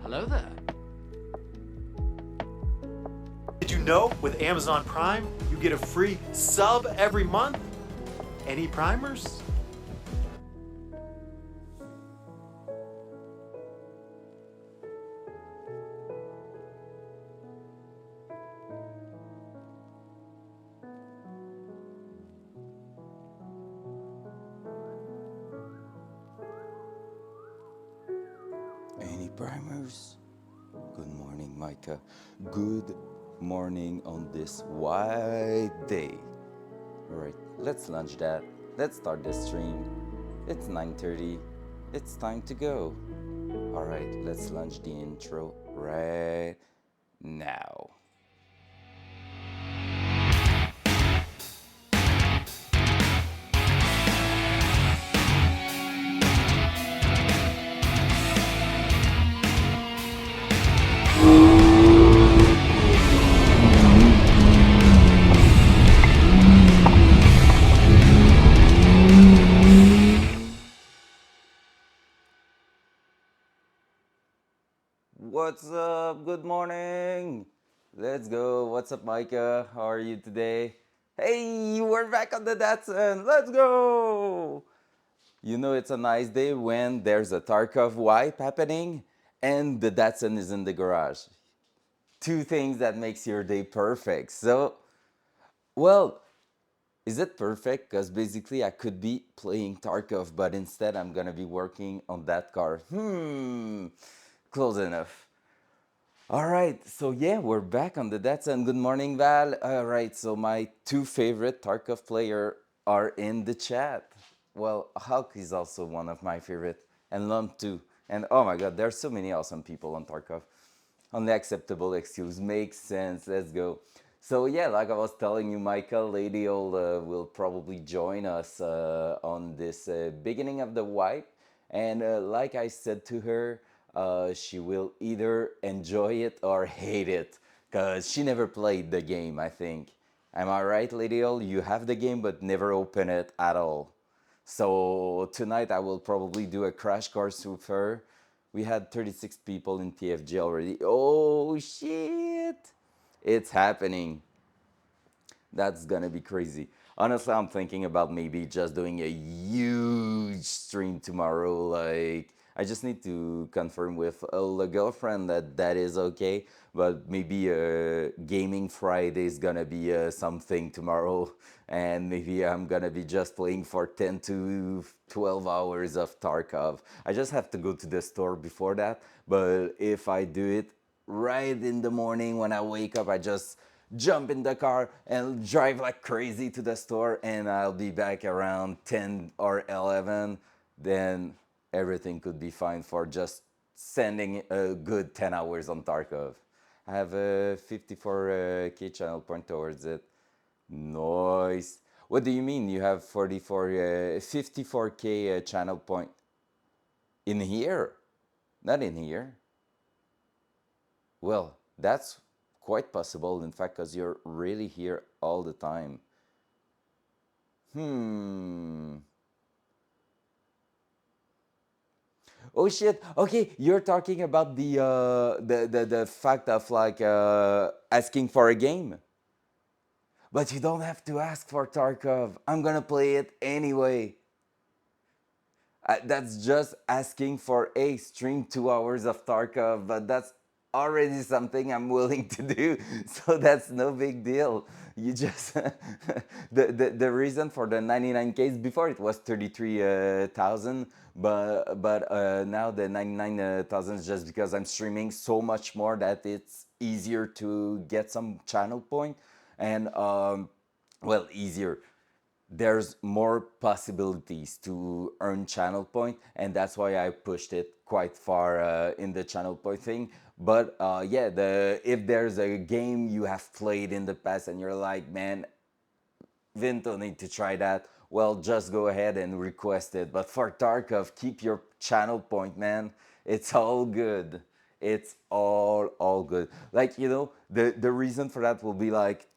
Hello there. Did you know with Amazon Prime, you get a free sub every month? Any primers? Any primers? Good morning, Micah. Good morning on this white day. Alright, let's launch that. Let's start the stream. It's 9:30. It's time to go. Alright, let's launch the intro right now. What's up? Good morning. Let's go. What's up, Micah? How are you today? Hey, we're back on the Datsun. Let's go. You know, it's a nice day when there's a Tarkov wipe happening and the Datsun is in the garage. Two things that makes your day perfect. So, well, is it perfect? Because basically I could be playing Tarkov, but instead I'm gonna be working on that car. Close enough. All right, so yeah, we're back on the Datsun. Good morning, Val. All right, so my two favorite Tarkov player are in the chat. Well, Hulk is also one of my favorite, and Lump too. And oh my God, there's so many awesome people on Tarkov. Only acceptable excuse makes sense. Let's go. So yeah, like I was telling you, Michael, Lady Ol will probably join us on this beginning of the wipe. And like I said to her, she will either enjoy it or hate it, because she never played the game, I think. Am I right, Lady Ol? You have the game, but never open it at all. So tonight I will probably do a crash course with her. We had 36 people in TFG already. Oh shit! It's happening. That's gonna be crazy. Honestly, I'm thinking about maybe just doing a huge stream tomorrow. Like, I just need to confirm with a girlfriend that that is okay. But maybe Gaming Friday is gonna be something tomorrow. And maybe I'm gonna be just playing for 10 to 12 hours of Tarkov. I just have to go to the store before that. But if I do it right in the morning when I wake up, I just jump in the car and drive like crazy to the store, and I'll be back around 10 or 11. Then everything could be fine for just sending a good 10 hours on Tarkov. I have a 54k channel point towards it. Nice. What do you mean you have 54k channel point? In here? Not in here. Well, that's quite possible, in fact, because you're really here all the time. Oh shit. Okay, you're talking about the fact of like asking for a game. But you don't have to ask for Tarkov. I'm gonna play it anyway. That's just asking for a stream 2 hours of Tarkov, but that's already something I'm willing to do. So that's no big deal. You just the reason for the 99Ks before it was 33,000, but now the 99,000 is just because I'm streaming so much more that it's easier to get some channel point, and well, easier, there's more possibilities to earn channel point, and that's why I pushed it quite far in the channel point thing. But yeah, if there's a game you have played in the past and you're like, man, Vinto need to try that, well, just go ahead and request it. But for Tarkov, keep your channel point, man. It's all good. It's all good. Like, you know, the reason for that will be like,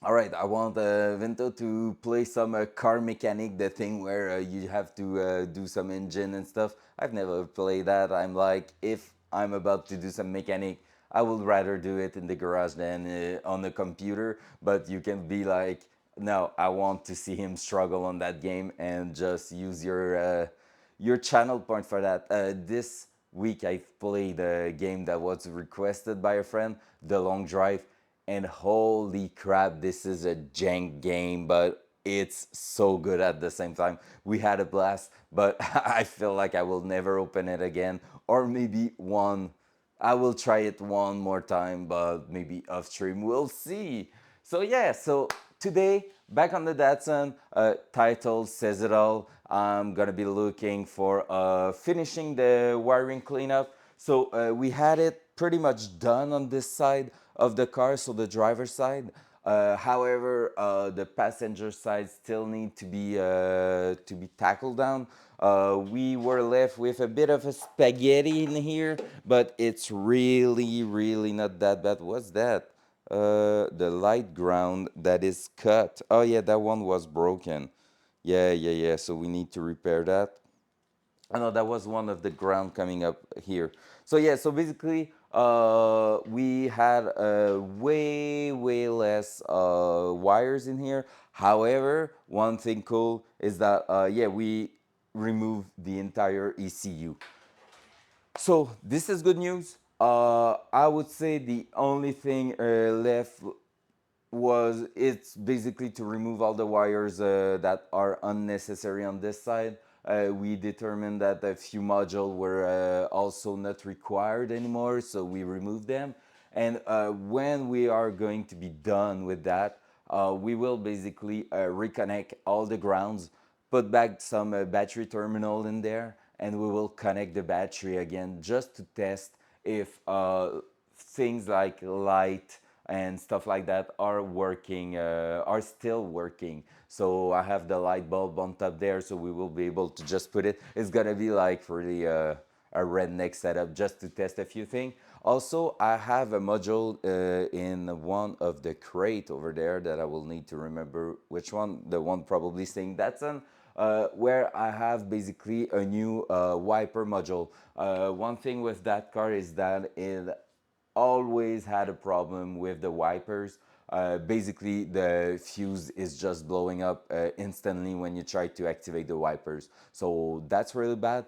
all right, I want Vinto to play some car mechanic, the thing where you have to do some engine and stuff. I've never played that. I'm like, if I'm about to do some mechanic, I would rather do it in the garage than on the computer. But you can be like, no, I want to see him struggle on that game, and just use your channel point for that. This week I played a game that was requested by a friend, The Long Drive, and holy crap, this is a jank game, but it's so good at the same time. We had a blast, but I feel like I will never open it again, or maybe one. I will try it one more time, but maybe off stream. We'll see. So yeah, so today back on the Datsun, title says it all. I'm gonna be looking for finishing the wiring cleanup. So we had it pretty much done on this side of the car, so the driver's side. However, the passenger side still need to be tackled down. We were left with a bit of a spaghetti in here, but it's really not that bad. What's that? The light ground that is cut. Oh yeah, that one was broken. Yeah. So we need to repair that. I know that was one of the ground coming up here. So yeah, so basically, we had way less wires in here. However, one thing cool is that yeah, we removed the entire ECU. So this is good news. I would say the only thing left was it's basically to remove all the wires that are unnecessary on this side. We determined that a few modules were also not required anymore, so we removed them. And when we are going to be done with that, we will basically reconnect all the grounds, put back some battery terminal in there, and we will connect the battery again just to test if things like light and stuff like that are working, are still working. So I have the light bulb on top there, so we will be able to just put it. It's gonna be like for the a redneck setup just to test a few things. Also, I have a module in one of the crate over there that I will need to remember which one. The one probably saying Datsun, where I have basically a new wiper module. One thing with that car is that it always had a problem with the wipers. Basically, the fuse is just blowing up instantly when you try to activate the wipers. So that's really bad.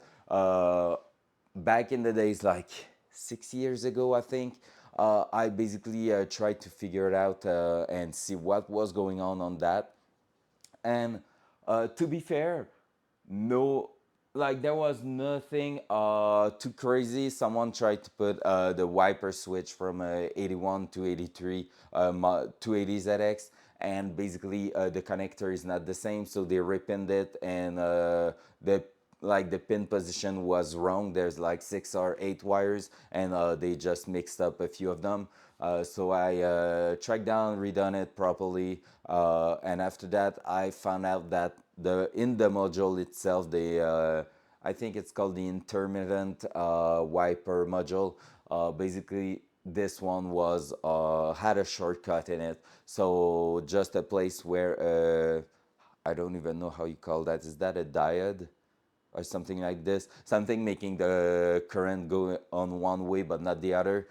Back in the days, like 6 years ago, I think, I basically tried to figure it out and see what was going on that. And to be fair, no, like there was nothing too crazy. Someone tried to put the wiper switch from 81 to 83 280ZX, and basically the connector is not the same, so they repinned it, and the pin position was wrong. There's like 6 or 8 wires, and they just mixed up a few of them. So I tracked down, redone it properly, and after that I found out that in the module itself, I think it's called the intermittent wiper module. Basically, this one was had a shortcut in it, so just a place where I don't even know how you call that. Is that a diode? Or something like this, something making the current go on one way but not the other,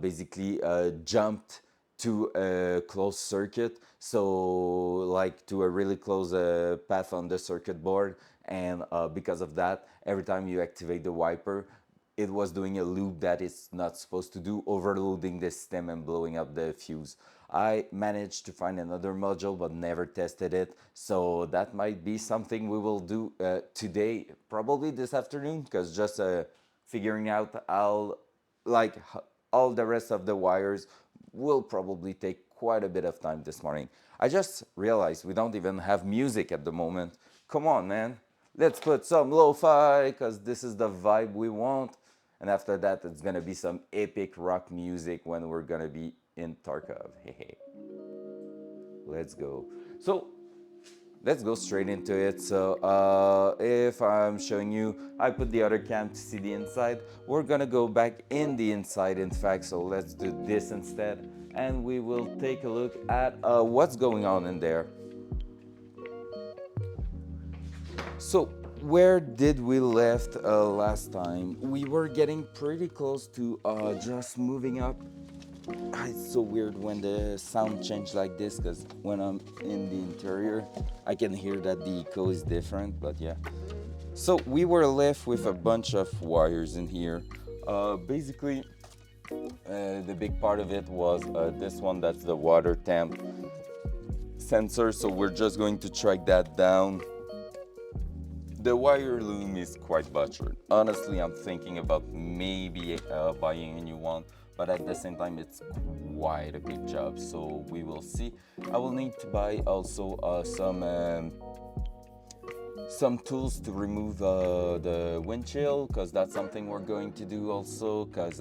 basically jumped to a closed circuit, so like to a really close path on the circuit board, and because of that, every time you activate the wiper, it was doing a loop that it's not supposed to do, overloading the stem and blowing up the fuse. I managed to find another module but never tested it, so that might be something we will do today, probably this afternoon, because just figuring out all the rest of the wires will probably take quite a bit of time this morning. I just realized we don't even have music at the moment. Come on, man. Let's put some lo-fi, because this is the vibe we want. And after that, it's gonna be some epic rock music when we're gonna be in Tarkov. Hey. Let's go. So let's go straight into it. So if I'm showing you, I put the other cam to see the inside. We're gonna go back in the inside, in fact. So let's do this instead, and we will take a look at what's going on in there. So where did we left last time? We were getting pretty close to just moving up. It's so weird when the sound change like this, because when I'm in the interior, I can hear that the echo is different, but yeah. So we were left with a bunch of wires in here. Basically, the big part of it was this one, that's the water temp sensor, so we're just going to track that down. The wire loom is quite butchered. Honestly, I'm thinking about maybe buying a new one, but at the same time, it's quite a big job, so we will see. I will need to buy also some tools to remove the wind chill, because that's something we're going to do also, because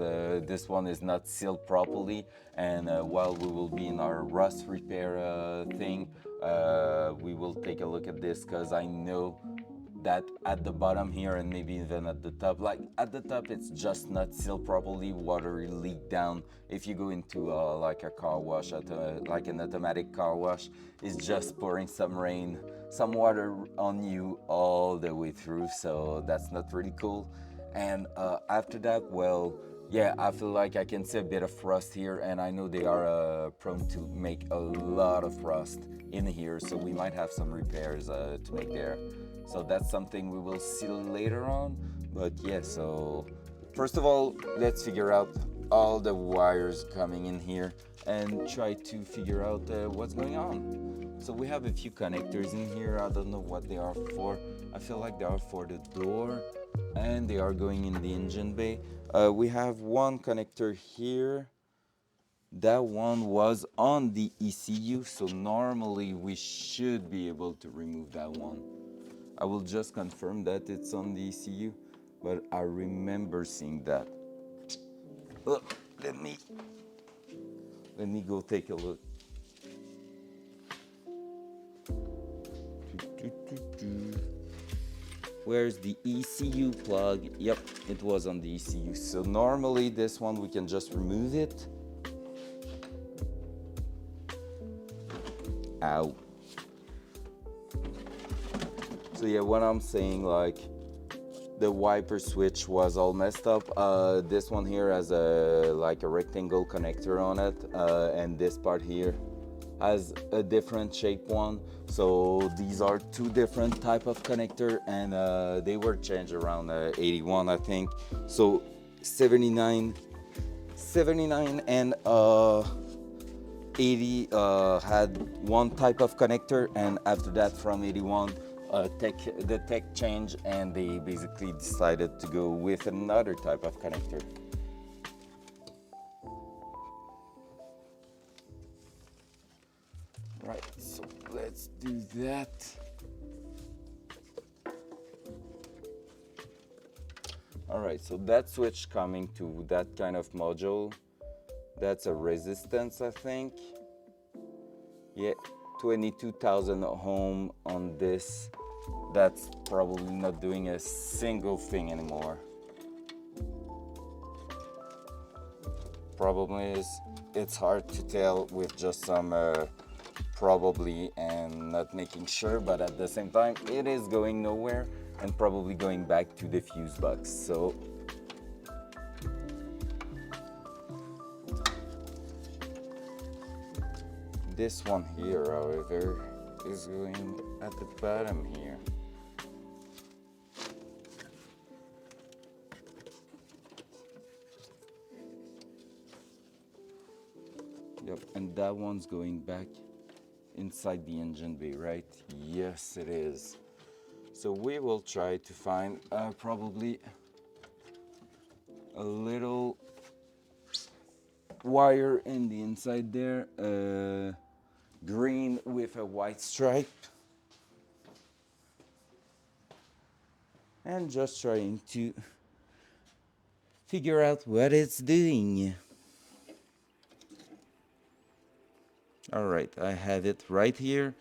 this one is not sealed properly, and while we will be in our rust repair thing, we will take a look at this, because I know that at the bottom here and maybe even at the top, like at the top it's just not sealed properly, water will leak down. If you go into like a car wash, like an automatic car wash, it's just pouring some rain, some water on you all the way through, so that's not really cool. And after that, well, yeah, I feel like I can see a bit of rust here, and I know they are prone to make a lot of rust in here, so we might have some repairs to make there. So that's something we will see later on. But yeah, so first of all, let's figure out all the wires coming in here and try to figure out what's going on. So we have a few connectors in here. I don't know what they are for. I feel like they are for the door, and they are going in the engine bay. We have one connector here. That one was on the ECU, so normally we should be able to remove that one. I will just confirm that it's on the ECU, but I remember seeing that. Let me go take a look. Where's the ECU plug? Yep, it was on the ECU. So normally this one we can just remove it. Ow. So yeah, what I'm saying, like the wiper switch was all messed up. This one here has a rectangle connector on it, and this part here has a different shape one. So these are two different type of connector, and they were changed around 81, I think. So 79 and 80 had one type of connector, and after that from 81 the tech changed, and they basically decided to go with another type of connector. Right, so let's do that. All right, so that switch coming to that kind of module, that's a resistance, I think. Yeah, 22,000 ohm on this. That's probably not doing a single thing anymore. Problem is, it's hard to tell with just some probably and not making sure, but at the same time, it is going nowhere and probably going back to the fuse box. So this one here, however, is going at the bottom here. Yep, and that one's going back inside the engine bay, right? Yes, it is. So we will try to find probably a little wire in the inside there, green with a white stripe, and just trying to figure out what it's doing. All right, I have it right here,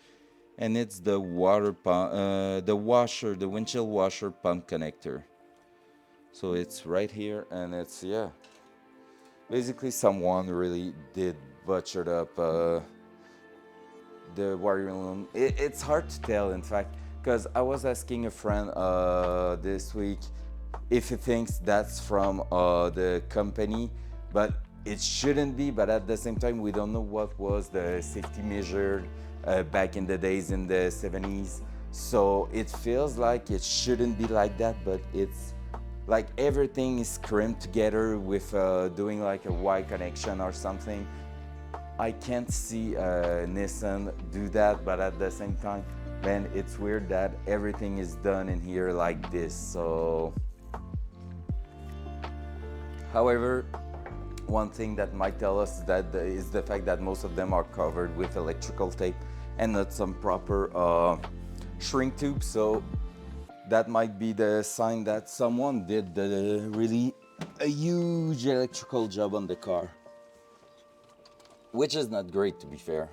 and it's the water pump, the washer, the windshield washer pump connector. So it's right here, and it's, yeah, basically someone really did butchered up the wiring loom. It's hard to tell, in fact. Because I was asking a friend this week if he thinks that's from the company, but it shouldn't be. But at the same time, we don't know what was the safety measure back in the days in the 70s. So it feels like it shouldn't be like that, but it's like everything is crimped together with doing like a Y connection or something. I can't see Nissan do that, but at the same time, man, it's weird that everything is done in here like this. So, however, one thing that might tell us that is the fact that most of them are covered with electrical tape and not some proper shrink tube. So that might be the sign that someone did really a huge electrical job on the car, which is not great, to be fair.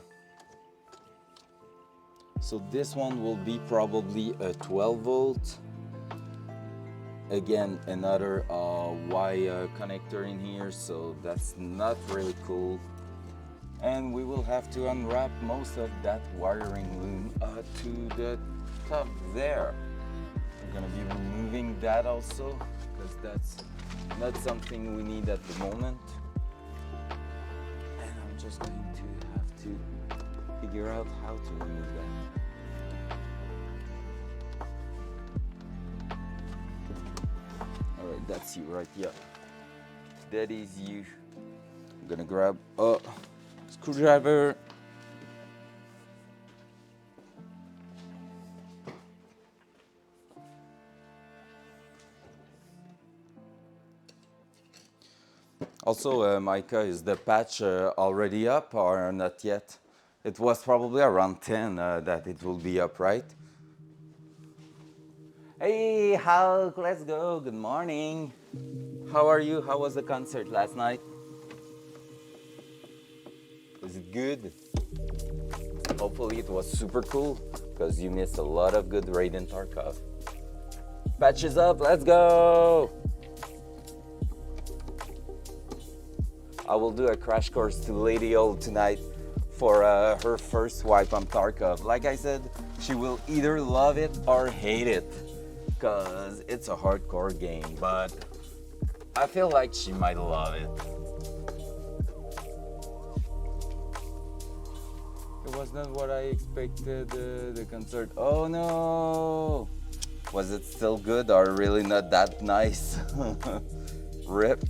So this one will be probably a 12 volt. Again, another Y connector in here, so that's not really cool. And we will have to unwrap most of that wiring loom to the top there. I'm gonna be removing that also, because that's not something we need at the moment. And I'm just going to have to figure out how to remove that. Alright, that's you right here. That is you. I'm gonna grab a screwdriver. Also, Micah, is the patch already up or not yet? It was probably around 10 that it will be up, right? Hey, Hulk, let's go. Good morning. How are you? How was the concert last night? Was it good? Hopefully it was super cool, because you missed a lot of good Raiden Tarkov. Patch is up, let's go! I will do a crash course to Lady Old tonight for her first wipe on Tarkov. Like I said, she will either love it or hate it, because it's a hardcore game, but I feel like she might love it. It was not what I expected, the concert. Oh no! Was it still good or really not that nice? Rip.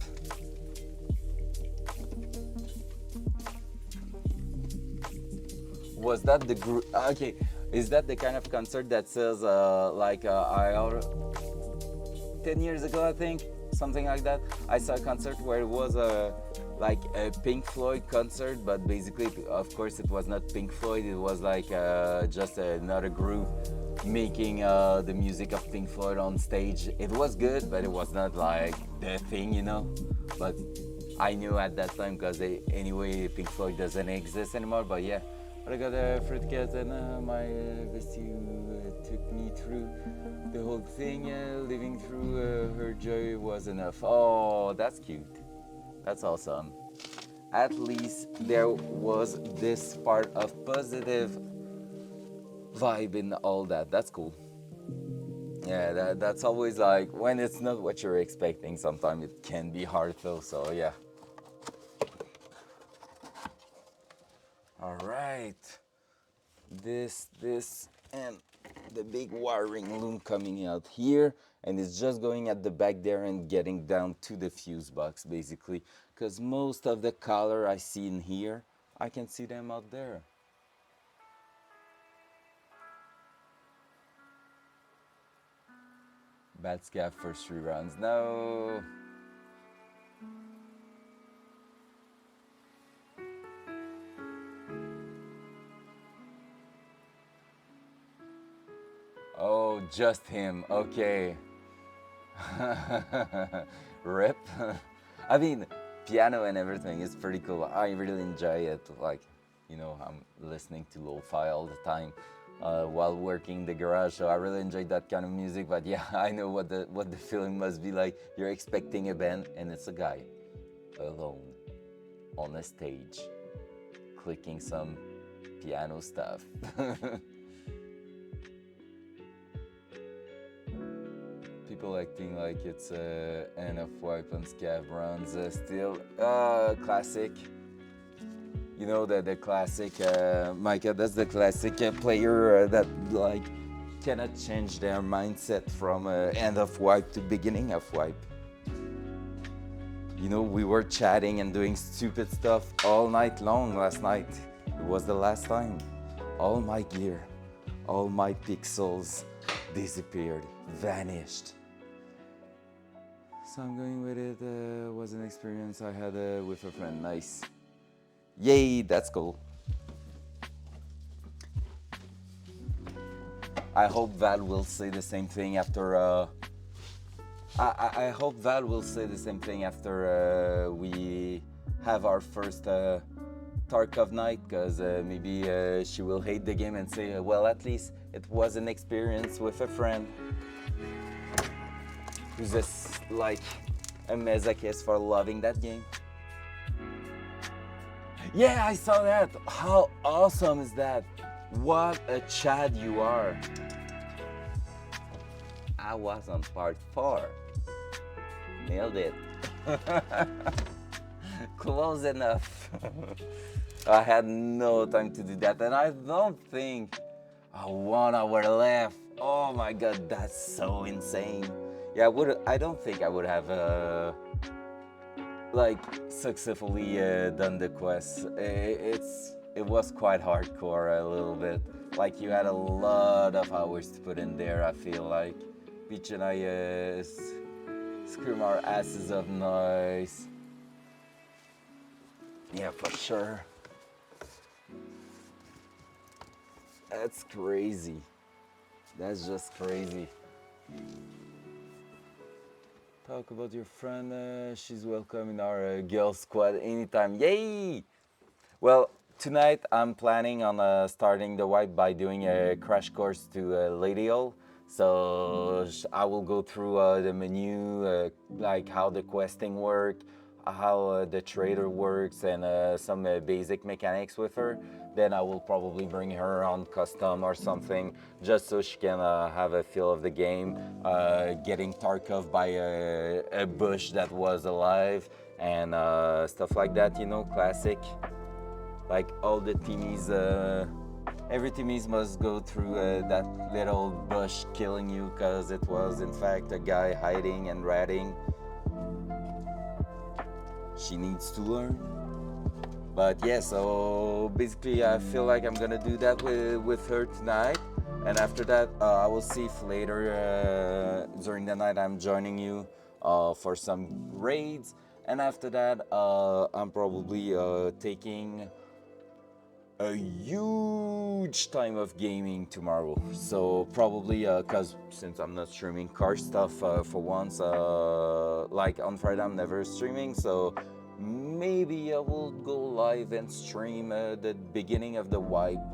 Was that the group? Okay, is that the kind of concert that says 10 years ago, I think, something like that? I saw a concert where it was like a Pink Floyd concert, but basically, of course, it was not Pink Floyd. It was like just another group making the music of Pink Floyd on stage. It was good, but it was not like the thing, you know. But I knew at that time, because anyway, Pink Floyd doesn't exist anymore. But yeah. I got a fruit cat, and my rescue took me through the whole thing. Living through her joy was enough. Oh, that's cute. That's awesome. At least there was this part of positive vibe in all that. That's cool. Yeah, that's always like when it's not what you're expecting. Sometimes it can be hard though. So yeah. All right, this, and the big wiring loom coming out here, and it's just going at the back there and getting down to the fuse box, basically, because most of the color I see in here, I can see them out there. Bad scav first 3 rounds, no. Oh, just him. Okay. Rip. I mean, piano and everything is pretty cool. I really enjoy it. Like, you know, I'm listening to lo-fi all the time while working the garage. So I really enjoy that kind of music. But yeah, I know what the feeling must be like. You're expecting a band, and it's a guy alone on a stage, clicking some piano stuff. people acting like it's end of wipe on scav runs still. Classic. You know the classic, Micah. That's the classic player that like cannot change their mindset from end of wipe to beginning of wipe. You know, we were chatting and doing stupid stuff all night long last night. It was the last time. All my gear, all my pixels disappeared, vanished. So I'm going with it. Was an experience I had with a friend. Nice. Yay, that's cool. I hope Val will say the same thing after. I hope Val will say the same thing after we have our first Tarkov night, because maybe she will hate the game and say, well, at least it was an experience with a friend who's just like a masochist for loving that game. Yeah, I saw that. How awesome is that? What a Chad you are. I was on part 4. Nailed it. Close enough. I had no time to do that, and I don't think 1 hour left. Oh my god, that's so insane. Yeah, I don't think I would have like successfully done the quest. It was quite hardcore a little bit. Like you had a lot of hours to put in there. I feel like Peach and I scream our asses off nice. Yeah, for sure. That's crazy. That's just crazy. Talk about your friend. She's welcome in our girl squad anytime. Yay! Well, tonight I'm planning on starting the wipe by doing a crash course to Lady O. So I will go through the menu, like how the questing work, how the trader works, and some basic mechanics with her. Then I will probably bring her on custom or something, just so she can have a feel of the game, getting Tarkov by a bush that was alive, and stuff like that, you know, classic. Like all the teamies, every teamies must go through that little bush killing you, because it was in fact a guy hiding and ratting. She needs to learn. But yeah, so basically I feel like I'm gonna do that with her tonight. And after that, I will see if later during the night I'm joining you for some raids. And after that, I'm probably taking a huge time of gaming tomorrow. So probably because since I'm not streaming car stuff for once, like on Friday I'm never streaming, so maybe I will go live and stream the beginning of the wipe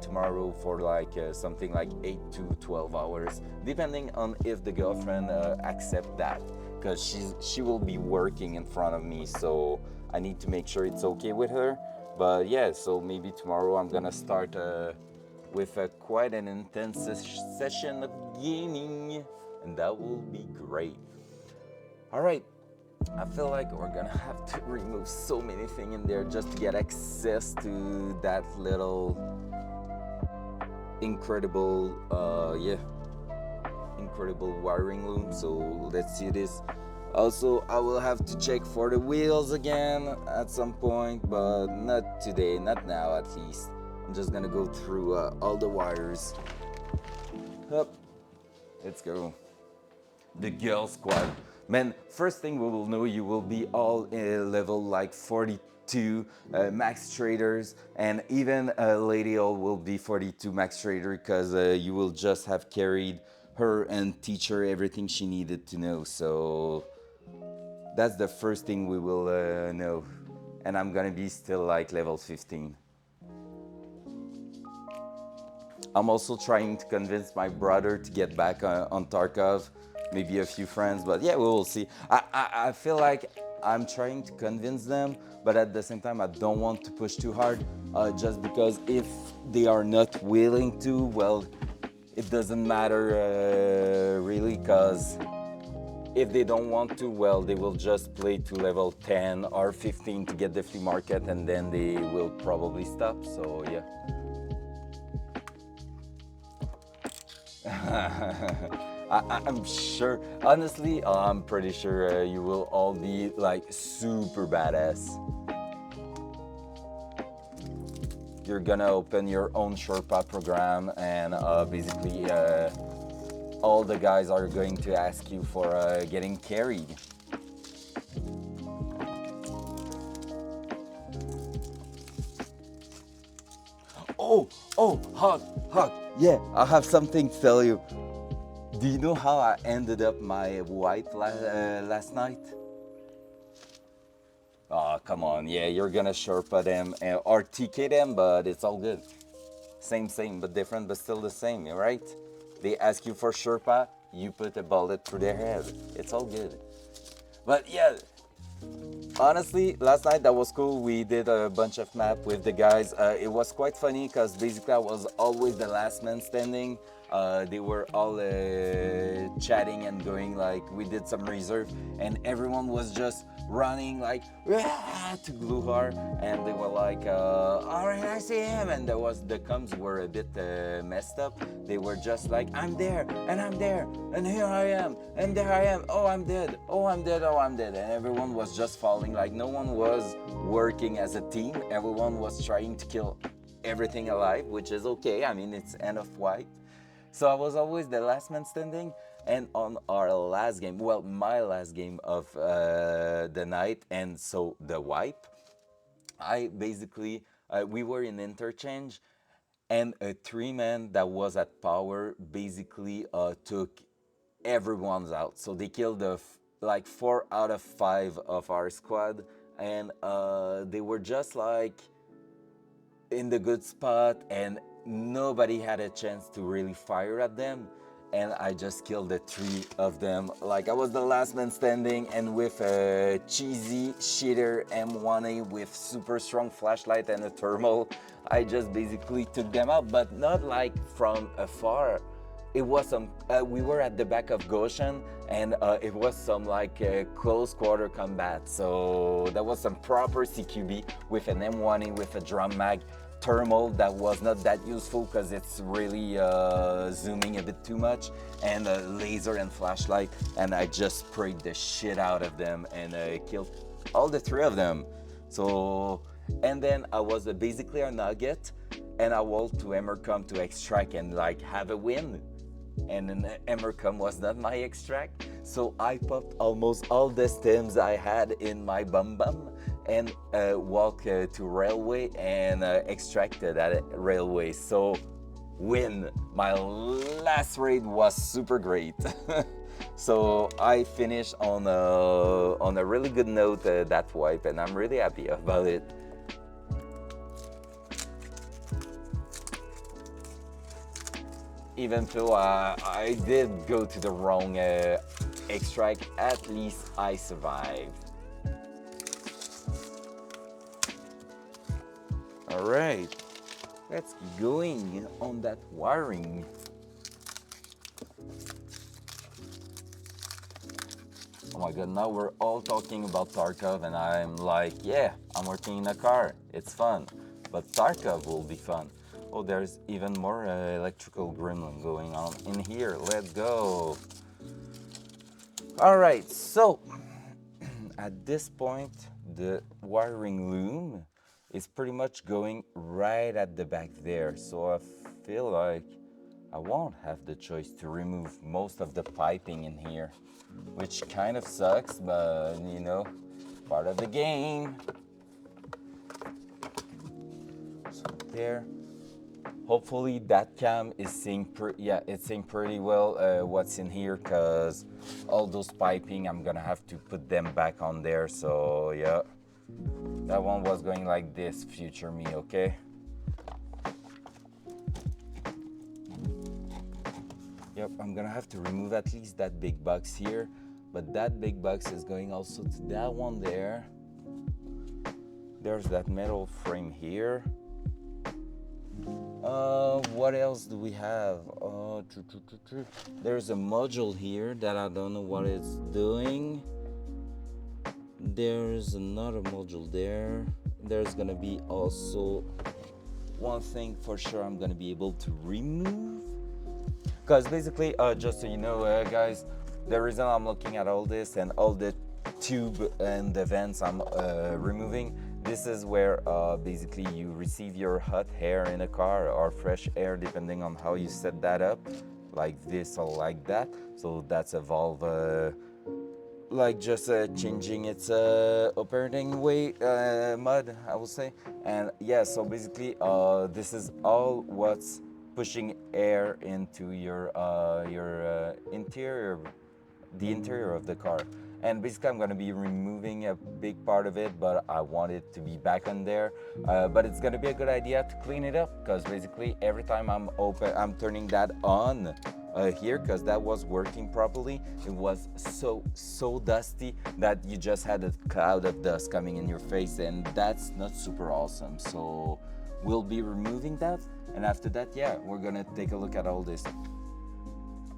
tomorrow for like something like 8 to 12 hours, depending on if the girlfriend accept that, because she will be working in front of me, so I need to make sure it's okay with her. But yeah, so maybe tomorrow I'm gonna start with quite an intense session of gaming, and that will be great. All right, I feel like we're gonna have to remove so many things in there just to get access to that little incredible, incredible wiring loom. So let's see this. Also, I will have to check for the wheels again at some point, but not today, not now at least. I'm just gonna go through all the wires. Up, let's go. The girl squad. Man, first thing we will know, you will be all level like 42 max traders, and even Lady O will be 42 max trader, because you will just have carried her and teach her everything she needed to know. So that's the first thing we will know. And I'm gonna be still like level 15. I'm also trying to convince my brother to get back on Tarkov, maybe a few friends, but yeah, we will see. I feel like I'm trying to convince them, but at the same time, I don't want to push too hard, just because if they are not willing to, well, it doesn't matter really, because if they don't want to, well, they will just play to level 10 or 15 to get the flea market, and then they will probably stop. So yeah. I'm sure, honestly, I'm pretty sure you will all be like super badass. You're gonna open your own Sherpa program, and basically all the guys are going to ask you for getting carried. Oh, Hawk, yeah, I have something to tell you. Do you know how I ended up my wipe last night? Oh, come on, yeah, you're gonna Sherpa them or TK them, but it's all good. Same, but different, but still the same, right? They ask you for Sherpa, you put a bullet through their head. It's all good. But yeah, honestly, last night that was cool. We did a bunch of map with the guys. It was quite funny because basically I was always the last man standing. They were all chatting and going like, we did some reserve, and everyone was just running like to Gluhar, and they were like, all right, I see him, and the comms were a bit messed up. They were just like, I'm there, and here I am, and there I am, oh, I'm dead, oh, I'm dead, oh, I'm dead, and everyone was just falling. Like, no one was working as a team. Everyone was trying to kill everything alive, which is okay. I mean, it's end of wipe. So I was always the last man standing. And on our last game, well, my last game of the night, and so the wipe, I basically, we were in interchange, and a 3-man that was at power basically took everyone's out. So they killed like 4 out of 5 of our squad, and they were just like in the good spot, and nobody had a chance to really fire at them. And I just killed the 3 of them. Like, I was the last man standing, and with a cheesy shitter M1A with super strong flashlight and a thermal, I just basically took them out, but not like from afar. It was some, we were at the back of Goshen, and it was some like close quarter combat. So that was some proper CQB with an M1A with a drum mag. Thermal that was not that useful because it's really zooming a bit too much, and a laser and flashlight, and I just sprayed the shit out of them and killed all the 3 of them. So, and then I was basically a nugget, and I walked to Emercom to extract and like have a win. And then Emercom was not my extract, so I popped almost all the stems I had in my bum and walked to railway and extracted at railway. So win. My last raid was super great. So I finished on a really good note that wipe, and I'm really happy about it. Even though I did go to the wrong extract, at least I survived. All right, let's keep going on that wiring. Oh my god, now we're all talking about Tarkov, and I'm like, yeah, I'm working in a car, it's fun, but Tarkov will be fun. Oh, there's even more electrical gremlin going on in here. Let's go. All right, so at this point, the wiring loom is pretty much going right at the back there. So I feel like I won't have the choice to remove most of the piping in here, which kind of sucks, but you know, part of the game. So there. Hopefully that cam is seeing it's seeing pretty well what's in here, because all those piping, I'm gonna have to put them back on there. So yeah, that one was going like this, future me, okay? Yep, I'm gonna have to remove at least that big box here, but that big box is going also to that one there. There's that metal frame here. What else do we have? There's a module here that I don't know what it's doing. There's another module there. There's gonna be also one thing for sure I'm gonna be able to remove. Because basically, just so you know, guys, the reason I'm looking at all this and all the tube and the vents I'm removing, this is where basically you receive your hot air in a car or fresh air depending on how you set that up, like this or like that. So that's a valve, like just changing its operating way mode, I would say. And yeah, so basically this is all what's pushing air into your interior, the interior of the car. And basically I'm going to be removing a big part of it, but I want it to be back on there. But it's going to be a good idea to clean it up, because basically every time I'm turning that on here, because that was working properly, it was so dusty that you just had a cloud of dust coming in your face, and that's not super awesome. So we'll be removing that, and after that, yeah, we're gonna take a look at all this.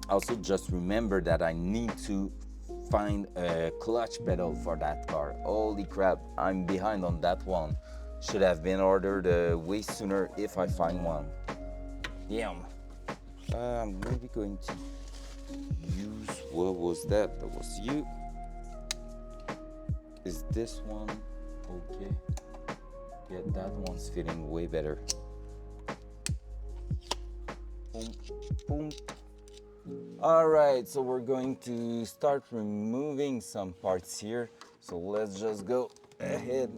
Also, just remember that I need to find a clutch pedal for that car. Holy crap, I'm behind on that one. Should have been ordered way sooner if I find one. Damn. I'm maybe going to use, what was that? That was you. Is this one okay? Yeah, that one's fitting way better. Boom, boom. All right, so we're going to start removing some parts here. So let's just go ahead.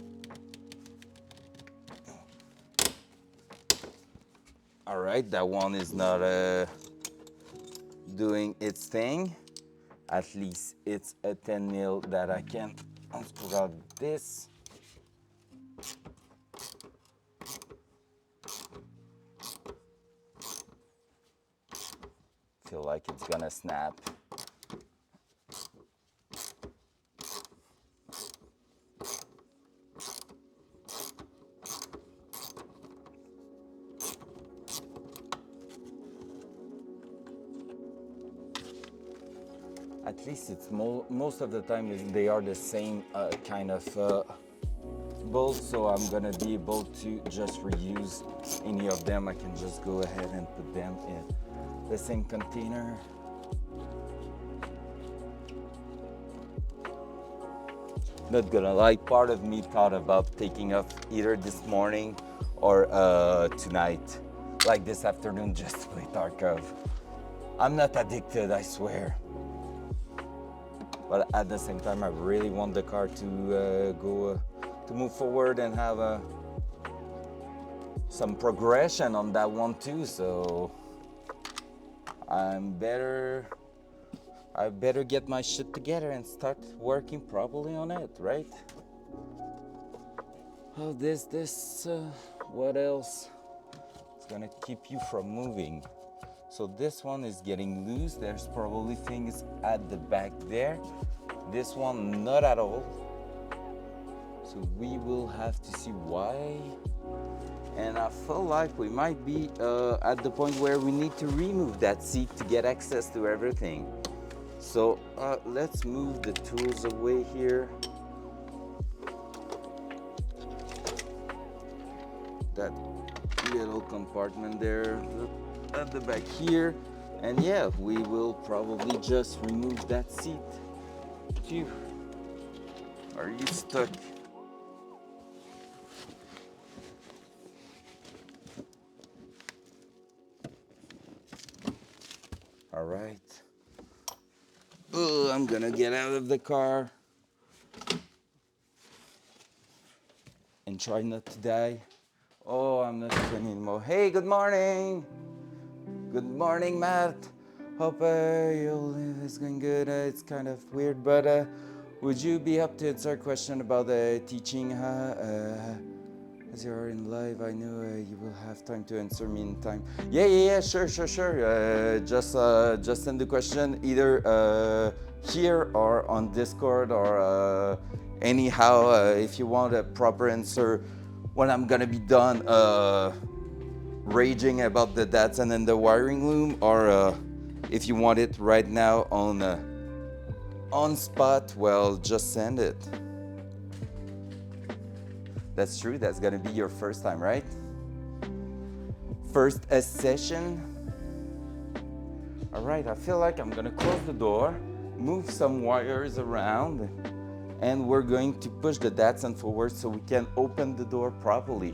All right, that one is not doing its thing. At least it's a 10 mil that I can unscrew out this. Feel like it's gonna snap. At least it's most of the time they are the same kind of bolts, so I'm gonna be able to just reuse any of them. I can just go ahead and put them in the same container. Not gonna lie, part of me thought about taking off either this morning or tonight, like this afternoon, just to play Tarkov. I'm not addicted, I swear. But at the same time, I really want the car to to move forward and have some progression on that one too. So I better get my shit together and start working properly on it, right? Oh, what else is gonna keep you from moving? So this one is getting loose. There's probably things at the back there. This one, not at all. So we will have to see why. And I feel like we might be at the point where we need to remove that seat to get access to everything. So let's move the tools away here. That little compartment there at the back here, and yeah, we will probably just remove that seat. Phew. Are you stuck? All right. Oh, I'm gonna get out of the car and try not to die. Oh, I'm not even anymore. Hey, good morning. Good morning, Matt. Hope your life is going good. It's kind of weird, but would you be up to answer a question about teaching? As you're in live, I know you will have time to answer me in time. Yeah, sure. Just send the question either here or on Discord or anyhow. If you want a proper answer when I'm gonna be done raging about the Datsun and the wiring loom, or if you want it right now on spot, well, just send it. That's true, that's gonna be your first time, right? First session. All right, I feel like I'm gonna close the door, move some wires around, and we're going to push the Datsun forward so we can open the door properly.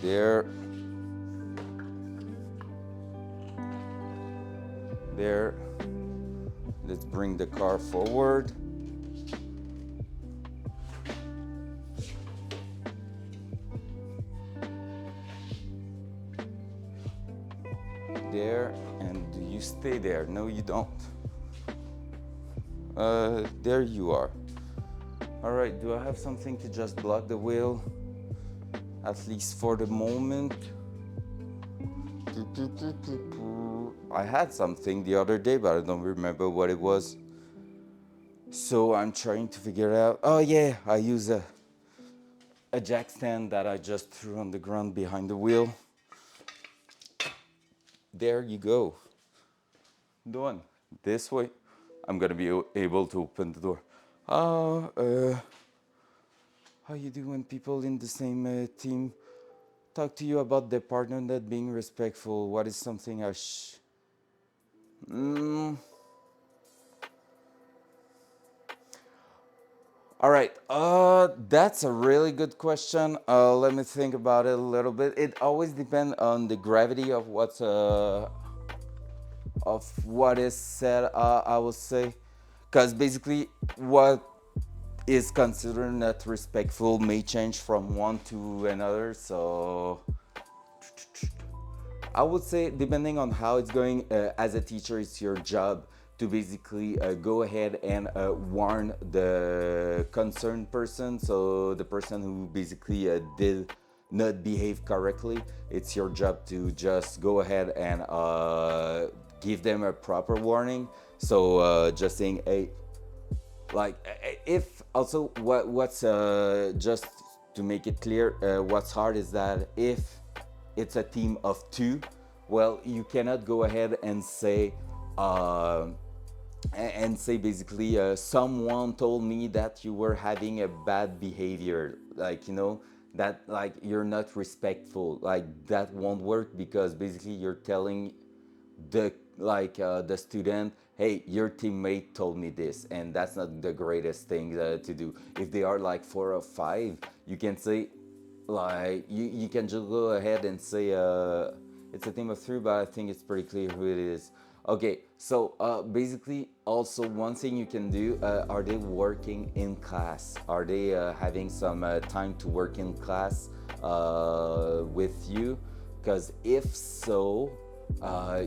There. There. Let's bring the car forward. There, and you stay there. No, you don't. There you are. All right, do I have something to just block the wheel? At least for the moment. I had something the other day, but I don't remember what it was. So I'm trying to figure out. Oh yeah, I use a jack stand that I just threw on the ground behind the wheel. There you go. Done. This way, I'm gonna be able to open the door. How you doing, people in the same team? Talk to you about the partner not being respectful. What is something I All right, that's a really good question. Let me think about it a little bit. It always depends on the gravity of what is said. I will say, because basically what is considered not respectful may change from one to another. So I would say, depending on how it's going, as a teacher, it's your job to basically go ahead and warn the concerned person. So the person who basically did not behave correctly, it's your job to just go ahead and give them a proper warning. So just saying, hey, like if also what's just to make it clear, what's hard is that if it's a team of two, well, you cannot go ahead and say basically someone told me that you were having a bad behavior, like, you know, that like you're not respectful. Like that won't work, because basically you're telling the student, hey, your teammate told me this, and that's not the greatest thing to do. If they are like 4 or 5, you can say, like, you can just go ahead and say it's a team of 3, but I think it's pretty clear who it is. Okay, so basically also one thing you can do, are they working in class? Are they having some time to work in class with you? Because if so,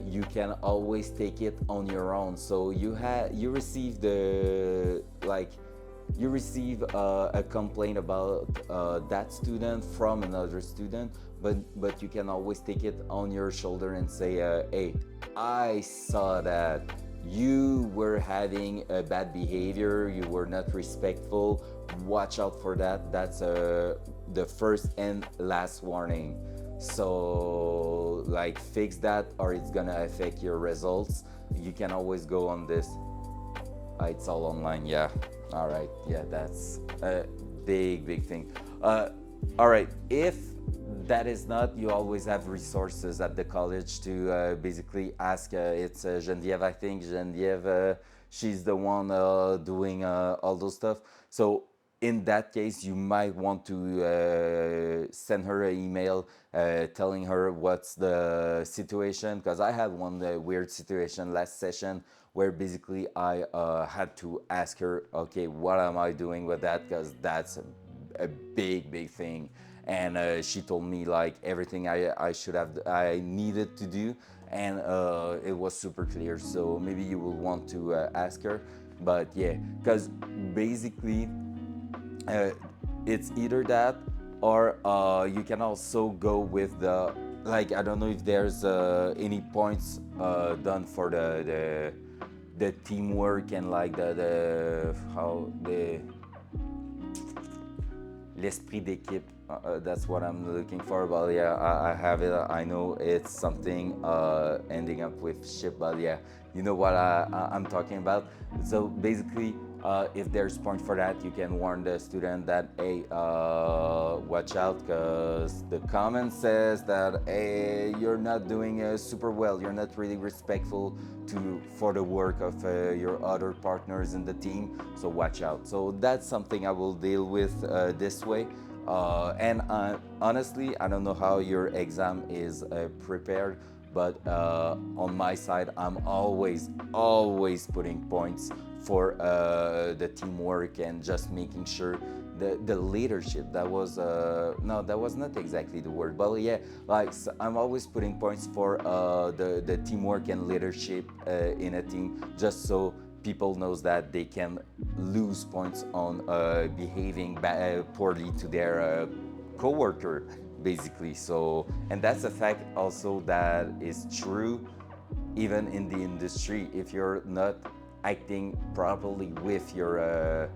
you can always take it on your own. So you receive a complaint about that student from another student, but you can always take it on your shoulder and say, hey, I saw that you were having a bad behavior, you were not respectful, watch out for that. That's the first and last warning. So like, fix that or it's gonna affect your results. You can always go on this. It's all online, yeah. All right, yeah, that's a big thing. All right, if that is not, you always have resources at the college to basically ask. It's Geneviève, I think. Geneviève, she's the one doing all those stuff. So in that case, you might want to send her an email telling her what's the situation. Because I had one weird situation last session where basically I had to ask her, okay, what am I doing with that? Because that's a big thing. And she told me like everything I needed to do, and it was super clear. So maybe you will want to ask her. But yeah, because basically it's either that, or you can also go with the, like, I don't know if there's any points done for the teamwork and like the how the l'esprit d'équipe. That's what I'm looking for. But yeah, I have it. I know it's something ending up with ship. But yeah, you know what I'm talking about. So basically, if there's point for that, you can warn the student that hey, watch out, because the comment says that hey, you're not doing super well. You're not really respectful to for the work of your other partners in the team. So watch out. So that's something I will deal with this way. And honestly, I don't know how your exam is prepared, but on my side, I'm always putting points for the teamwork and just making sure the leadership. That was no, that was not exactly the word, but yeah, like I'm always putting points for the teamwork and leadership in a team, just so people knows that they can lose points on behaving poorly to their coworker, basically. So, and that's a fact also that is true even in the industry. If you're not acting properly with your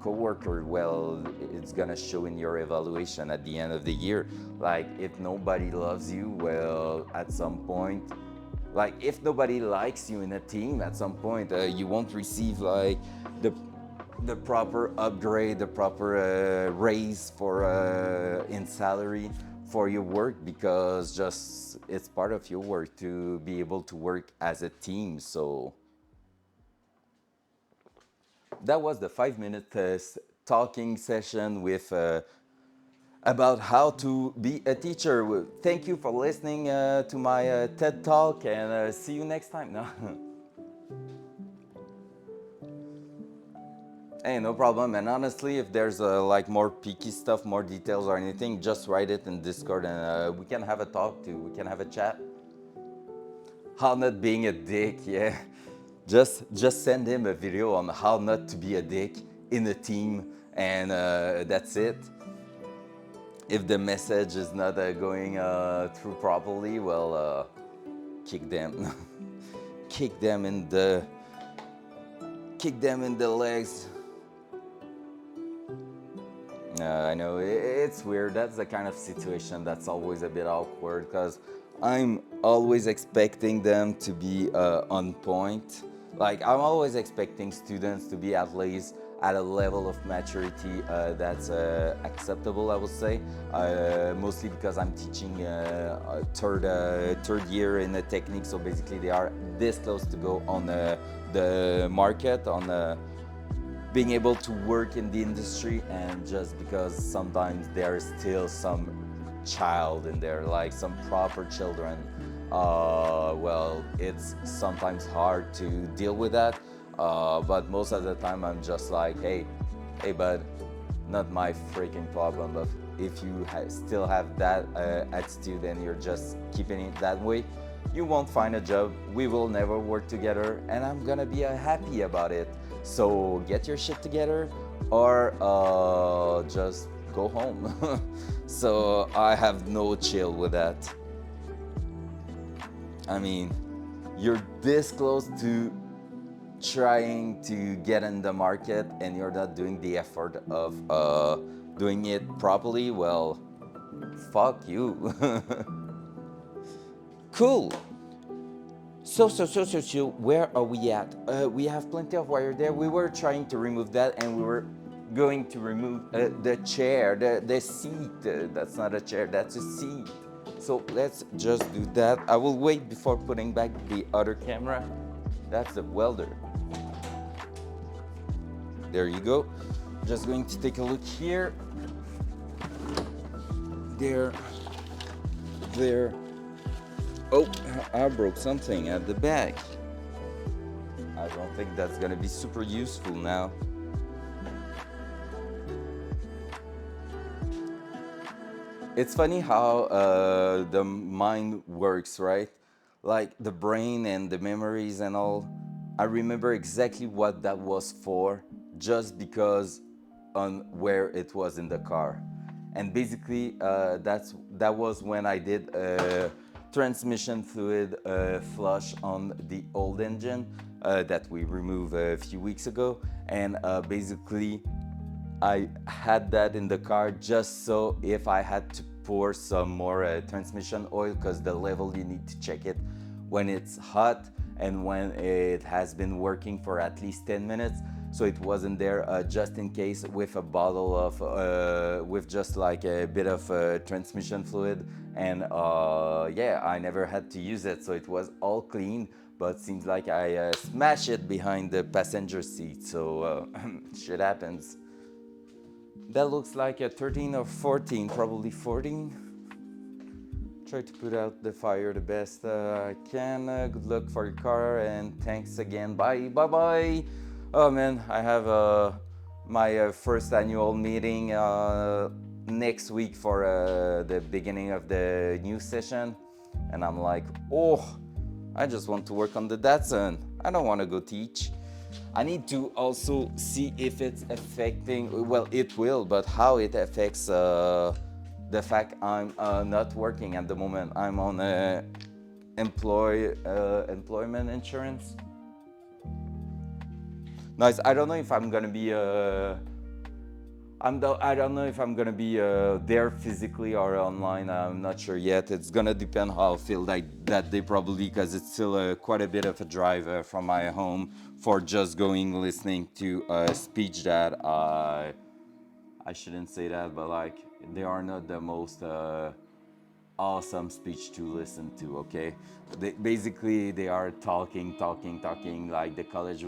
coworker, well, it's gonna show in your evaluation at the end of the year. Like if nobody loves you, well, at some point, like if nobody likes you in a team, at some point you won't receive like the the proper upgrade, the proper raise for in salary for your work, because just it's part of your work to be able to work as a team. So that was the 5 minute talking session with about how to be a teacher. Thank you for listening to my TED talk, and see you next time. No. Hey, no problem. And honestly, if there's like more peaky stuff, more details or anything, just write it in Discord, and we can have a talk too. We can have a chat. How not being a dick, yeah. Just send him a video on how not to be a dick in a team, and that's it. If the message is not going through properly, well, kick them, kick them in the, kick them in the legs. I know it's weird. That's the kind of situation that's always a bit awkward, because I'm always expecting them to be on point. Like I'm always expecting students to be at least at a level of maturity that's acceptable, I would say. Mostly because I'm teaching third year in the technique, so basically they are this close to go on the market, on being able to work in the industry. And just because sometimes there is still some child in there, like some proper children, well, it's sometimes hard to deal with that. But most of the time I'm just like, hey, bud, not my freaking problem. But if you still have that attitude and you're just keeping it that way, you won't find a job. We will never work together, and I'm gonna be happy about it. So get your shit together, or just go home. So I have no chill with that. I mean, you're this close to trying to get in the market and you're not doing the effort of doing it properly. Well, fuck you. Cool. So, where are we at? We have plenty of wire there. We were trying to remove that, and we were going to remove the chair, the seat. That's not a chair, that's a seat. So let's just do that. I will wait before putting back the other camera. That's the welder. There you go. Just going to take a look here. There. Oh, I broke something at the back. I don't think that's gonna be super useful now. It's funny how the mind works, right? Like the brain and the memories and all. I remember exactly what that was for, just because on where it was in the car. And basically that was when I did transmission fluid flush on the old engine that we removed a few weeks ago, and basically I had that in the car just so if I had to pour some more transmission oil, because the level you need to check it when it's hot and when it has been working for at least 10 minutes, so it wasn't there just in case, with a bottle of with just like a bit of transmission fluid. And yeah, I never had to use it, so it was all clean, but seems like I smashed it behind the passenger seat, so shit happens. That looks like a 13 or 14, probably 14. Try to put out the fire the best I can. Good luck for your car and thanks again. Bye, bye, bye. Oh man, I have my first annual meeting next week for the beginning of the new session, and I'm like, oh, I just want to work on the Datsun. I don't want to go teach. I need to also see if it's affecting, well, it will, but how it affects the fact I'm not working at the moment. I'm on employment insurance. Nice. I don't know if I'm gonna be I don't know if I'm gonna be there physically or online. I'm not sure yet. It's gonna depend how I feel like that day, probably, because it's still quite a bit of a drive from my home for just going listening to a speech that I shouldn't say that, but like they are not the most awesome speech to listen to. Okay, basically they are talking, like the college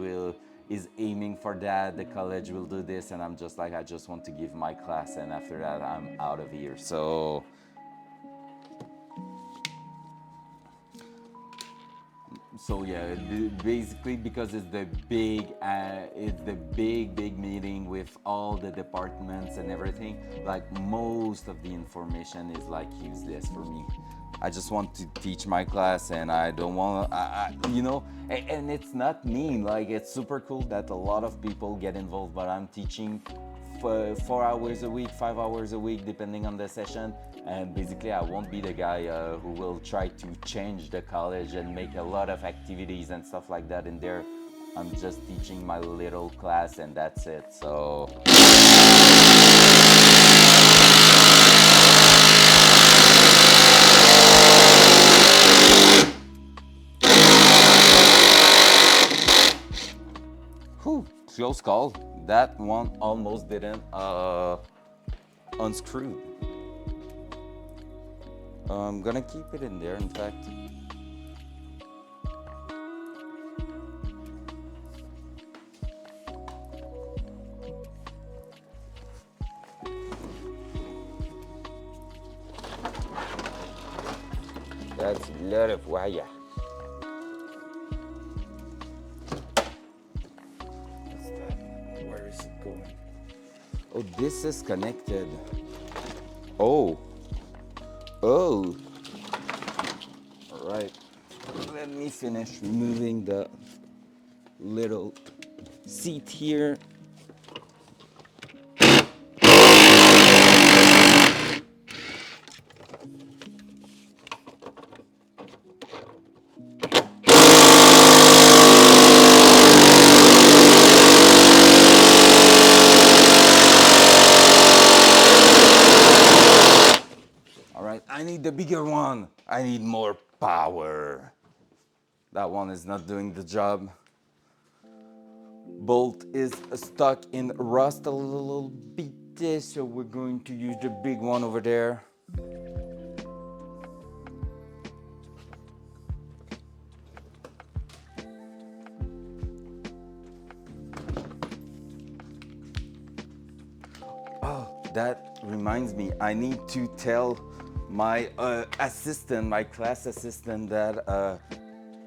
is aiming for that, the college will do this, and I'm just like, I just want to give my class, and after that I'm out of here. So yeah, basically, because it's the big meeting with all the departments and everything, like most of the information is like useless for me. I just want to teach my class, and I don't want you know, and it's not mean, like it's super cool that a lot of people get involved, but I'm teaching 4 hours a week, 5 hours a week, depending on the session. And basically, I won't be the guy who will try to change the college and make a lot of activities and stuff like that in there. I'm just teaching my little class, and that's it. So. Whew, close call. That one almost didn't unscrew. I'm gonna keep it in there, in fact. That's a lot of wire. What's that? Where is it going? Oh, this is connected. Oh. Oh. All right. Let me finish removing the little seat here. I need the bigger one. I need more power. That one is not doing the job. Bolt is stuck in rust a little bit, so we're going to use the big one over there. Oh, that reminds me, I need to tell my assistant, my class assistant, that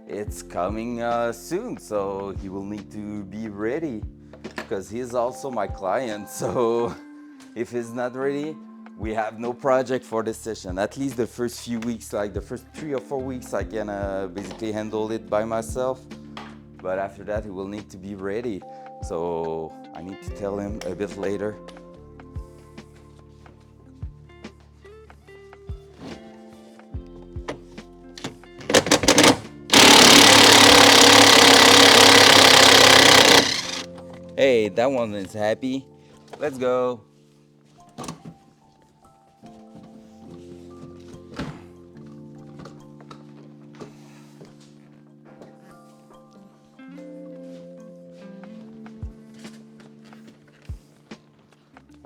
it's coming soon, so he will need to be ready, because he's also my client. So if he's not ready, we have no project for this session. At least the first few weeks, like the first 3 or 4 weeks, I can basically handle it by myself, but after that he will need to be ready, so I need to tell him a bit later. Hey, that one is happy. Let's go.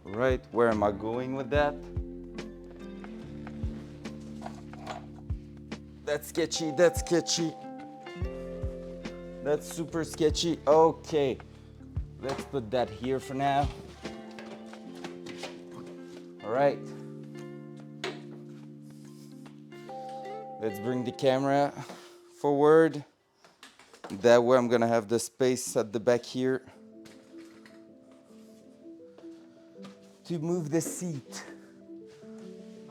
Right, where am I going with that? That's sketchy, that's sketchy. That's super sketchy. Okay, let's put that here for now. All right. Let's bring the camera forward. That way I'm gonna have the space at the back here to move the seat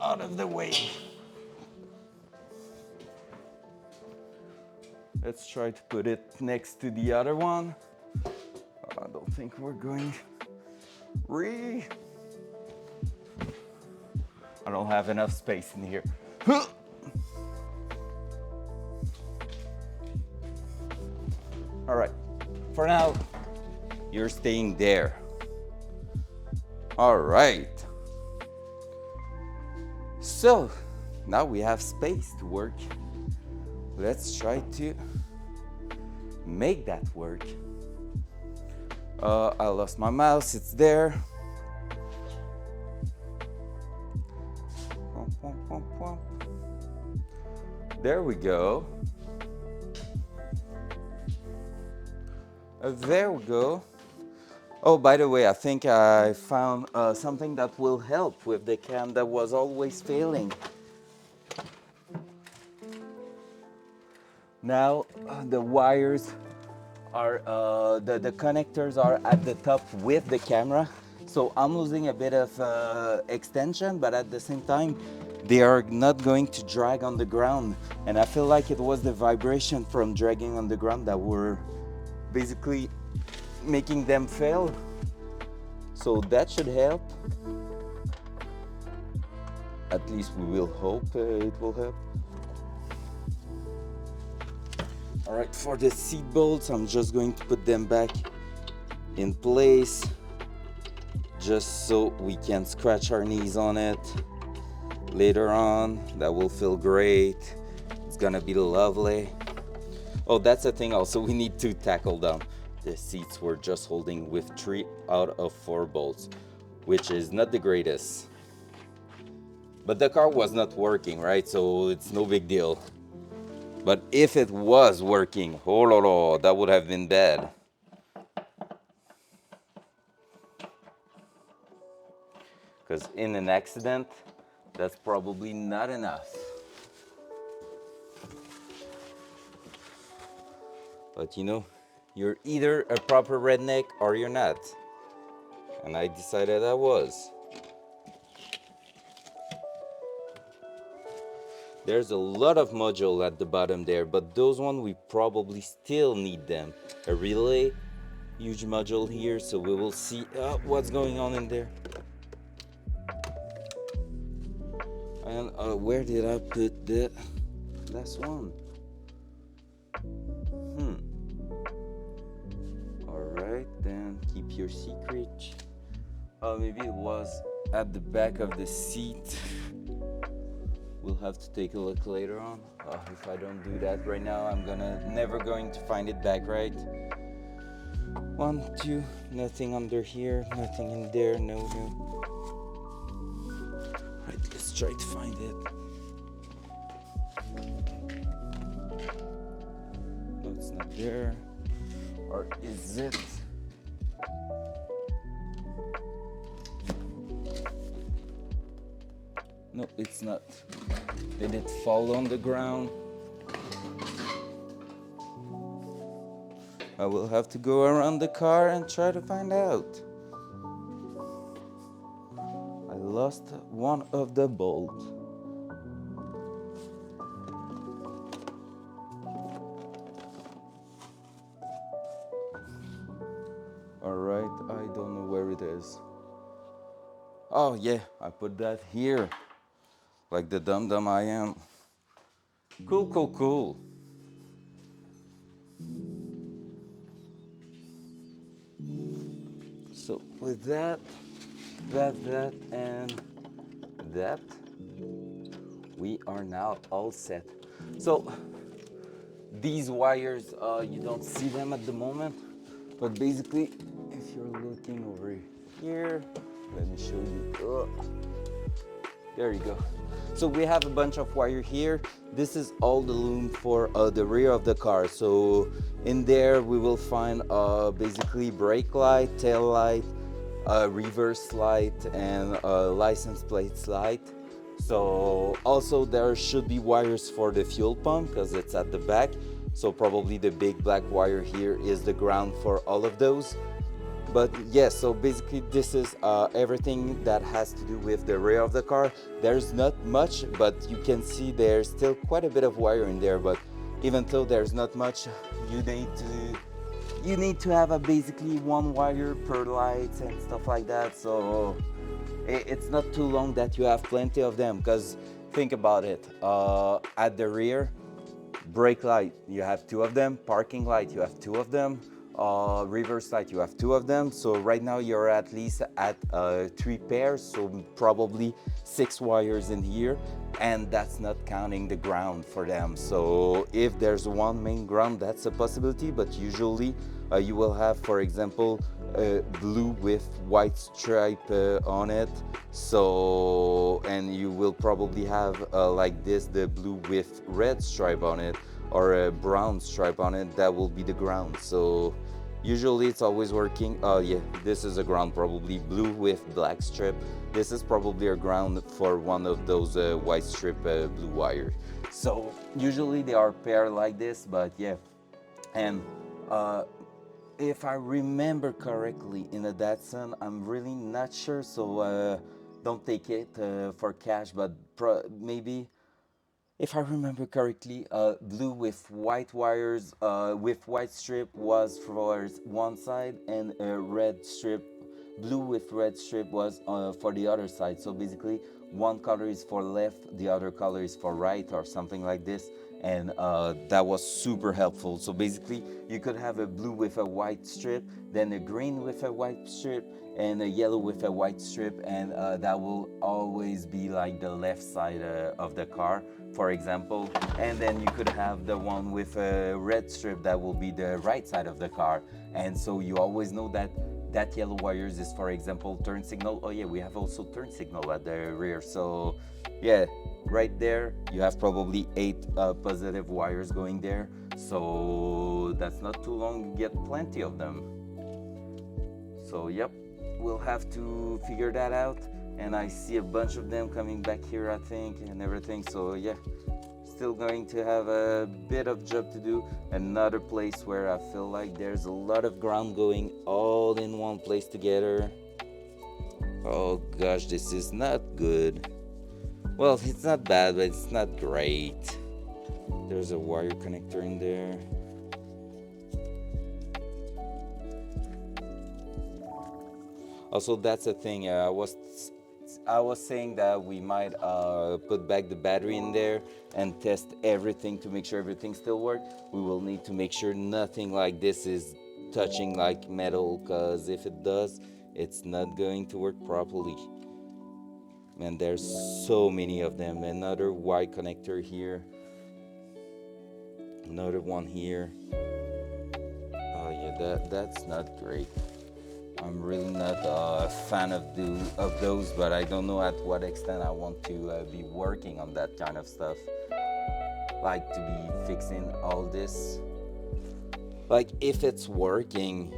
out of the way. Let's try to put it next to the other one. I don't think we're going. I don't have enough space in here. All right, for now, you're staying there. All right. So, now we have space to work. Let's try to make that work. I lost my mouse, it's there. There we go. There we go. Oh, by the way, I think I found something that will help with the cam that was always failing. Now the wires are, the connectors are at the top with the camera. So I'm losing a bit of extension, but at the same time, they are not going to drag on the ground. And I feel like it was the vibration from dragging on the ground that were basically making them fail. So that should help. At least we will hope it will help. All right, for the seat bolts, I'm just going to put them back in place just so we can scratch our knees on it later on. That will feel great. It's gonna be lovely. Oh, that's the thing also, we need to tackle them. The seats were just holding with 3 out of 4 bolts, which is not the greatest. But the car was not working, right? So it's no big deal. But if it was working, oh la la, that would have been bad. Because in an accident, that's probably not enough. But you know, you're either a proper redneck or you're not. And I decided I was. There's a lot of module at the bottom there, but those ones we probably still need them. A relay, huge module here, so we will see what's going on in there. And where did I put the last one? Alright, then keep your secret. Maybe it was at the back of the seat. We'll have to take a look later on. If I don't do that right now, I'm never going to find it back, right? 1, 2, nothing under here, nothing in there, no. Right, let's try to find it. No, it's not there. Or is it? No, it's not. Did it fall on the ground? I will have to go around the car and try to find out. I lost one of the bolts. Alright, I don't know where it is. Oh yeah, I put that here. Like the dum-dum I am. Cool. So with that, and that, we are now all set. So these wires, you don't see them at the moment, but basically, if you're looking over here, let me show you. There you go. So we have a bunch of wire here. This is all the loom for the rear of the car. So in there we will find basically brake light, tail light, reverse light, and license plates light. So also there should be wires for the fuel pump because it's at the back. So probably the big black wire here is the ground for all of those. But yes, so basically this is everything that has to do with the rear of the car. There's not much, but you can see there's still quite a bit of wire in there. But even though there's not much, you need to have a basically one wire per light and stuff like that. So it's not too long that you have plenty of them. Because think about it, at the rear, brake light, you have two of them. Parking light, you have two of them. Reverse light, you have two of them. So right now you're at least at 3 pairs, so probably 6 wires in here, and that's not counting the ground for them. So if there's one main ground, that's a possibility, but usually you will have, for example, blue with white stripe on it. So, and you will probably have like this, the blue with red stripe on it, or a brown stripe on it. That will be the ground. So usually it's always working. Oh yeah, this is a ground, probably blue with black strip. This is probably a ground for one of those white strip blue wire. So usually they are paired like this, but yeah. And if I remember correctly, in a Datsun, I'm really not sure, so don't take it for cash, but maybe, if I remember correctly, blue with white wires, with white strip was for one side, and a red strip, blue with red strip was for the other side. So basically, one color is for left, the other color is for right, or something like this. And that was super helpful. So basically, you could have a blue with a white strip, then a green with a white strip, and a yellow with a white strip, and that will always be like the left side of the car, for example. And then you could have the one with a red strip that will be the right side of the car. And so you always know that that yellow wires is, for example, turn signal. Oh yeah, we have also turn signal at the rear. So yeah, right there you have probably 8 positive wires going there. So that's not too long, you get plenty of them. So yep, we'll have to figure that out. And I see a bunch of them coming back here, I think, and everything. So yeah, still going to have a bit of job to do. Another place where I feel like there's a lot of ground going all in one place together. Oh gosh, this is not good. Well, it's not bad, but it's not great. There's a wire connector in there. Also, that's a thing. I was saying that we might put back the battery in there and test everything to make sure everything still works. We will need to make sure nothing like this is touching like metal, because if it does, it's not going to work properly. And there's so many of them. Another Y connector here, another one here. Oh yeah, that's not great. I'm really not a fan of those, but I don't know at what extent I want to be working on that kind of stuff. Like to be fixing all this. Like if it's working,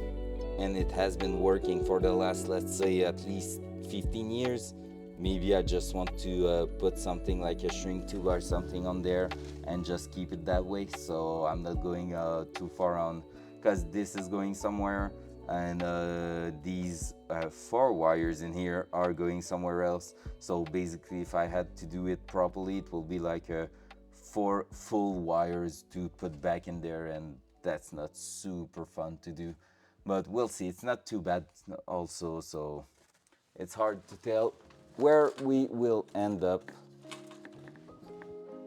and it has been working for the last, let's say, at least 15 years, maybe I just want to put something like a shrink tool or something on there and just keep it that way. So I'm not going too far on, because this is going somewhere, and these 4 wires in here are going somewhere else. So basically, if I had to do it properly, it will be like 4 full wires to put back in there, and that's not super fun to do. But we'll see. It's not too bad also, so it's hard to tell where we will end up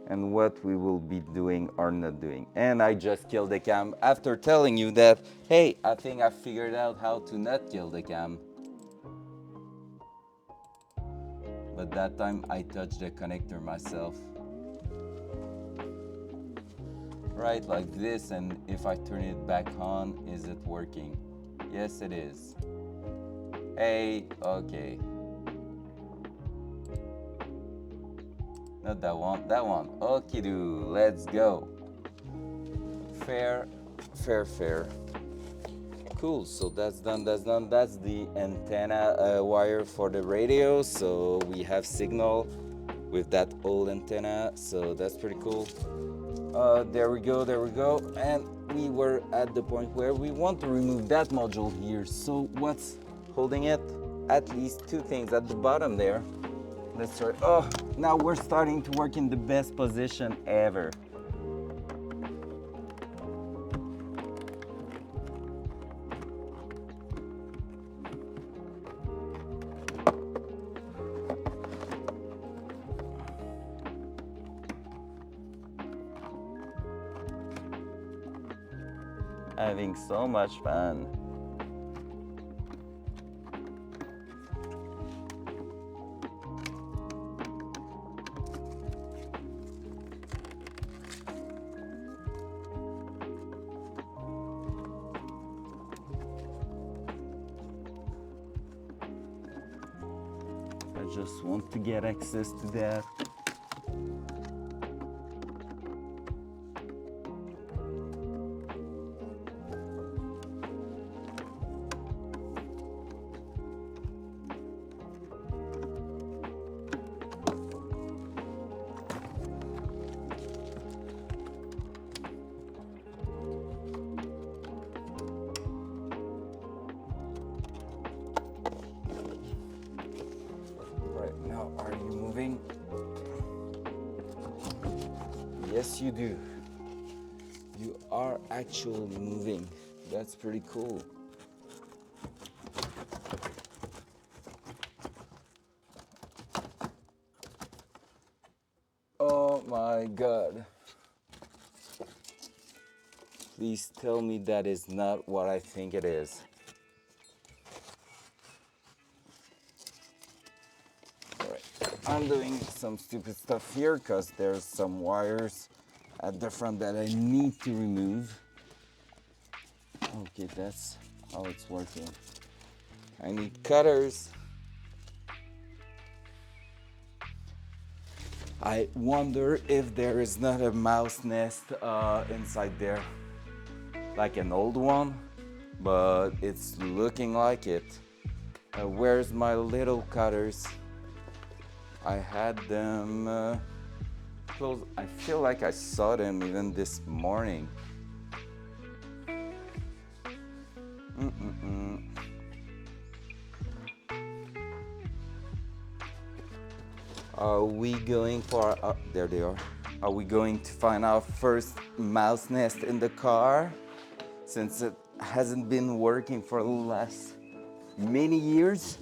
and what we will be doing or not doing. And I just killed the cam after telling you that, hey, I think I figured out how to not kill the cam. but that time I touched the connector myself. Right, like this, and if I turn it back on, is it working? Yes, it is. Hey, okay. Not that one, that one. Okay, do. Let's go. Fair, fair, fair. Cool, so that's done, that's done. That's the antenna wire for the radio, so we have signal with that old antenna, so that's pretty cool. There we go, there we go. And we were at the point where we want to remove that module here. So what's holding it? At least two things at the bottom there. Let's try. Oh, now we're starting to work in the best position ever. Having so much fun. I just want to get access to that. Now, are you moving? Yes, you do. You are actually moving. That's pretty cool. Oh my God. Please tell me that is not what I think it is. I'm doing some stupid stuff here because there's some wires at the front that I need to remove. Okay, that's how it's working. I need cutters. I wonder if there is not a mouse nest inside there, like an old one, but it's looking like it. Where's my little cutters? I had them close. I feel like I saw them even this morning. Are we going for, there they are. Are we going to find our first mouse nest in the car? Since it hasn't been working for the last many years.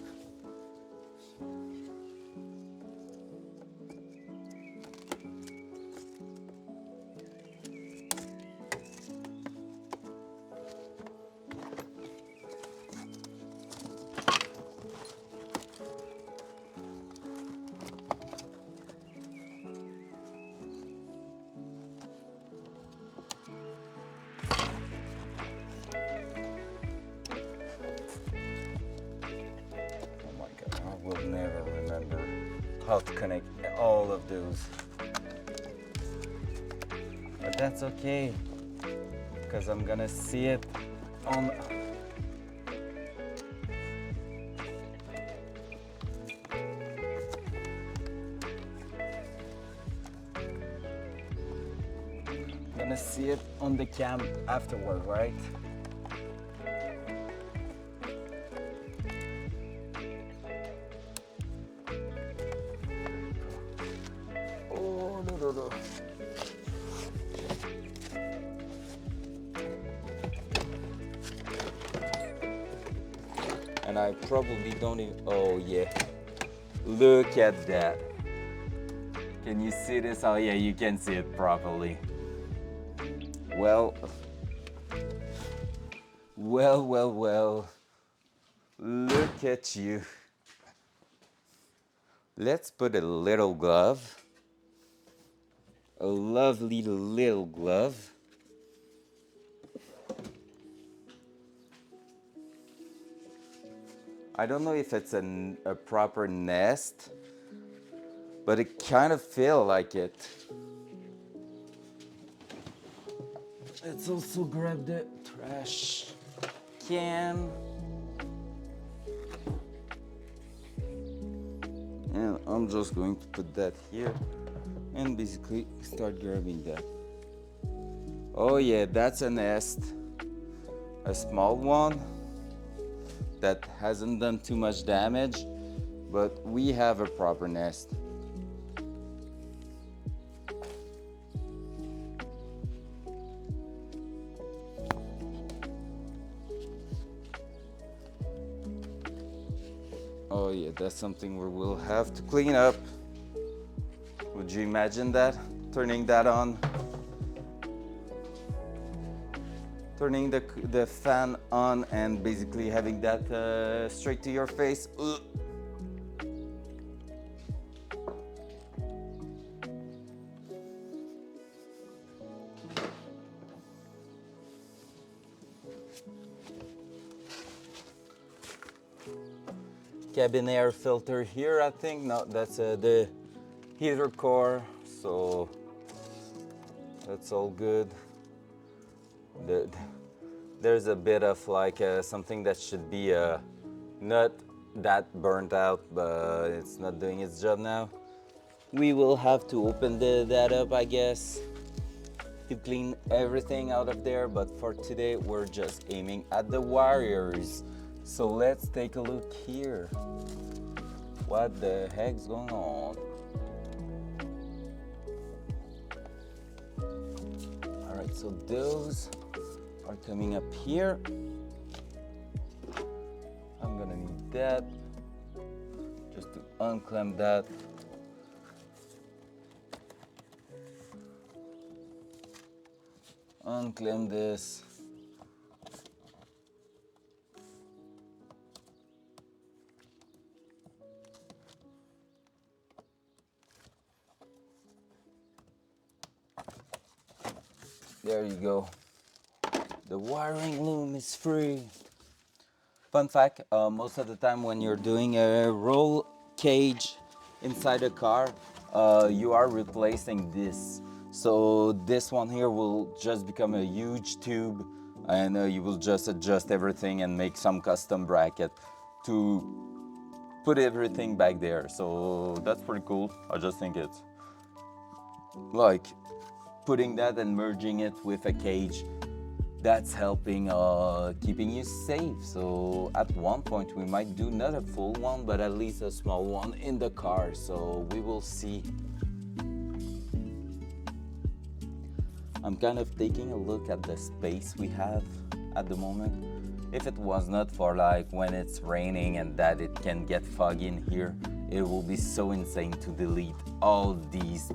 Will never remember how to connect all of those. But that's okay, because I'm gonna see it on. I'm gonna see it on the cam afterward, right? And I probably don't even, oh yeah, look at that. Can you see this? Oh yeah, you can see it properly. Well, look at you. Let's put a little glove. A lovely little glove. I don't know if it's a proper nest, but it kind of feels like it. Let's also grab the trash can. And I'm just going to put that here and basically start grabbing that. Oh yeah, that's a nest. A small one that hasn't done too much damage, but we have a proper nest. Oh yeah, that's something we will have to clean up. Would you imagine that? Turning that on. Turning the fan on and basically having that straight to your face. Ugh. Cabin air filter here, I think. No, that's the heater core, so that's all good. There's a bit of like something that should be not that burnt out, but it's not doing its job now. We will have to open that up, I guess, to clean everything out of there, but for today we're just aiming at the wires. So let's take a look here. What the heck's going on? All right, so those are coming up here. I'm gonna need that just to unclamp that. Unclamp this. There you go. The wiring loom is free. Fun fact, most of the time when you're doing a roll cage inside a car, you are replacing this. So this one here will just become a huge tube, and you will just adjust everything and make some custom bracket to put everything back there. So that's pretty cool. I just think it's like putting that and merging it with a cage, that's helping keeping you safe. So at one point we might do not a full one, but at least a small one in the car, so we will see. I'm kind of taking a look at the space we have at the moment. If it was not for like when it's raining and that it can get foggy in here, it will be so insane to delete all these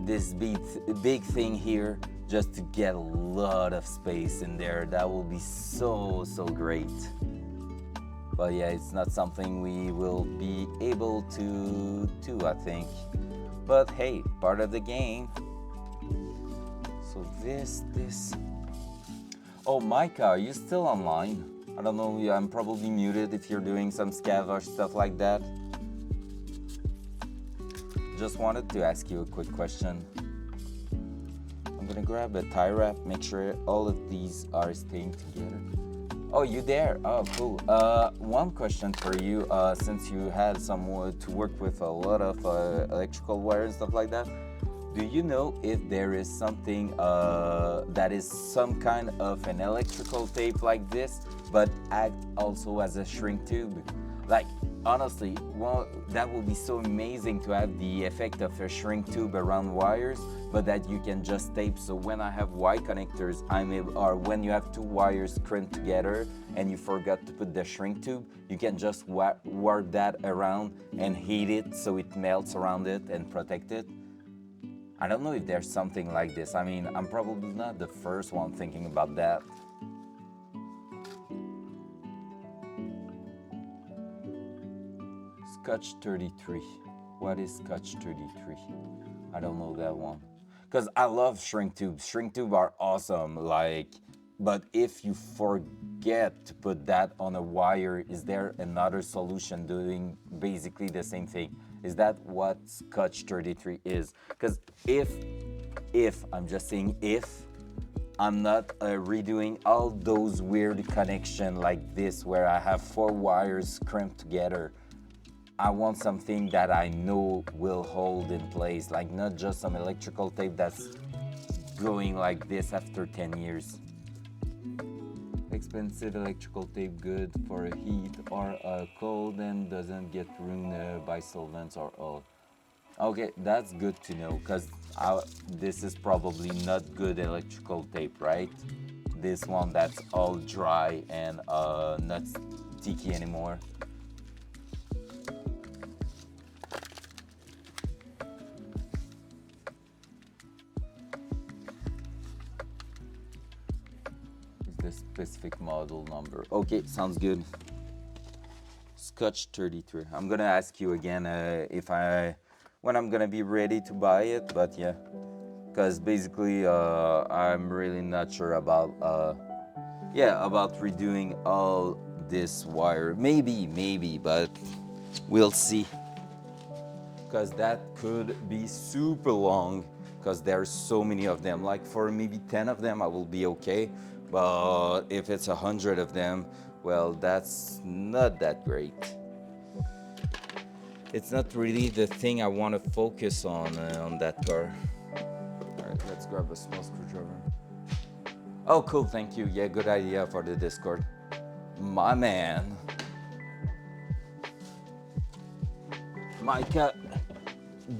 this big thing here just to get a lot of space in there. That will be so great. But yeah, it's not something we will be able to do, I think. But hey, part of the game. So this. Oh, Micah, are you still online? I don't know, I'm probably muted if you're doing some scav or stuff like that. Just wanted to ask you a quick question. I'm gonna grab a tie wrap, make sure all of these are staying together. Oh, you there? Oh, cool. One question for you, since you had some to work with a lot of electrical wire and stuff like that, do you know if there is something that is some kind of an electrical tape like this, but act also as a shrink tube? Like, honestly, well, that would be so amazing to have the effect of a shrink tube around wires, but that you can just tape. So when I have Y connectors, or when you have two wires crimped together and you forgot to put the shrink tube, you can just warp that around and heat it so it melts around it and protect it. I don't know if there's something like this. I mean, I'm probably not the first one thinking about that. It's Scotch 33. What is Scotch 33? I don't know that one. Because I love shrink tubes. Shrink tubes are awesome. Like, but if you forget to put that on a wire, is there another solution doing basically the same thing? Is that what Scotch 33 is? Because if, I'm just saying if, I'm not redoing all those weird connections like this where I have 4 wires crimped together. I want something that I know will hold in place, like not just some electrical tape that's going like this after 10 years. Expensive electrical tape good for a heat or a cold and doesn't get ruined by solvents or oil. Okay, that's good to know because this is probably not good electrical tape, right? This one that's all dry and not sticky anymore. Is the specific model number? Okay, sounds good. Scotch 33. I'm gonna ask you again when I'm gonna be ready to buy it, but yeah, because basically I'm really not sure about about redoing all this wire. Maybe, but we'll see. Because that could be super long because there's so many of them. Like for maybe 10 of them I will be okay, but if it's 100 of them, well, that's not that great. It's not really the thing I want to focus on that car. All right, let's grab a small screwdriver. Oh, cool, thank you. Yeah, good idea for the Discord. My man. Micah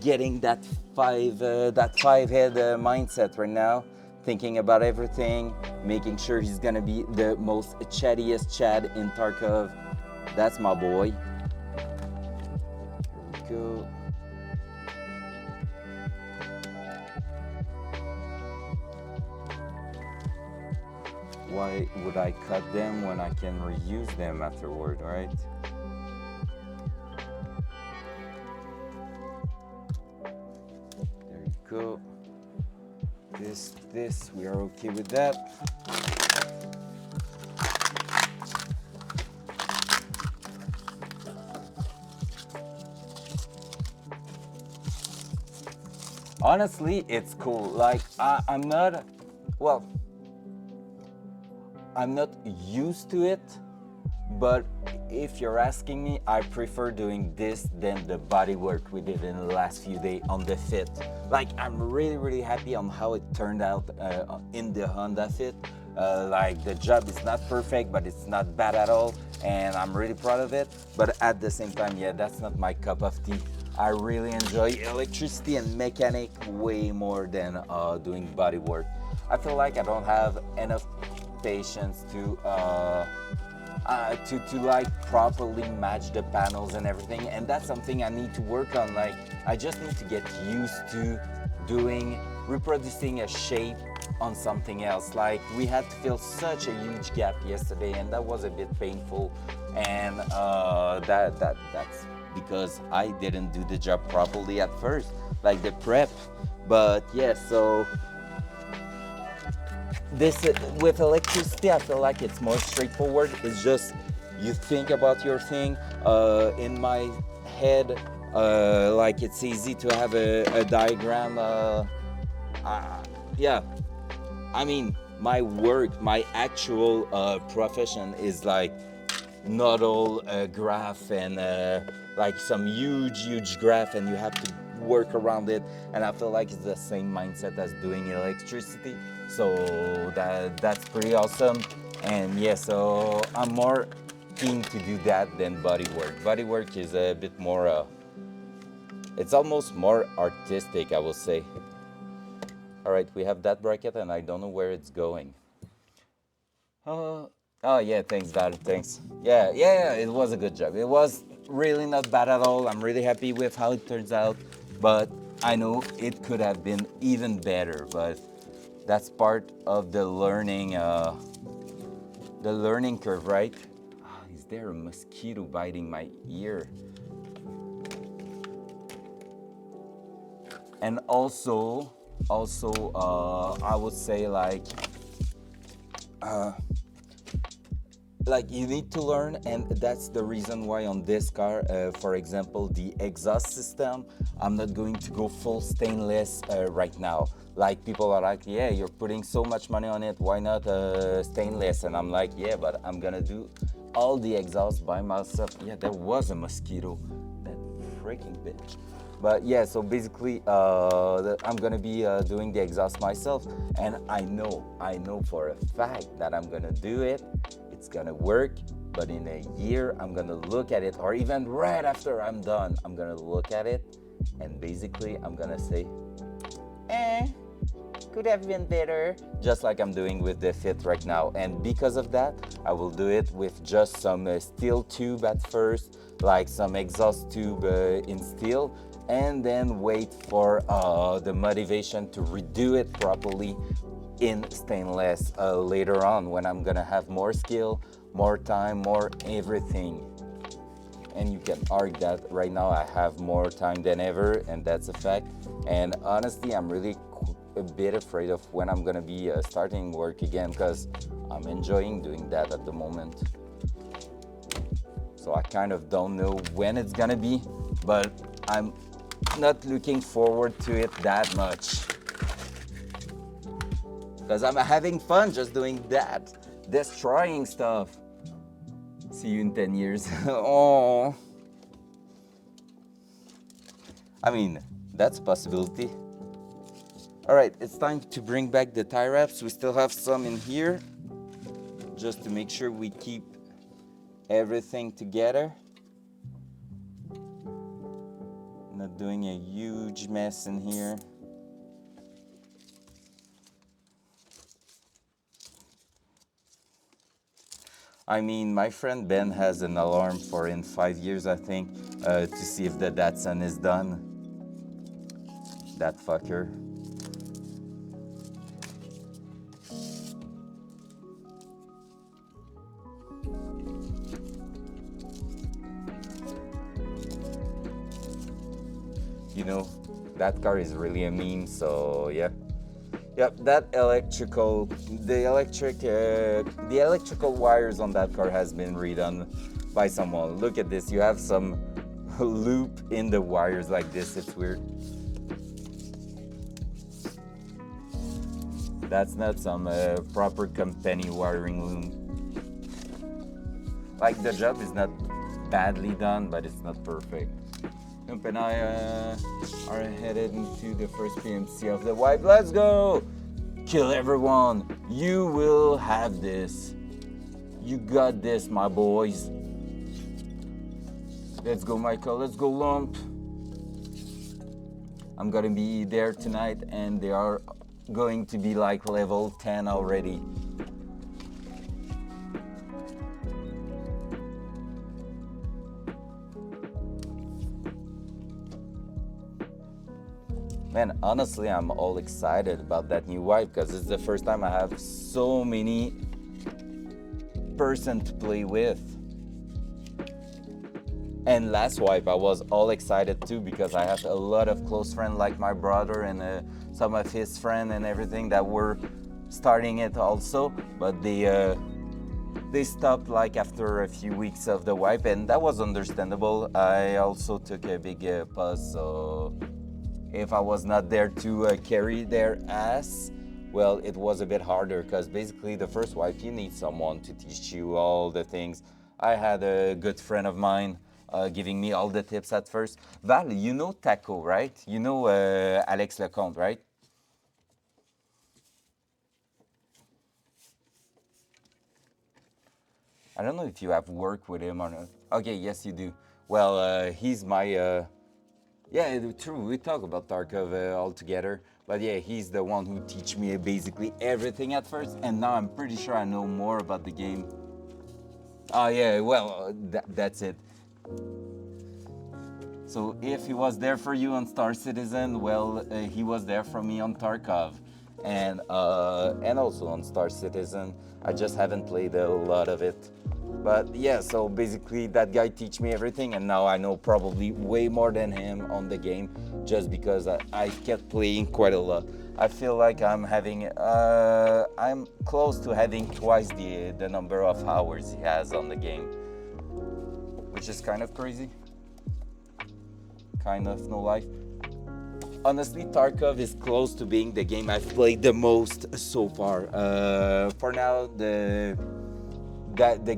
getting that five head mindset right now, thinking about everything, making sure he's gonna be the most chattiest Chad in Tarkov. That's my boy. Here we go. Why would I cut them when I can reuse them afterward, right? There you go. This, we are okay with that. Honestly, it's cool. Like, I'm not used to it, but if you're asking me, I prefer doing this than the body work we did in the last few days on the Fit. Like, I'm really happy on how it turned out in the Honda Fit. Like, the job is not perfect, but it's not bad at all, and I'm really proud of it. But at the same time, yeah, that's not my cup of tea. I really enjoy electricity and mechanic way more than doing body work. I feel like I don't have enough patience to like properly match the panels and everything, and that's something I need to work on. Like, I just need to get used to reproducing a shape on something else. Like, we had to fill such a huge gap yesterday, and that was a bit painful, and that's because I didn't do the job properly at first, like the prep. But yeah, so this with electricity, I feel like it's more straightforward. It's just you think about your thing. In my head, like, it's easy to have a diagram. Yeah, I mean, my work, my actual profession is like nodal graph and like some huge graph, and you have to work around it. And I feel like it's the same mindset as doing electricity, so that's pretty awesome. And yeah, so I'm more keen to do that than body work. Body work is a bit more it's almost more artistic, I will say. All right, we have that bracket, and I don't know where it's going. Oh yeah, thanks, Dad. Thanks. Yeah, it was a good job. It was really not bad at all. I'm really happy with how it turns out, but I know it could have been even better. But that's part of the learning curve, right? Is there a mosquito biting my ear? And also, I would say like you need to learn, and that's the reason why on this car, for example, the exhaust system, I'm not going to go full stainless right now. Like people are like, yeah, you're putting so much money on it, why not stainless? And I'm like, yeah, but I'm gonna do all the exhaust by myself. Yeah, there was a mosquito, that freaking bitch. But yeah, so basically I'm gonna be doing the exhaust myself, and I know for a fact that I'm gonna do it. It's gonna work, but in a year I'm gonna look at it, or even right after I'm done, I'm gonna look at it, and basically I'm gonna say, could have been better, just like I'm doing with the Fit right now. And because of that, I will do it with just some steel tube at first, like some exhaust tube in steel, and then wait for the motivation to redo it properly in stainless later on, when I'm gonna have more skill, more time, more everything. And you can argue that right now I have more time than ever, and that's a fact. And honestly, I'm really a bit afraid of when I'm gonna be starting work again, because I'm enjoying doing that at the moment. So I kind of don't know when it's gonna be, but I'm not looking forward to it that much, because I'm having fun just doing that, destroying stuff. See you in 10 years. Oh, I mean, that's a possibility. All right, it's time to bring back the tie wraps. We still have some in here, just to make sure we keep everything together. Not doing a huge mess in here. I mean, my friend Ben has an alarm for in 5 years, I think, to see if the Datsun is done. That fucker. You know, that car is really a meme, so yeah. Yep, the electrical wires on that car has been redone by someone. Look at this, you have some loop in the wires like this, it's weird. That's not some proper company wiring loom. Like, the job is not badly done, but it's not perfect. Noop and I are headed into the first PMC of the wipe. Let's go! Kill everyone! You will have this. You got this, my boys. Let's go, Michael. Let's go, Lump. I'm gonna be there tonight, and they are going to be like level 10 already. Man, honestly, I'm all excited about that new wipe, because it's the first time I have so many person to play with. And last wipe I was all excited too, because I have a lot of close friends like my brother and some of his friends and everything that were starting it also, but they stopped like after a few weeks of the wipe, and that was understandable. I also took a big pause, so if I was not there to carry their ass, well, it was a bit harder, because basically the first wipe you need someone to teach you all the things. I had a good friend of mine giving me all the tips at first. Val, you know Taco, right? You know Alex Lecomte, right? I don't know if you have worked with him or not. Okay, yes you do. Well, he's my yeah, true. We talk about Tarkov all together, but yeah, he's the one who teach me basically everything at first, and now I'm pretty sure I know more about the game. Oh yeah, well, that's it. So if he was there for you on Star Citizen, well, he was there for me on Tarkov, and also on Star Citizen. I just haven't played a lot of it. But yeah, so basically that guy teach me everything, and now I know probably way more than him on the game, just because I kept playing quite a lot. I feel like I'm close to having twice the number of hours he has on the game, which is kind of crazy. Kind of no life. Honestly, Tarkov is close to being the game I've played the most so far. For now, the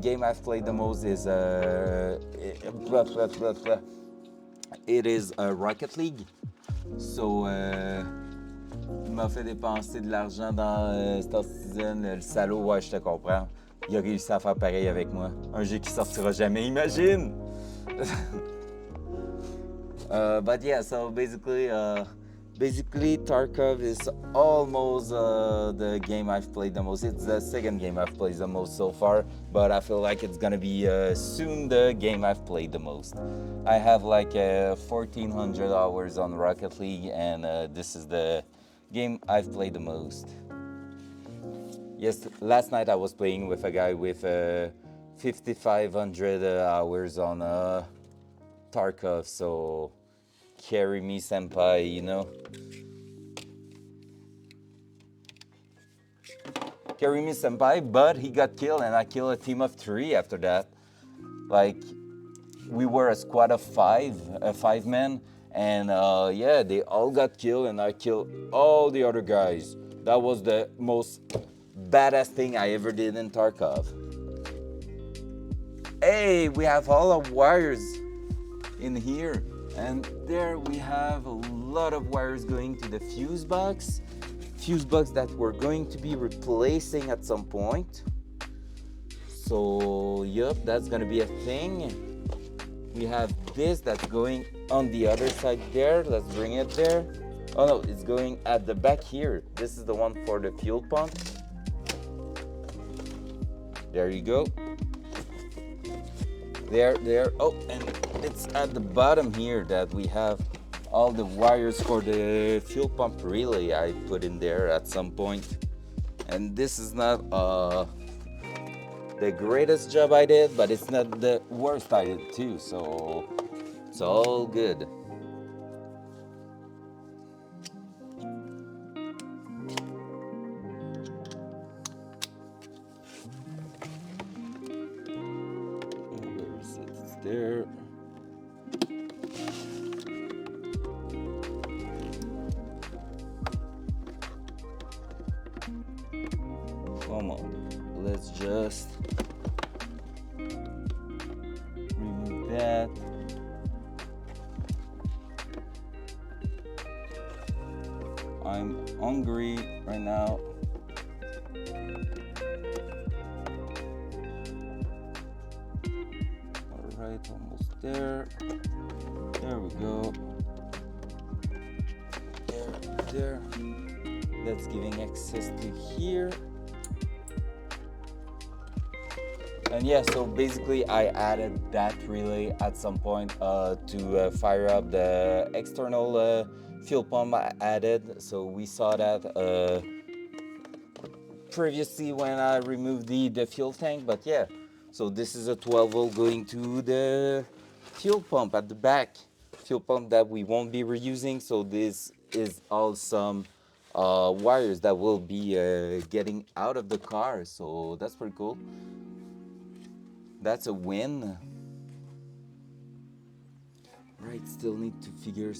game I've played the most is it is Rocket League. So il m'a fait dépenser de l'argent dans Star Citizen, le salaud, ouais, je te comprends. Il a réussi à faire pareil avec moi. Un jeu qui sortira jamais, imagine! But yeah, so basically Tarkov is almost the game I've played the most. It's the second game I've played the most so far, but I feel like it's gonna be soon the game I've played the most. I have like 1400 hours on Rocket League, and this is the game I've played the most. Yes, last night I was playing with a guy with 5500 hours on Tarkov, so carry me senpai, you know. Carry me senpai, but he got killed and I killed a team of 3 after that. Like, we were a squad of 5 men, and yeah, they all got killed and I killed all the other guys. That was the most badass thing I ever did in Tarkov. Hey, we have all our wires in here, and there we have a lot of wires going to the fuse box that we're going to be replacing at some point. So yep, that's gonna be a thing. We have this that's going on the other side there. Let's bring it there. Oh no, it's going at the back here. This is the one for the fuel pump. There you go. There. Oh, and it's at the bottom here that we have all the wires for the fuel pump relay I put in there at some point. And this is not the greatest job I did, but it's not the worst I did too, so it's all good. Where is it? It's there. Come on, let's just remove that. I'm hungry right now. All right, almost there. There we go. There. That's giving access to here. And yeah, so basically I added that relay at some point to fire up the external fuel pump I added. So we saw that previously when I removed the fuel tank, but yeah. So this is a 12 volt going to the fuel pump at the back. Fuel pump that we won't be reusing, so this is all some wires that will be getting out of the car, so that's pretty cool. That's a win. Right, still need to figure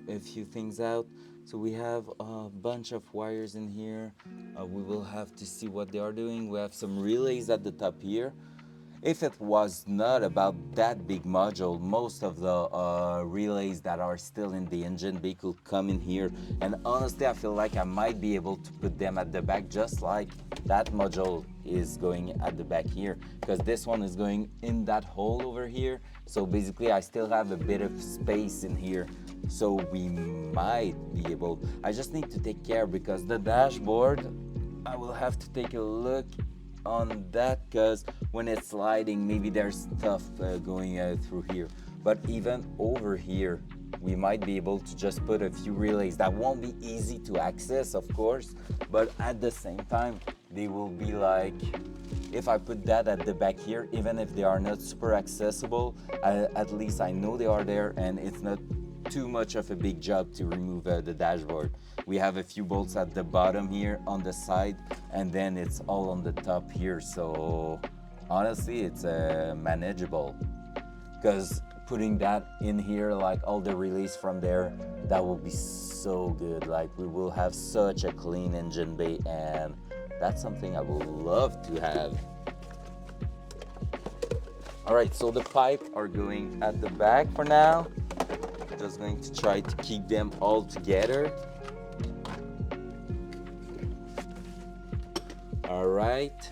a few things out. So we have a bunch of wires in here. We will have to see what they are doing. We have some relays at the top here. If it was not about that big module, most of the relays that are still in the engine bay could come in here. And honestly, I feel like I might be able to put them at the back, just like that module is going at the back here, because this one is going in that hole over here. So basically, I still have a bit of space in here. So we might be able, I just need to take care, because the dashboard, I will have to take a look on that, because when it's sliding, maybe there's stuff going through here. But even over here, we might be able to just put a few relays that won't be easy to access, of course, but at the same time they will be like if I put that at the back here, even if they are not super accessible, at least I know they are there and it's not too much of a big job to remove the dashboard. We have a few bolts at the bottom here on the side, and then it's all on the top here. So honestly, it's manageable, because putting that in here, like all the release from there, that will be so good. Like we will have such a clean engine bay, and that's something I would love to have. All right, so the pipe are going at the back for now. Just going to try to keep them all together. All right,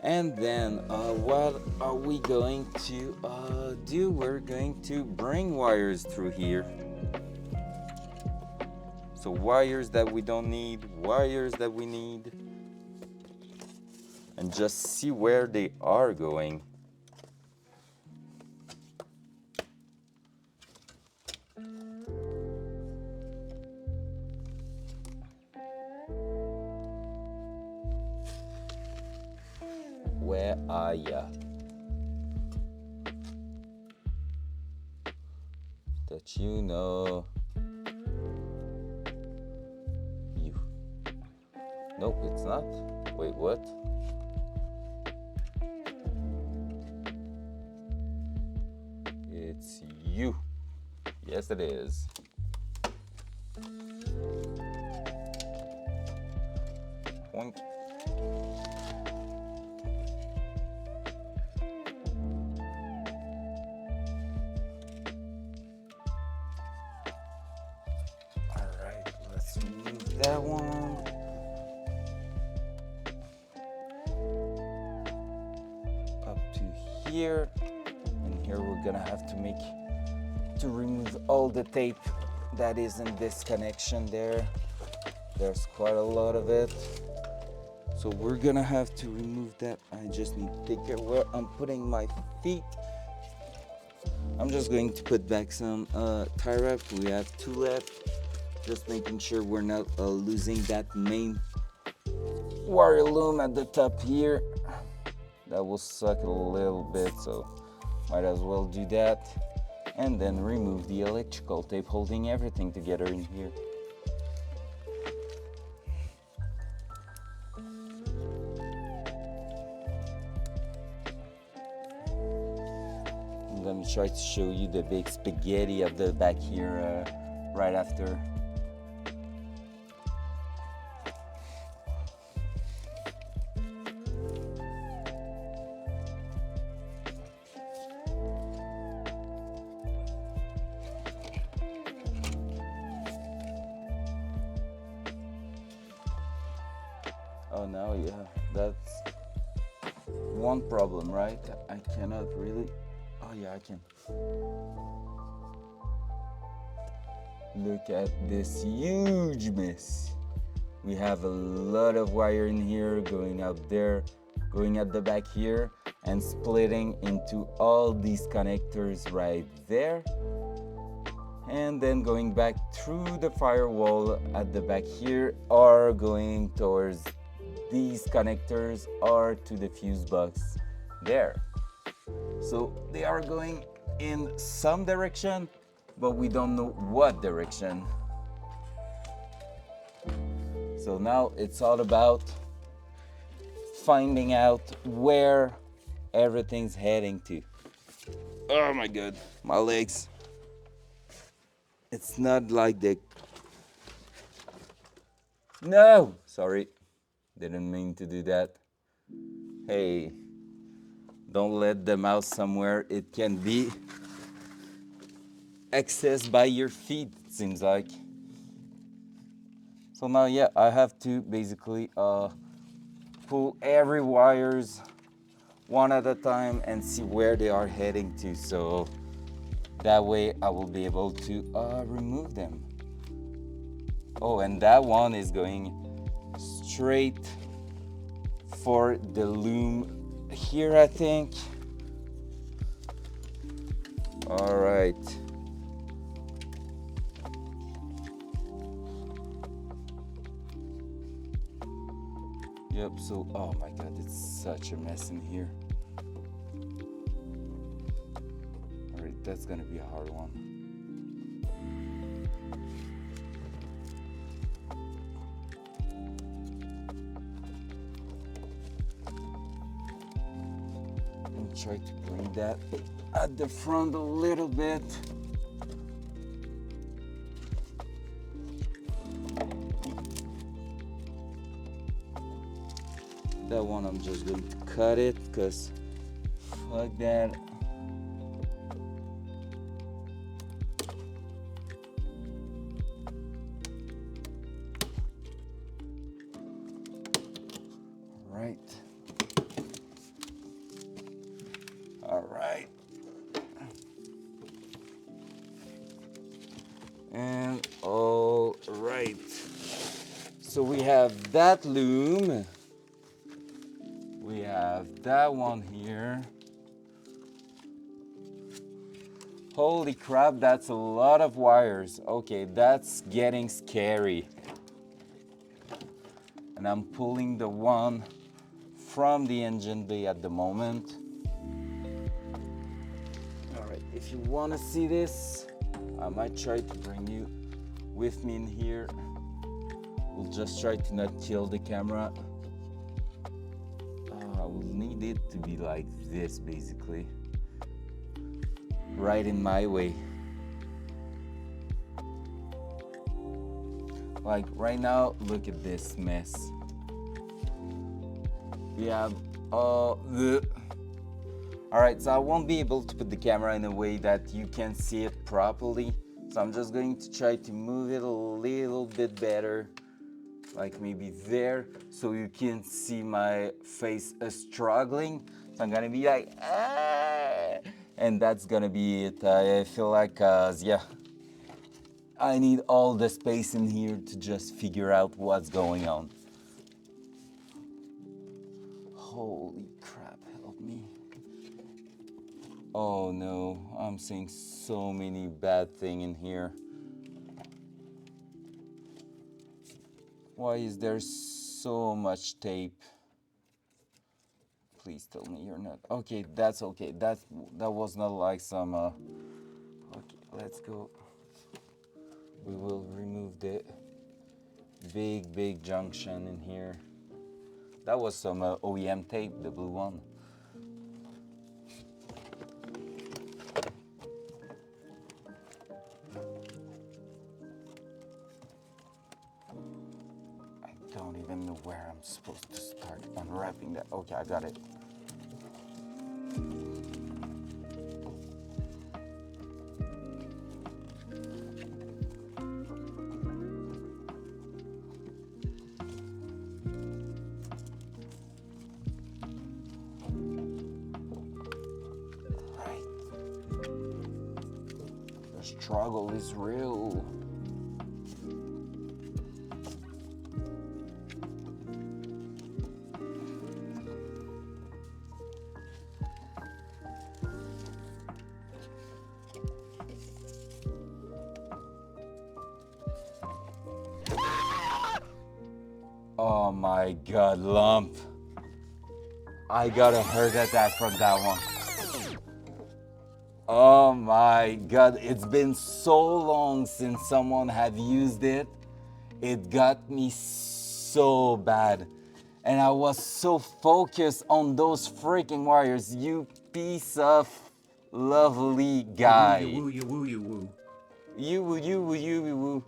and then what are we going to do? We're going to bring wires through here. So wires that we don't need, wires that we need, and just see where they are going. Where are ya? That you know. You. Nope, it's not. Wait, what? It's you. Yes, it is. Boink. That one. Up to here. And here we're gonna have to remove all the tape that is in this connection there. There's quite a lot of it. So we're gonna have to remove that. I just need to take care where I'm putting my feet. I'm just going to put back some tie wrap. We have 2 left. Just making sure we're not losing that main wire loom at the top here. That will suck a little bit, so might as well do that. And then remove the electrical tape holding everything together in here. Let me try to show you the big spaghetti of the back here right after. Oh, now yeah, that's one problem, right? I cannot really. Oh yeah, I can. Look at this huge mess. We have a lot of wire in here going out there, going at the back here, and splitting into all these connectors right there. And then going back through the firewall at the back here, or going towards these connectors, or to the fuse box there. So they are going in some direction, but we don't know what direction. So now it's all about finding out where everything's heading to. Oh my god, my legs. It's not like the... No! Sorry, didn't mean to do that. Hey, don't let the mouse somewhere it can be accessed by your feet, it seems like. So now, yeah, I have to basically pull every wires one at a time and see where they are heading to. So that way I will be able to remove them. Oh, and that one is going straight for the loom here, I think. All right. Yep, so, oh my God, it's such a mess in here. All right, that's gonna be a hard one. And try to bring that at the front a little bit. That one I'm just going to cut it because fuck that. Right. All right. And all right. So we have that loom. We have that one here. Holy crap, that's a lot of wires. Okay, that's getting scary. And I'm pulling the one from the engine bay at the moment. All right, if you want to see this, I might try to bring you with me in here. We'll just try to not kill the camera. I will need it to be like this, basically. Right in my way. Like right now, look at this mess. We have all right, so I won't be able to put the camera in a way that you can see it properly. So I'm just going to try to move it a little bit better. Like maybe there, so you can see my face struggling. So I'm gonna be like, ah! And that's gonna be it. I feel like, yeah, I need all the space in here to just figure out what's going on. Holy crap, help me. Oh no, I'm seeing so many bad things in here. Why is there so much tape? Please tell me you're not. Okay, that's okay. That was not like some. Okay, let's go. We will remove the big junction in here. That was some OEM tape, the blue one. I don't even know where I'm supposed to start unwrapping that. Okay, I got it. The struggle is real. Oh my God, lump. I got a heart attack from that one. Oh my God, it's been so long since someone have used it. It got me so bad. And I was so focused on those freaking wires. You piece of lovely guy. You woo. You.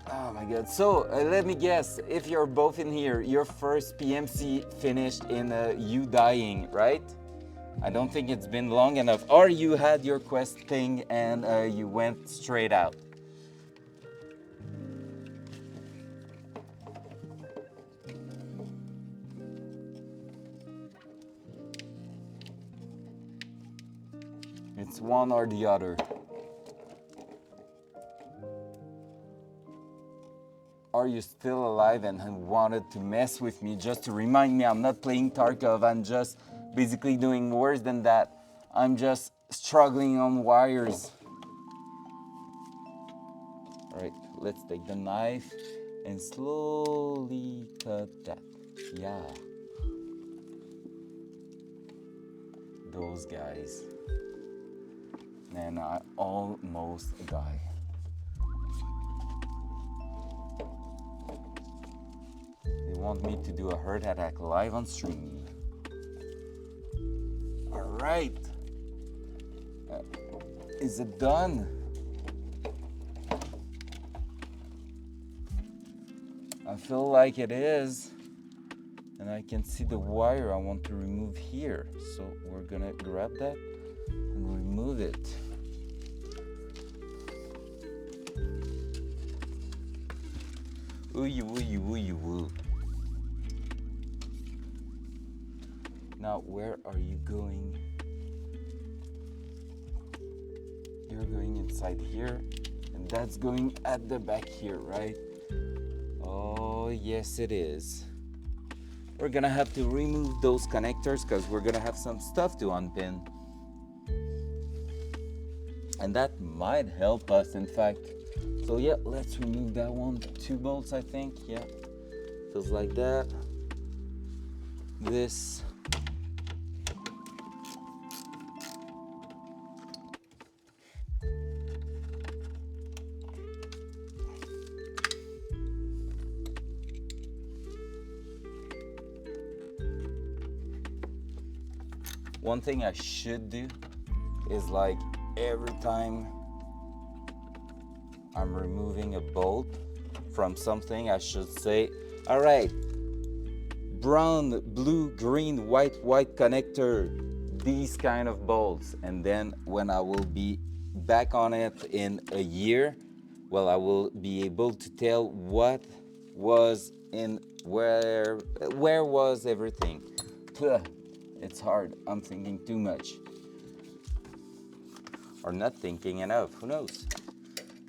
Oh my God. So let me guess, if you're both in here, your first PMC finished in you dying, right? I don't think it's been long enough. Or you had your quest thing and you went straight out. It's one or the other. Are you still alive and wanted to mess with me just to remind me I'm not playing Tarkov, I'm just basically doing worse than that. I'm just struggling on wires. All right, let's take the knife and slowly cut that. Yeah. Those guys. Man, I almost die. They want me to do a heart attack live on stream. Alright. Is it done? I feel like it is. And I can see the wire I want to remove here. So we're gonna grab that and remove it. Ooh, woo, woo, woo. Now, where are you going? You're going inside here, and that's going at the back here, right? Oh, yes, it is. We're gonna have to remove those connectors because we're gonna have some stuff to unpin. And that might help us, in fact. So yeah, let's remove that one. 2 bolts, I think. Yeah, feels like that. This. One thing I should do is, like, every time I'm removing a bolt from something, I should say, all right, brown, blue, green, white connector, these kind of bolts. And then when I will be back on it in a year, well, I will be able to tell what was in where was everything. It's hard. I'm thinking too much. Or not thinking enough. Who knows?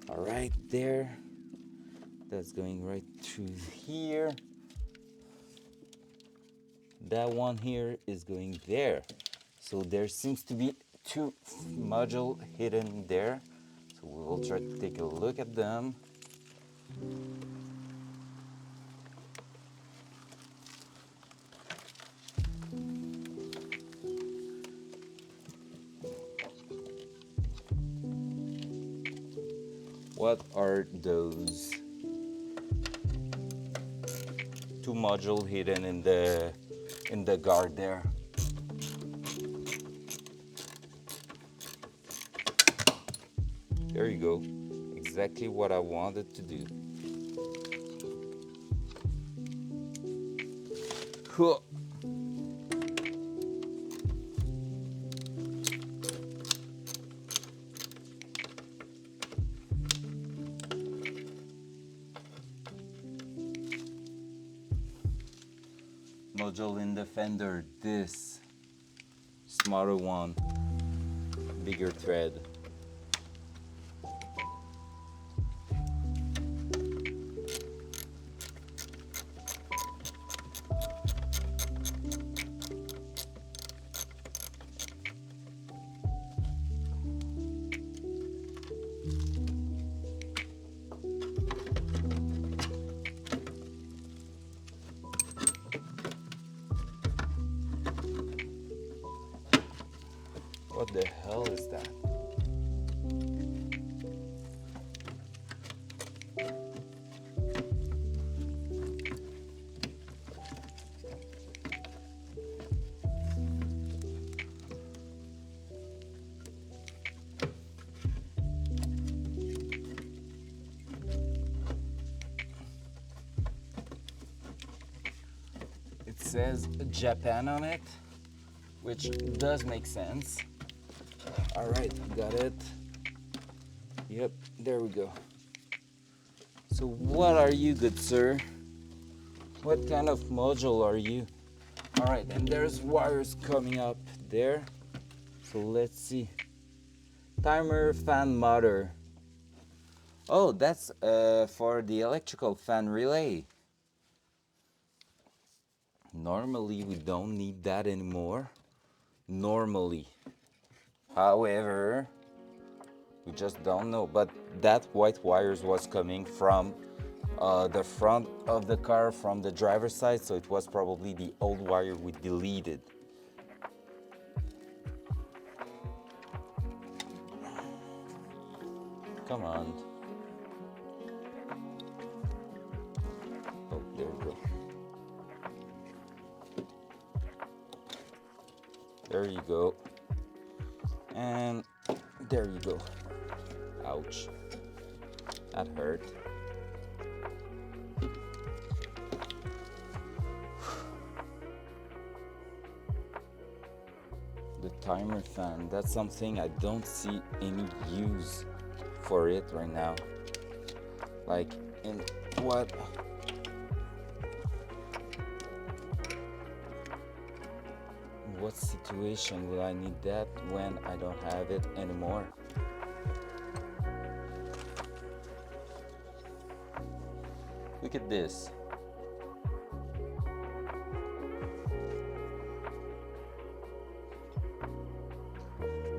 All right, there. That's going right through here. That one here is going there. So there seems to be 2 modules hidden there. So we will try to take a look at them. What are those? 2 modules hidden in the guard there. There you go. Exactly what I wanted to do. Cool. Module in the fender, this smaller one, bigger thread. What the hell is that? It says Japan on it, which does make sense. All right, got it. Yep, there we go. So what are you, good sir? What kind of module are you? All right, and there's wires coming up there. So let's see. Timer fan motor. Oh, that's for the electrical fan relay. Normally, we don't need that anymore. Normally. However, We just don't know. But that white wires was coming from the front of the car, from the driver's side, so it was probably the old wire we deleted. Come on. Oh, there we go. There you go. And there you go. Ouch. That hurt. The timer fan, that's something I don't see any use for it right now. Like, in what? In what situation will I need that when I don't have it anymore? Look at this.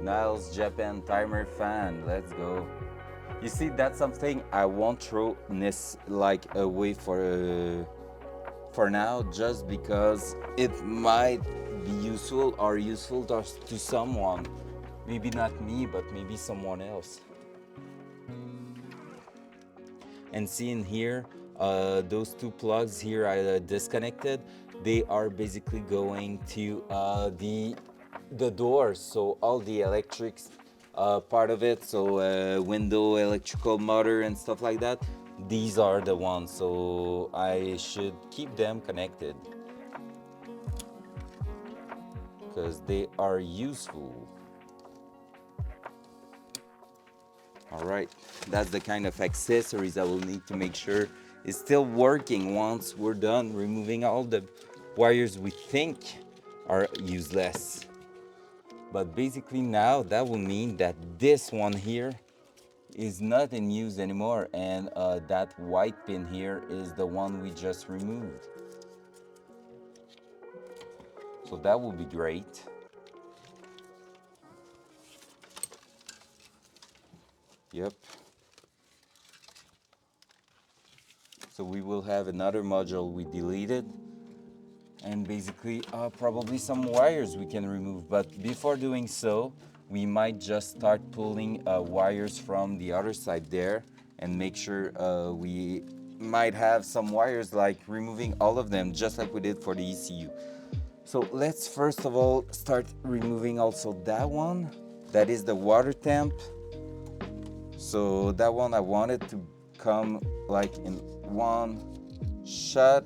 Niles Japan timer fan, let's go. You see, that's something I won't throw this like away for now, just because it might be useful or useful to someone. Maybe not me, but maybe someone else. And seeing here, those two plugs here I disconnected, they are basically going to the doors, so all the electrics part of it, so window, electrical motor and stuff like that, these are the ones, so I should keep them connected because they are useful. All right, that's the kind of accessories I will need to make sure is still working once we're done removing all the wires we think are useless. But basically now that will mean that this one here is not in use anymore, and that white pin here is the one we just removed. So that will be great. Yep. So we will have another module we deleted, and basically probably some wires we can remove. But before doing so, we might just start pulling wires from the other side there and make sure we might have some wires, like removing all of them just like we did for the ECU. So let's first of all start removing also that one. That is the water temp. So that one I wanted to come like in one shot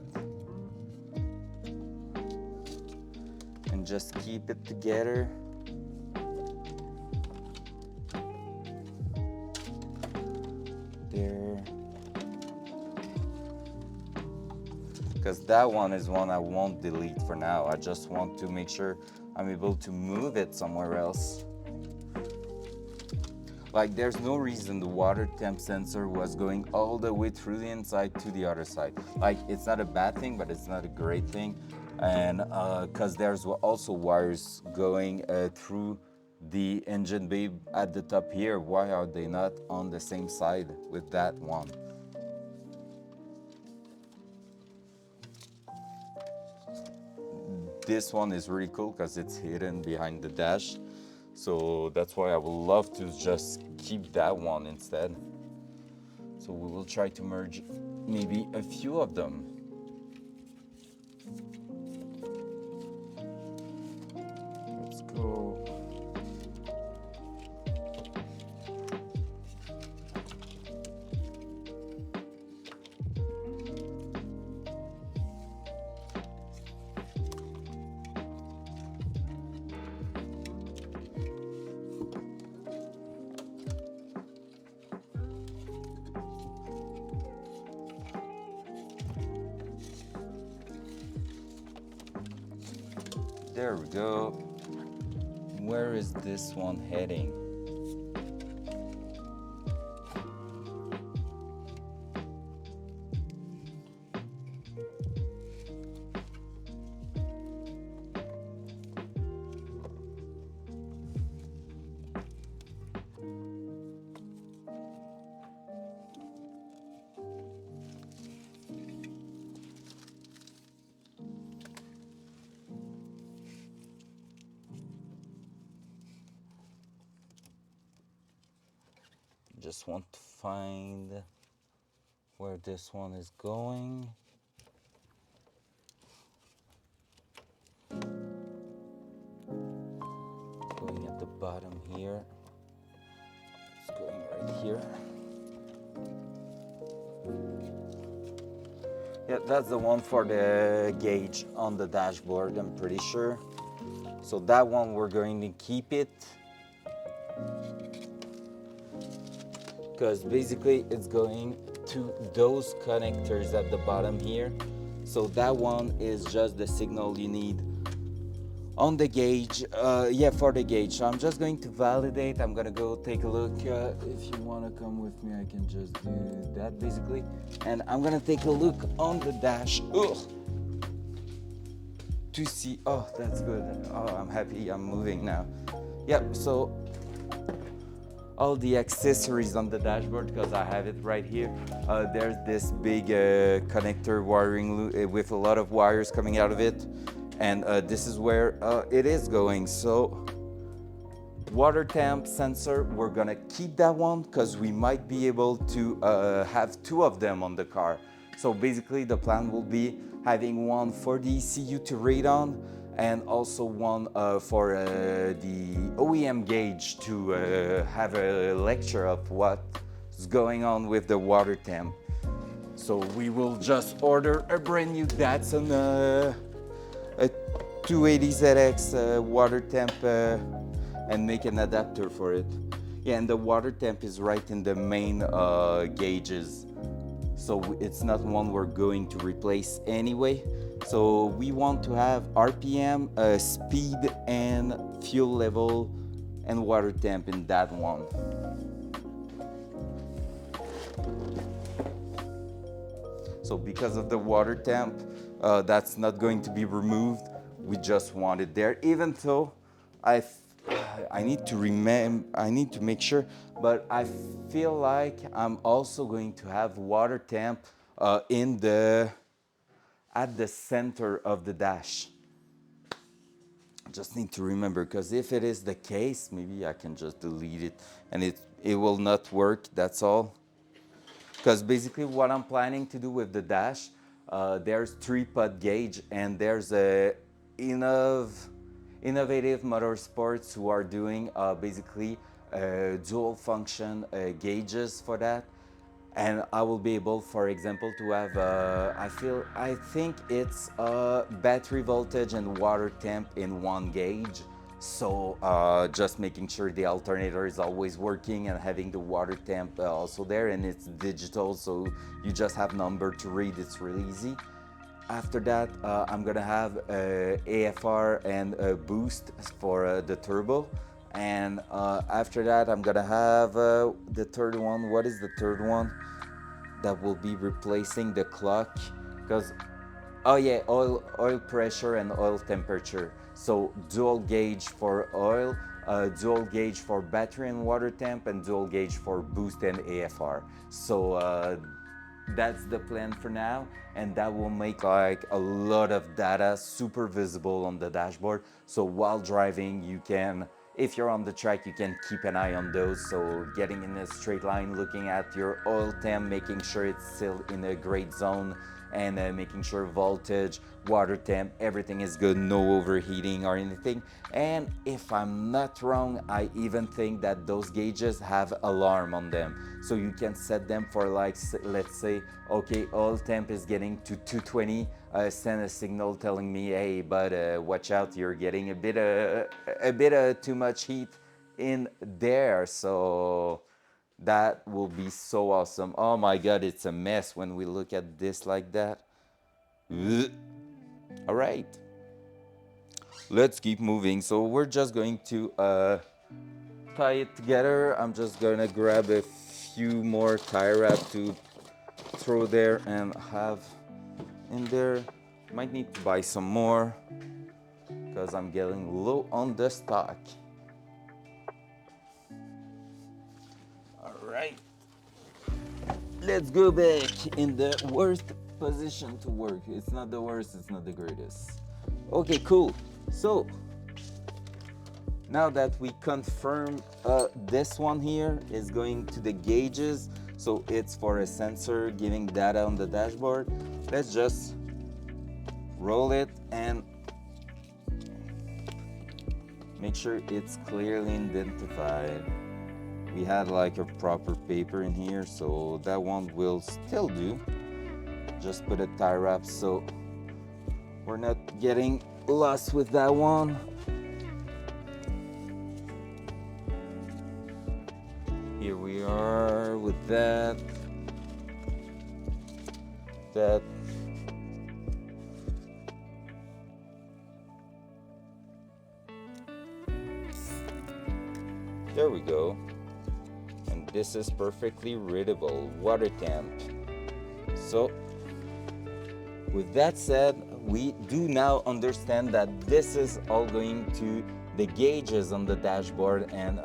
and just keep it together. There. Because that one is one I won't delete for now. I just want to make sure I'm able to move it somewhere else. Like, there's no reason the water temp sensor was going all the way through the inside to the other side. Like, it's not a bad thing, but it's not a great thing. And because there's also wires going through the engine bay at the top here. Why are they not on the same side with that one? This one is really cool because it's hidden behind the dash. So that's why I would love to just keep that one instead. So we will try to merge maybe a few of them. Let's go. There we go. Where is this one heading? just want to find where this one is going. Going at the bottom here. It's going right here. Yeah, that's the one for the gauge on the dashboard, I'm pretty sure. So that one we're going to keep it, because basically it's going to those connectors at the bottom here. So that one is just the signal you need on the gauge, yeah, for the gauge. So I'm just going to validate. I'm gonna go take a look. If you want to come with me, I can just do that basically. And I'm gonna take a look on the dash. Ugh. To see. Oh, that's good. Oh, I'm happy I'm moving now. Yep. So all the accessories on the dashboard, because I have it right here. There's this big connector wiring with a lot of wires coming out of it. And this is where it is going. So water temp sensor, we're gonna keep that one because we might be able to have two of them on the car. So basically the plan will be having one for the ECU to read on, and also one for the OEM gauge to have a lecture of what's going on with the water temp. So we will just order a brand new Datsun a 280ZX water temp and make an adapter for it. Yeah, and the water temp is right in the main gauges. So it's not one we're going to replace anyway. So we want to have RPM, speed and fuel level and water temp in that one. So because of the water temp, that's not going to be removed. We just want it there, even though I need to make sure, but I feel like I'm also going to have water temp at the center of the dash. Just need to remember, because if it is the case, maybe I can just delete it and it will not work, that's all. Because basically what I'm planning to do with the dash, there's 3-pot gauge, and there's a innovative motorsports who are doing basically dual function gauges for that. And I will be able, for example, to have, I think it's battery voltage and water temp in one gauge. So just making sure the alternator is always working and having the water temp also there, and it's digital, so you just have number to read, it's really easy. After that, I'm gonna have AFR and boost for the turbo. And after that, I'm gonna have the third one. What is the third one? That will be replacing the clock, because oh yeah, oil pressure and oil temperature. So dual gauge for oil, dual gauge for battery and water temp, and dual gauge for boost and AFR. So that's the plan for now, and that will make like a lot of data super visible on the dashboard. So while driving, you can, if you're on the track, you can keep an eye on those. So getting in a straight line, looking at your oil temp, making sure it's still in a great zone, and making sure voltage, water temp, everything is good, no overheating or anything. And if I'm not wrong, I even think that those gauges have alarm on them. So you can set them for, like, let's say, okay, oil temp is getting to 220, send a signal telling me, hey, but watch out, you're getting a bit too much heat in there. So that will be so awesome. Oh my God, it's a mess when we look at this like that. Ugh. All right, let's keep moving. So we're just going to tie it together. I'm just gonna grab a few more tie wrap to throw there and have in there. Might need to buy some more because I'm getting low on the stock. All right, let's go back in the worst position to work. It's not the worst, it's not the greatest. Okay, cool. So Now that we confirm this one here is going to the gauges, so it's for a sensor giving data on the dashboard, let's just roll it and make sure it's clearly identified. We had like a proper paper in here, so that one will still do. Just put a tie wrap so we're not getting lost with that one. Here we are with that. There we go. And this is perfectly readable, water temp. So, with that said, we do now understand that this is all going to the gauges on the dashboard and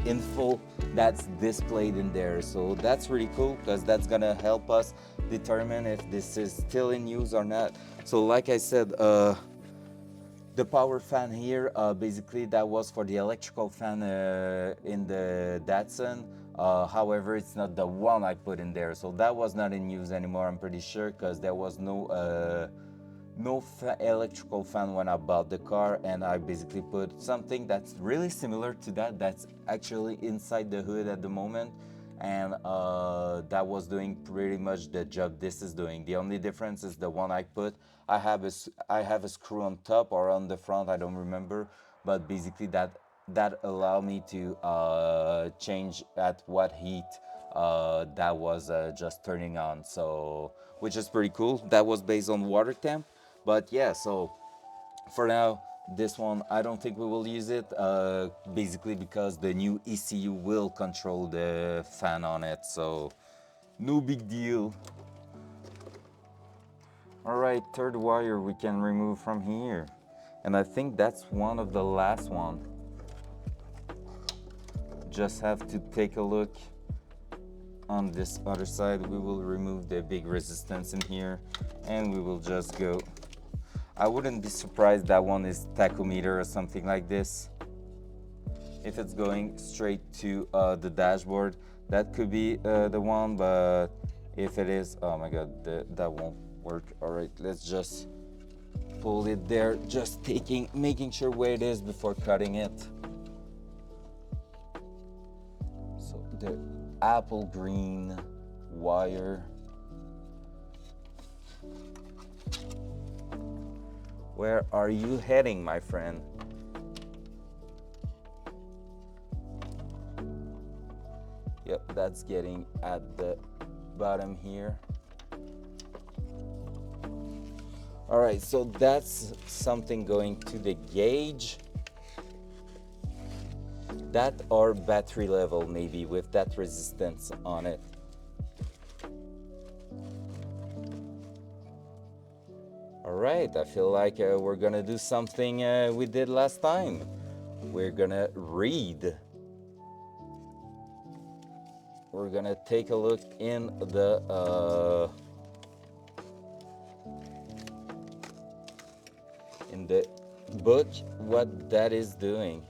info that's displayed in there. So that's really cool because that's gonna help us determine if this is still in use or not. So like I said, the power fan here, basically that was for the electrical fan in the Datsun. However, it's not the one I put in there, so that was not in use anymore, I'm pretty sure, because there was no electrical fan when I bought the car, and I basically put something that's really similar to that, that's actually inside the hood at the moment, and that was doing pretty much the job this is doing. The only difference is the one I put, I have a screw on top or on the front, I don't remember, but basically that allowed me to change at what heat that was just turning on, so which is pretty cool. That was based on water temp. But yeah, so for now, this one, I don't think we will use it, basically because the new ECU will control the fan on it, so no big deal. All right, third wire we can remove from here. And I think that's one of the last one. Just have to take a look on this other side. We will remove the big resistance in here and we will just go. I wouldn't be surprised that one is tachometer or something like this. If it's going straight to the dashboard, that could be the one, but if it is, oh my god, that won't work. All right, let's just pull it there, just making sure where it is before cutting it. So the apple green wire. Where are you heading, my friend? Yep, that's getting at the bottom here. All right, so that's something going to the gauge. That or battery level maybe with that resistance on it. All right, I feel like we're gonna do something we did last time. We're gonna read. We're gonna take a look in the book what that is doing.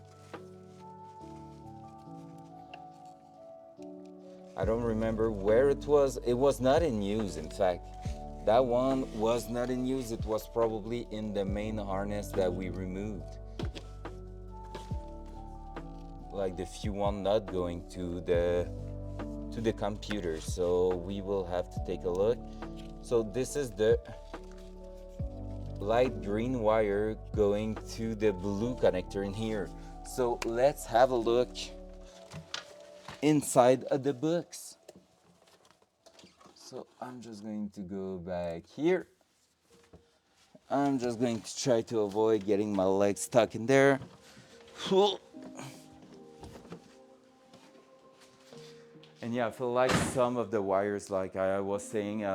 I don't remember where it was. It was not in use, in fact. That one was not in use. It was probably in the main harness that we removed. Like the few one not going to the computer. So we will have to take a look. So this is the light green wire going to the blue connector in here. So let's have a look inside of the books. So I'm just going to go back here. I'm just going to try to avoid getting my leg stuck in there. And yeah, I feel like some of the wires, like I was saying,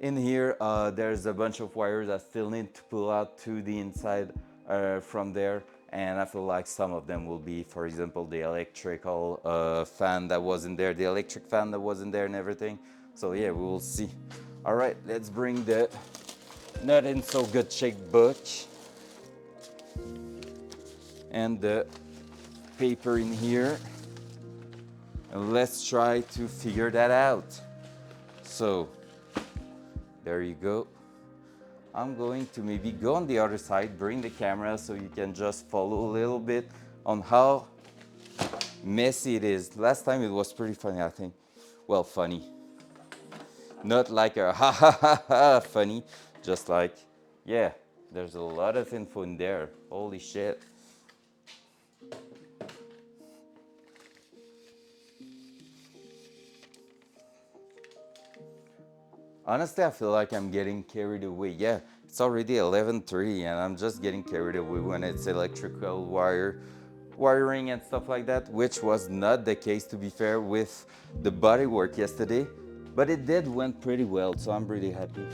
in here there's a bunch of wires that still need to pull out to the inside from there. And I feel like some of them will be, for example, the electrical fan that was in there, the electric fan that was in there and everything. So yeah, we will see. All right, let's bring the not in so good shape book. and the paper in here, and let's try to figure that out. So there you go. I'm going to maybe go on the other side, bring the camera so you can just follow a little bit on how messy it is. Last time it was pretty funny, I think. Well, funny. Not like a ha ha ha ha funny, just like, yeah, there's a lot of info in there. Holy shit. Honestly, I feel like I'm getting carried away. Yeah, it's already 11:30 and I'm just getting carried away when it's electrical wiring and stuff like that, which was not the case, to be fair, with the bodywork yesterday. But it did went pretty well, so I'm pretty happy.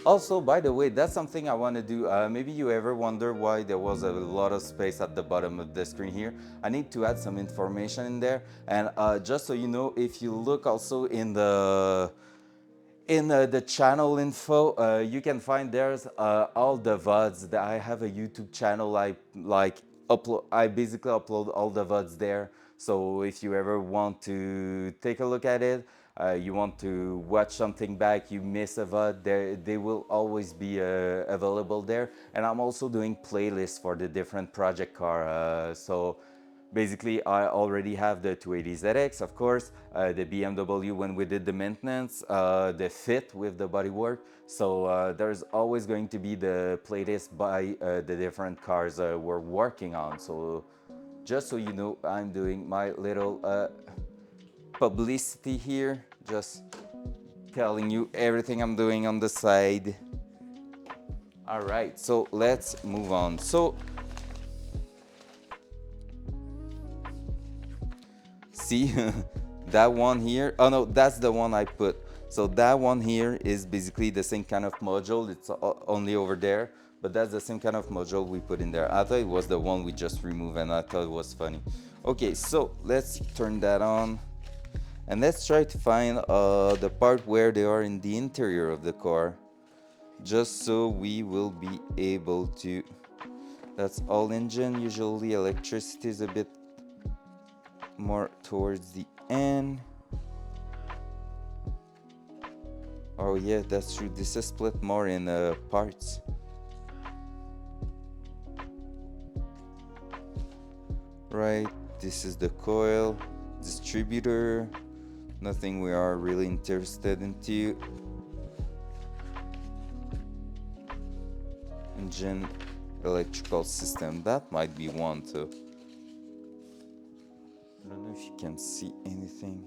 Also, by the way, that's something I want to do. Maybe you ever wonder why there was a lot of space at the bottom of the screen here. I need to add some information in there. And just so you know, if you look also in the channel info, you can find there's all the VODs. That I have a YouTube channel. I basically upload all the VODs there. So if you ever want to take a look at it, you want to watch something back, you miss a VOD, they will always be available there. And I'm also doing playlists for the different project car. So basically, I already have the 280ZX, of course, the BMW when we did the maintenance, the Fit with the bodywork. So there's always going to be the playlist by the different cars we're working on. So just so you know, I'm doing my little publicity here, just telling you everything I'm doing on the side. All right, so let's move on. So see that one here, oh no, that's the one I put. So that one here is basically the same kind of module. It's only over there, but that's the same kind of module we put in there. I thought it was the one we just removed and I thought it was funny. Okay, so let's turn that on and let's try to find the part where they are in the interior of the car, just so we will be able to. That's all engine. Usually electricity is a bit more towards the end. Oh yeah, that's true. This is split more in parts. Right, this is the coil, distributor, nothing we are really interested into. Engine, electrical system, that might be one too. I don't know if you can see anything.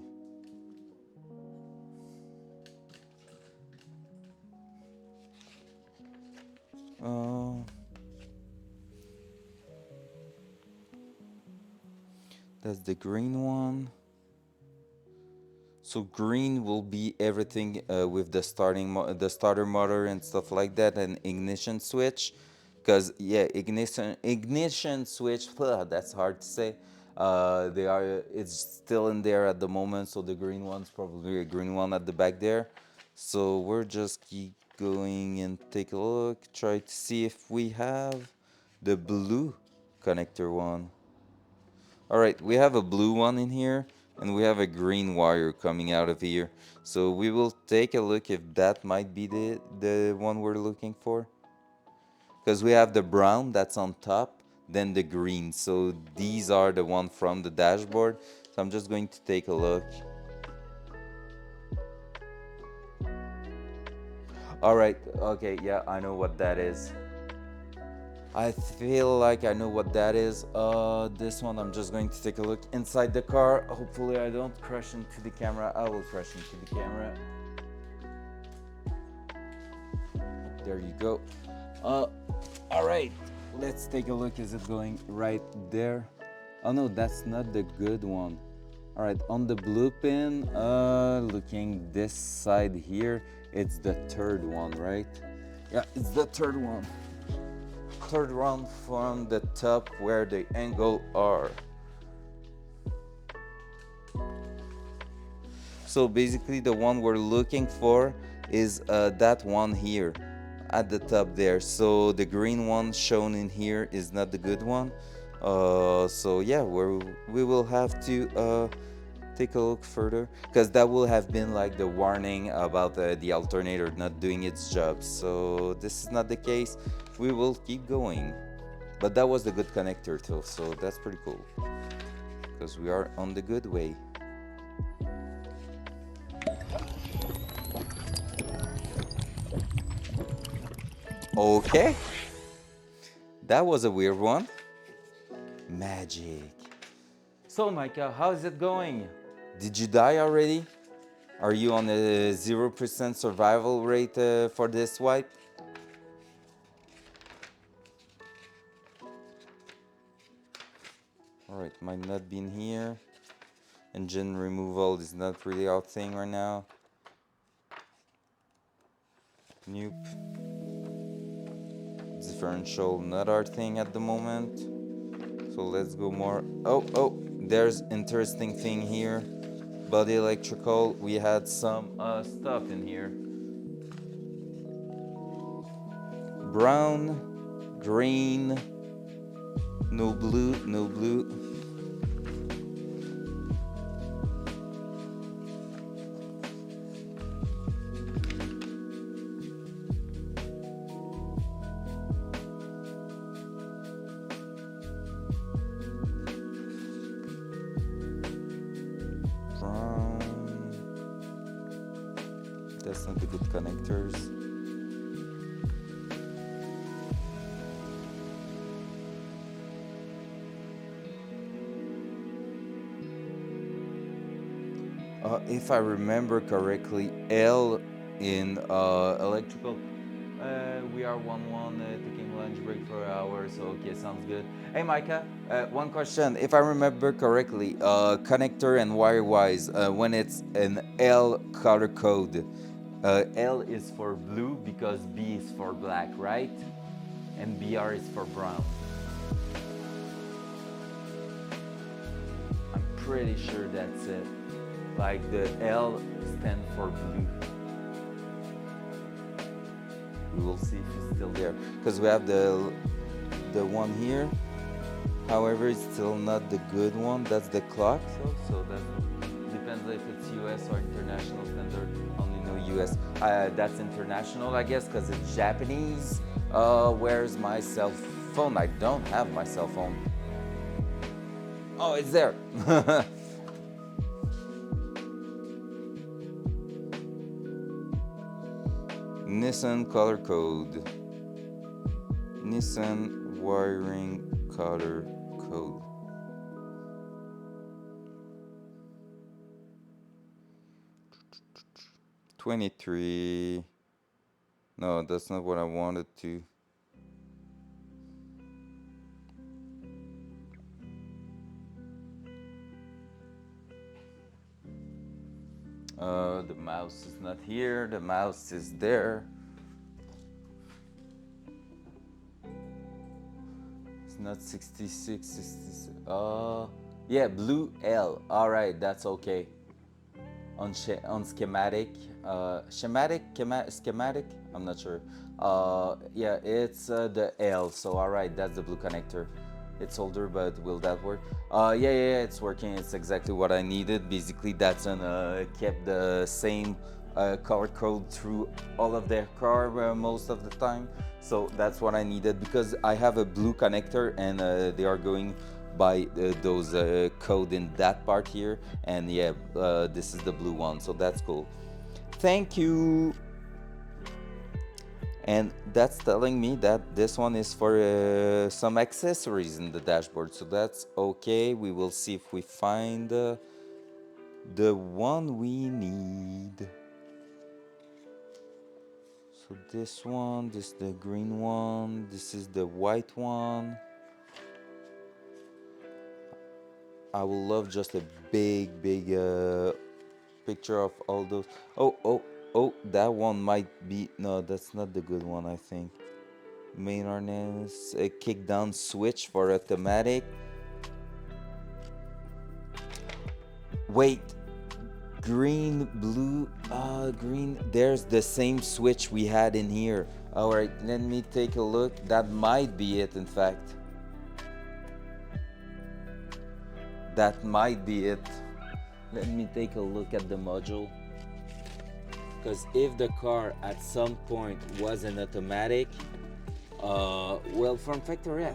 That's the green one. So green will be everything with the starter motor and stuff like that, and ignition switch. Because yeah, ignition switch. That's hard to say. It's still in there at the moment. So the green one's probably a green one at the back there. So we're just keep going and take a look. Try to see if we have the blue connector one. All right, we have a blue one in here and we have a green wire coming out of here. So we will take a look if that might be the one we're looking for. Because we have the brown that's on top, then the green. So these are the one from the dashboard. So I'm just going to take a look. All right, okay, yeah, I know what that is. I feel like I know what that is. This one, I'm just going to take a look inside the car. Hopefully I don't crash into the camera. I will crash into the camera. There you go. All right, let's take a look. Is it going right there? Oh no, that's not the good one. All right, on the blue pin, looking this side here, it's the third one, right? Yeah, it's the third one. Third one from the top where the angle are. So basically the one we're looking for is that one here. at the top there. So the green one shown in here is not the good one. So yeah, we will have to take a look further, because that will have been like the warning about the alternator not doing its job. So this is not the case. We will keep going. But that was the good connector too, so that's pretty cool, because we are on the good way. Okay, that was a weird one. Magic. So Micah, how is it going? Did you die already? Are you on a 0% survival rate for this wipe? Alright, might not be in here. Engine removal is not really our thing right now. Nope. Differential, not our thing at the moment. So let's go more. Oh, there's interesting thing here. Body electrical, we had some stuff in here. Brown, green, no blue, no blue. Brown. That's not the good connectors. If I remember correctly, L in electrical. We are 1-1, taking lunch break for an hour, so okay, sounds good. Hey Micah, one question. If I remember correctly, connector and wire-wise, when it's an L color code, L is for blue because B is for black, right? And BR is for brown. I'm pretty sure that's it. Like the L stands for blue. We will see if it's still there, because we have the one here. However, it's still not the good one. That's the clock. So that depends if it's US or international standard. Only know US. That's international, I guess, because it's Japanese. Where's my cell phone? I don't have my cell phone. Oh, it's there. Nissan color code. Nissan wiring color code. $23. No, that's not what I wanted to. The mouse is not here, the mouse is there. It's not 66, 66. Yeah, blue L. Alright, that's okay. On schematic, schematic, I'm not sure. Yeah, it's the L, so alright, that's the blue connector. It's older, but will that work? Yeah, it's working. It's exactly what I needed. Basically, Datsun kept the same color code through all of their car most of the time. So that's what I needed, because I have a blue connector and they are going by those code in that part here. And yeah, this is the blue one, so that's cool. Thank you. And that's telling me that this one is for some accessories in the dashboard, so that's okay. We will see if we find the one we need. So this one, this is the green one, this is the white one. I would love just a big picture of all those. Oh, that one might be, no, that's not the good one, I think. Main harness, a kick down switch for automatic. Wait, green, blue, green, there's the same switch we had in here. All right, let me take a look. That might be it, in fact. That might be it. Let me take a look at the module. Because if the car at some point was an automatic, well, from factory, I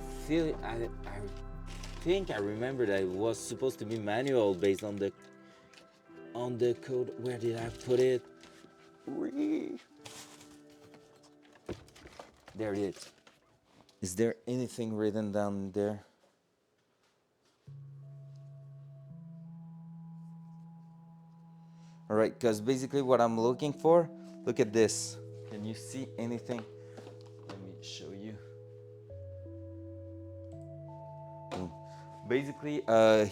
think I remember that it was supposed to be manual based on the code. Where did I put it? There it is. Is there anything written down there? All right, because basically what I'm looking for, look at this. Can you see anything? Let me show you. Boom. Basically,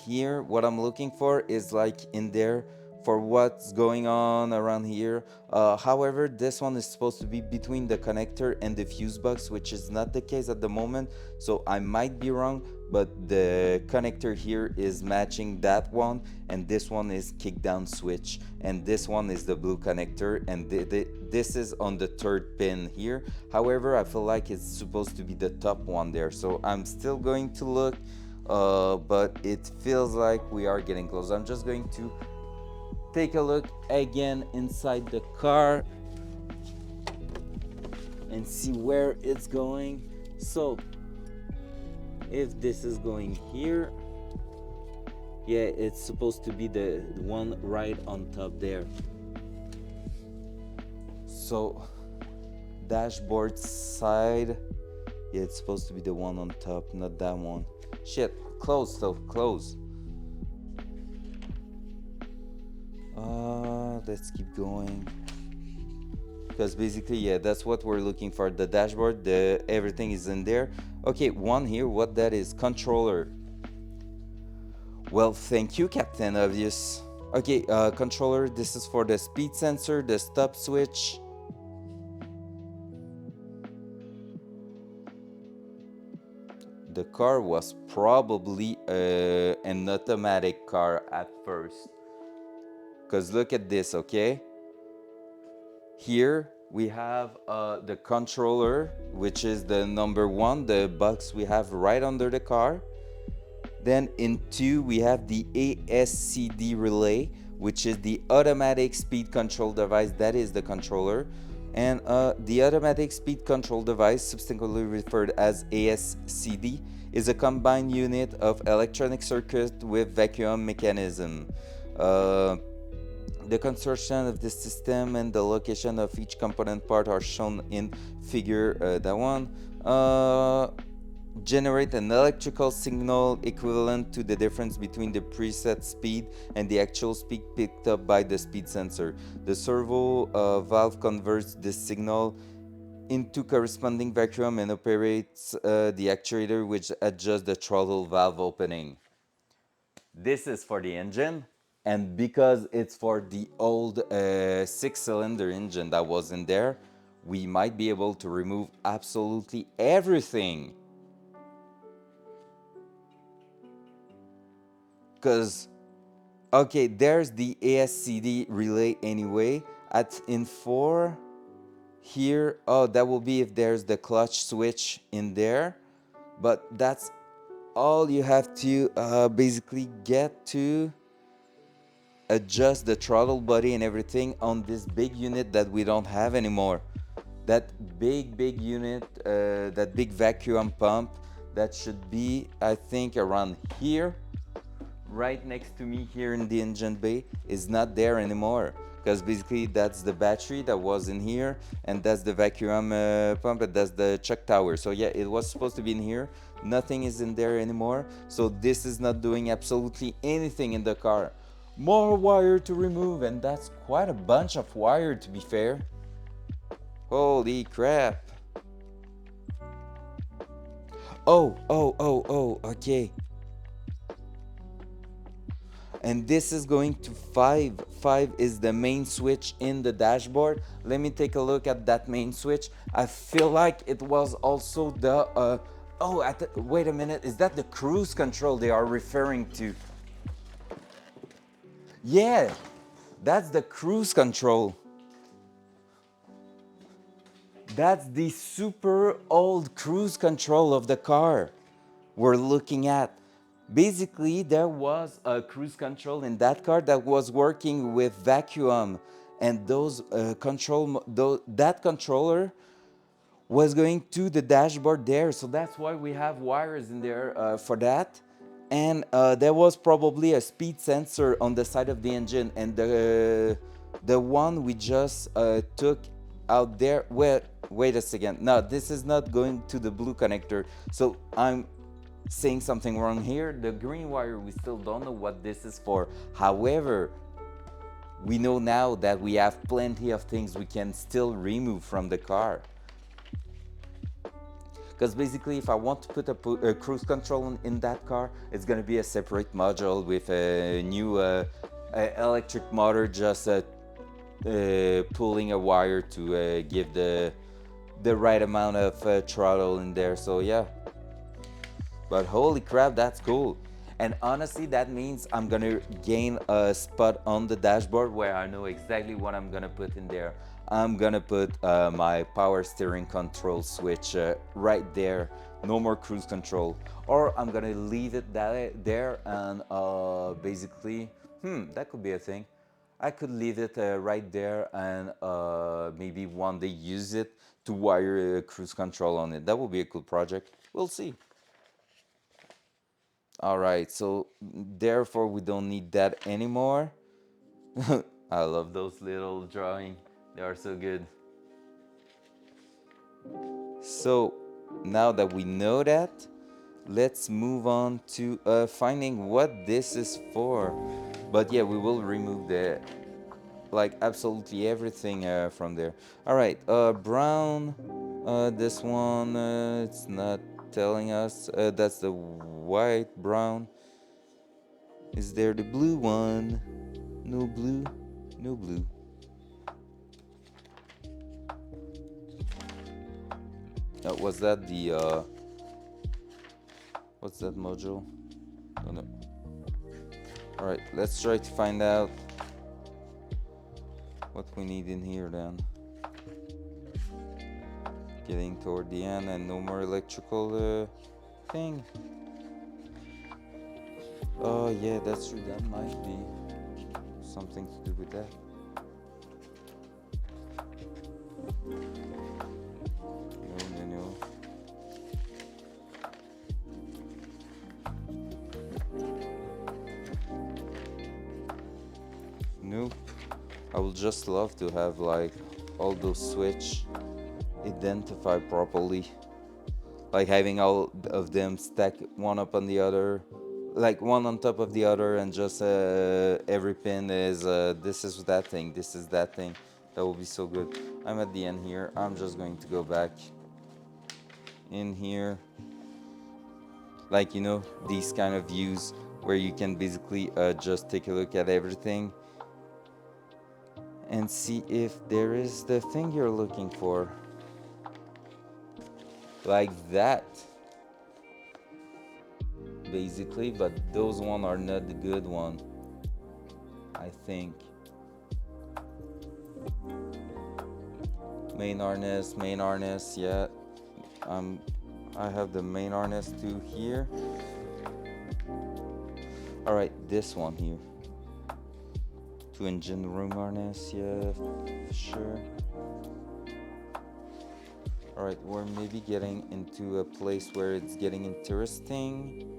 here, what I'm looking for is like in there for what's going on around here. However, this one is supposed to be between the connector and the fuse box, which is not the case at the moment. So I might be wrong, but the connector here is matching that one, and this one is kick down switch, and this one is the blue connector, and this is on the third pin here. However, I feel like it's supposed to be the top one there, so I'm still going to look, but it feels like we are getting close. I'm just going to take a look again inside the car and see where it's going. So if this is going here, yeah, it's supposed to be the one right on top there. So dashboard side, yeah, it's supposed to be the one on top, not that one. Shit, close though, close. Let's keep going, because basically, yeah, that's what we're looking for. The dashboard, everything is in there. Okay, one here, what that is? Controller. Well, thank you, Captain Obvious. Okay, controller, this is for the speed sensor, the stop switch. The car was probably an automatic car at first. Because look at this, okay? Here we have the controller, which is the number one, the box we have right under the car. Then in 2 we have the ASCD relay, which is the automatic speed control device. That is the controller. And the automatic speed control device, subsequently referred as ASCD, is a combined unit of electronic circuit with vacuum mechanism. The construction of the system and the location of each component part are shown in figure that one. Generate an electrical signal equivalent to the difference between the preset speed and the actual speed picked up by the speed sensor. The servo valve converts this signal into corresponding vacuum and operates the actuator, which adjusts the throttle valve opening. This is for the engine, and because it's for the old 6-cylinder engine that was in there, we might be able to remove absolutely everything. Because, okay, there's the ASCD relay anyway. In 4, here, oh, that will be if there's the clutch switch in there. But that's all you have to basically get to adjust the throttle body and everything on this big unit that we don't have anymore. That big unit, that big vacuum pump, that should be, I think, around here, right next to me here in the engine bay, is not there anymore. Because basically that's the battery that was in here, and that's the vacuum pump, and that's the chuck tower. So yeah, it was supposed to be in here. Nothing is in there anymore. So this is not doing absolutely anything in the car. More wire to remove, and that's quite a bunch of wire, to be fair. Holy crap. Oh, okay. And this is going to 5. 5 is the main switch in the dashboard. Let me take a look at that main switch. I feel like it was also the wait a minute, is that the cruise control they are referring to? Yeah, that's the cruise control. That's the super old cruise control of the car we're looking at. Basically, there was a cruise control in that car that was working with vacuum, and that controller was going to the dashboard there. So that's why we have wires in there for that. And there was probably a speed sensor on the side of the engine, and the one we just took out there. Wait a second. No, this is not going to the blue connector. So I'm saying something wrong here. The green wire, we still don't know what this is for. However, we know now that we have plenty of things we can still remove from the car. Because basically, if I want to put a cruise control in that car, it's going to be a separate module with a new electric motor, just pulling a wire to give the right amount of throttle in there. So yeah, but holy crap, that's cool. And honestly, that means I'm gonna gain a spot on the dashboard where I know exactly what I'm gonna put in there. I'm gonna put my power steering control switch right there. No more cruise control. Or I'm gonna leave it there and basically, that could be a thing. I could leave it right there and maybe one day use it to wire cruise control on it. That would be a cool project. We'll see. All right, so therefore we don't need that anymore. I love those little drawing. They are so good. So now that we know that, let's move on to finding what this is for. But yeah, we will remove the absolutely everything from there. All right, brown. This one, it's not telling us. That's the white brown. Is there the blue one? No blue, no blue. Was that the what's that module? Oh no. All right, let's try to find out what we need in here then. Getting toward the end and no more electrical thing. Oh yeah, that's true. That might be something to do with that. No. Nope. I would just love to have all those switch identified properly. Like having all of them stacked one up on the other, like one on top of the other, and just every pin is this is that thing, this is that thing. That would be so good. I'm at the end here. I'm just going to go back in here. These kind of views where you can basically just take a look at everything and see if there is the thing you're looking for. Like that. Basically, but those one are not the good one, I think. Main harness, yeah. I have the main harness too here. All right, this one here. To engine room harness, yeah, for sure. All right, we're maybe getting into a place where it's getting interesting.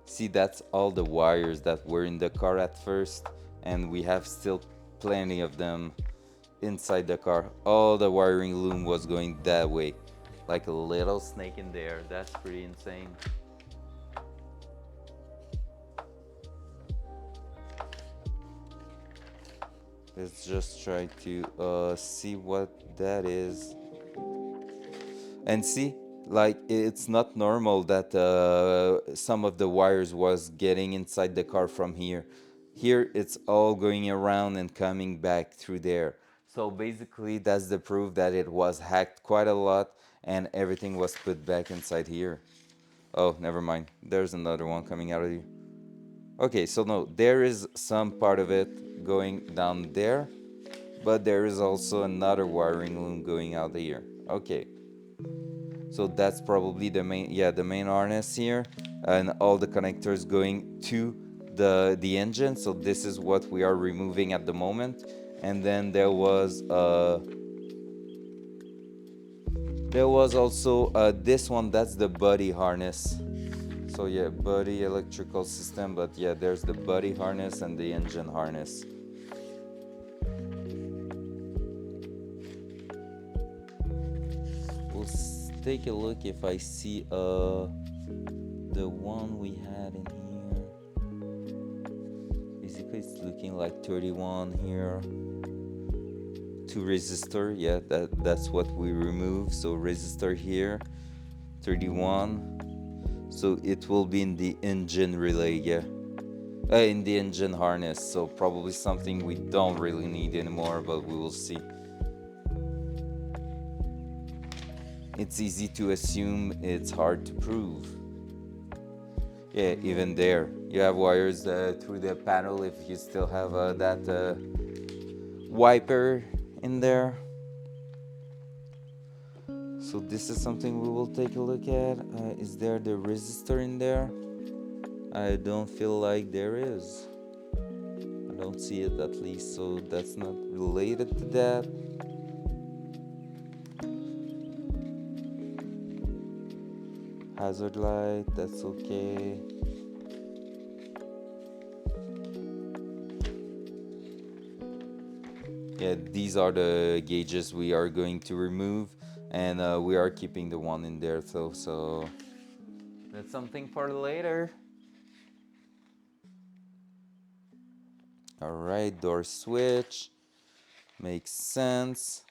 See, that's all the wires that were in the car at first, and we have still plenty of them inside the car. All the wiring loom was going that way, like a little snake in there. That's pretty insane. Let's just try to see what that is. And see, it's not normal that some of the wires was getting inside the car from here. Here it's all going around and coming back through there. So basically that's the proof that it was hacked quite a lot and everything was put back inside here. Oh, never mind. There's another one coming out of here. Okay, so no, there is some part of it going down there, but there is also another wiring loom going out here. Okay, so that's probably the main, yeah, the main harness here, and all the connectors going to the engine. So this is what we are removing at the moment. And then there was also this one, that's the body harness. So yeah, body electrical system, but yeah, there's the body harness and the engine harness. We'll take a look if I see the one we had in here. Basically it's looking like 31 here. 2 resistor, yeah, that's what we remove. So resistor here, 31. So it will be in the engine relay, yeah, in the engine harness. So probably something we don't really need anymore, but we will see. It's easy to assume, it's hard to prove. Yeah, even there you have wires through the panel if you still have that wiper in there. So this is something we will take a look at. Is there the resistor in there? I don't feel like there is. I don't see it, at least, so that's not related to that. Hazard light, that's okay. Yeah, these are the gauges we are going to remove, and we are keeping the one in there though, so that's something for later. Alright, door switch. Makes sense.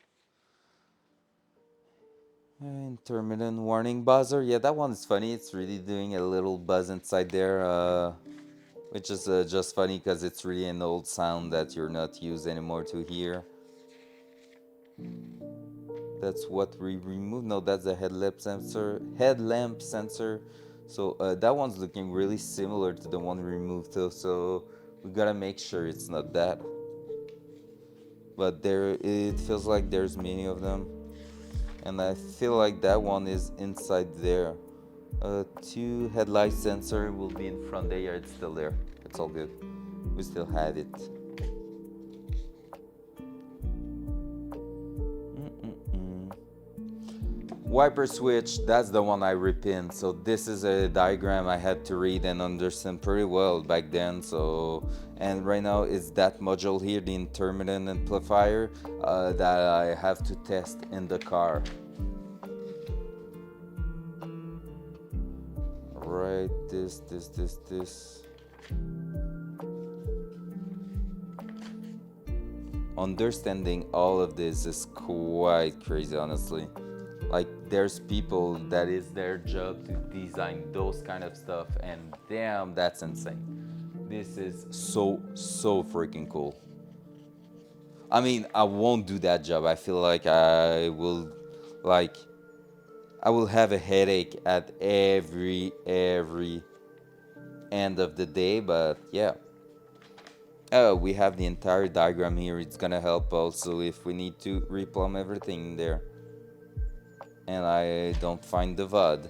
Intermittent warning buzzer. Yeah, that one is funny. It's really doing a little buzz inside there, which is just funny because it's really an old sound that you're not used anymore to hear. That's what we removed. No, that's the headlamp sensor. Headlamp sensor. So that one's looking really similar to the one we removed though. So we gotta make sure it's not that. But there, it feels like there's many of them, and I feel like that one is inside there. 2 headlight sensor will be in front there. Yeah, it's still there. It's all good. We still have it. Wiper switch, that's the one I repinned. So this is a diagram I had to read and understand pretty well back then. So, and right now it's that module here, the intermittent amplifier, that I have to test in the car. Right, this. Understanding all of this is quite crazy, honestly. Like, there's people that is their job to design those kind of stuff, and damn, that's insane. This is so freaking cool. I mean, I won't do that job. I feel like like I will have a headache at every end of the day, but yeah. Oh, we have the entire diagram here. It's gonna help also if we need to replumb everything there. And I don't find the VOD,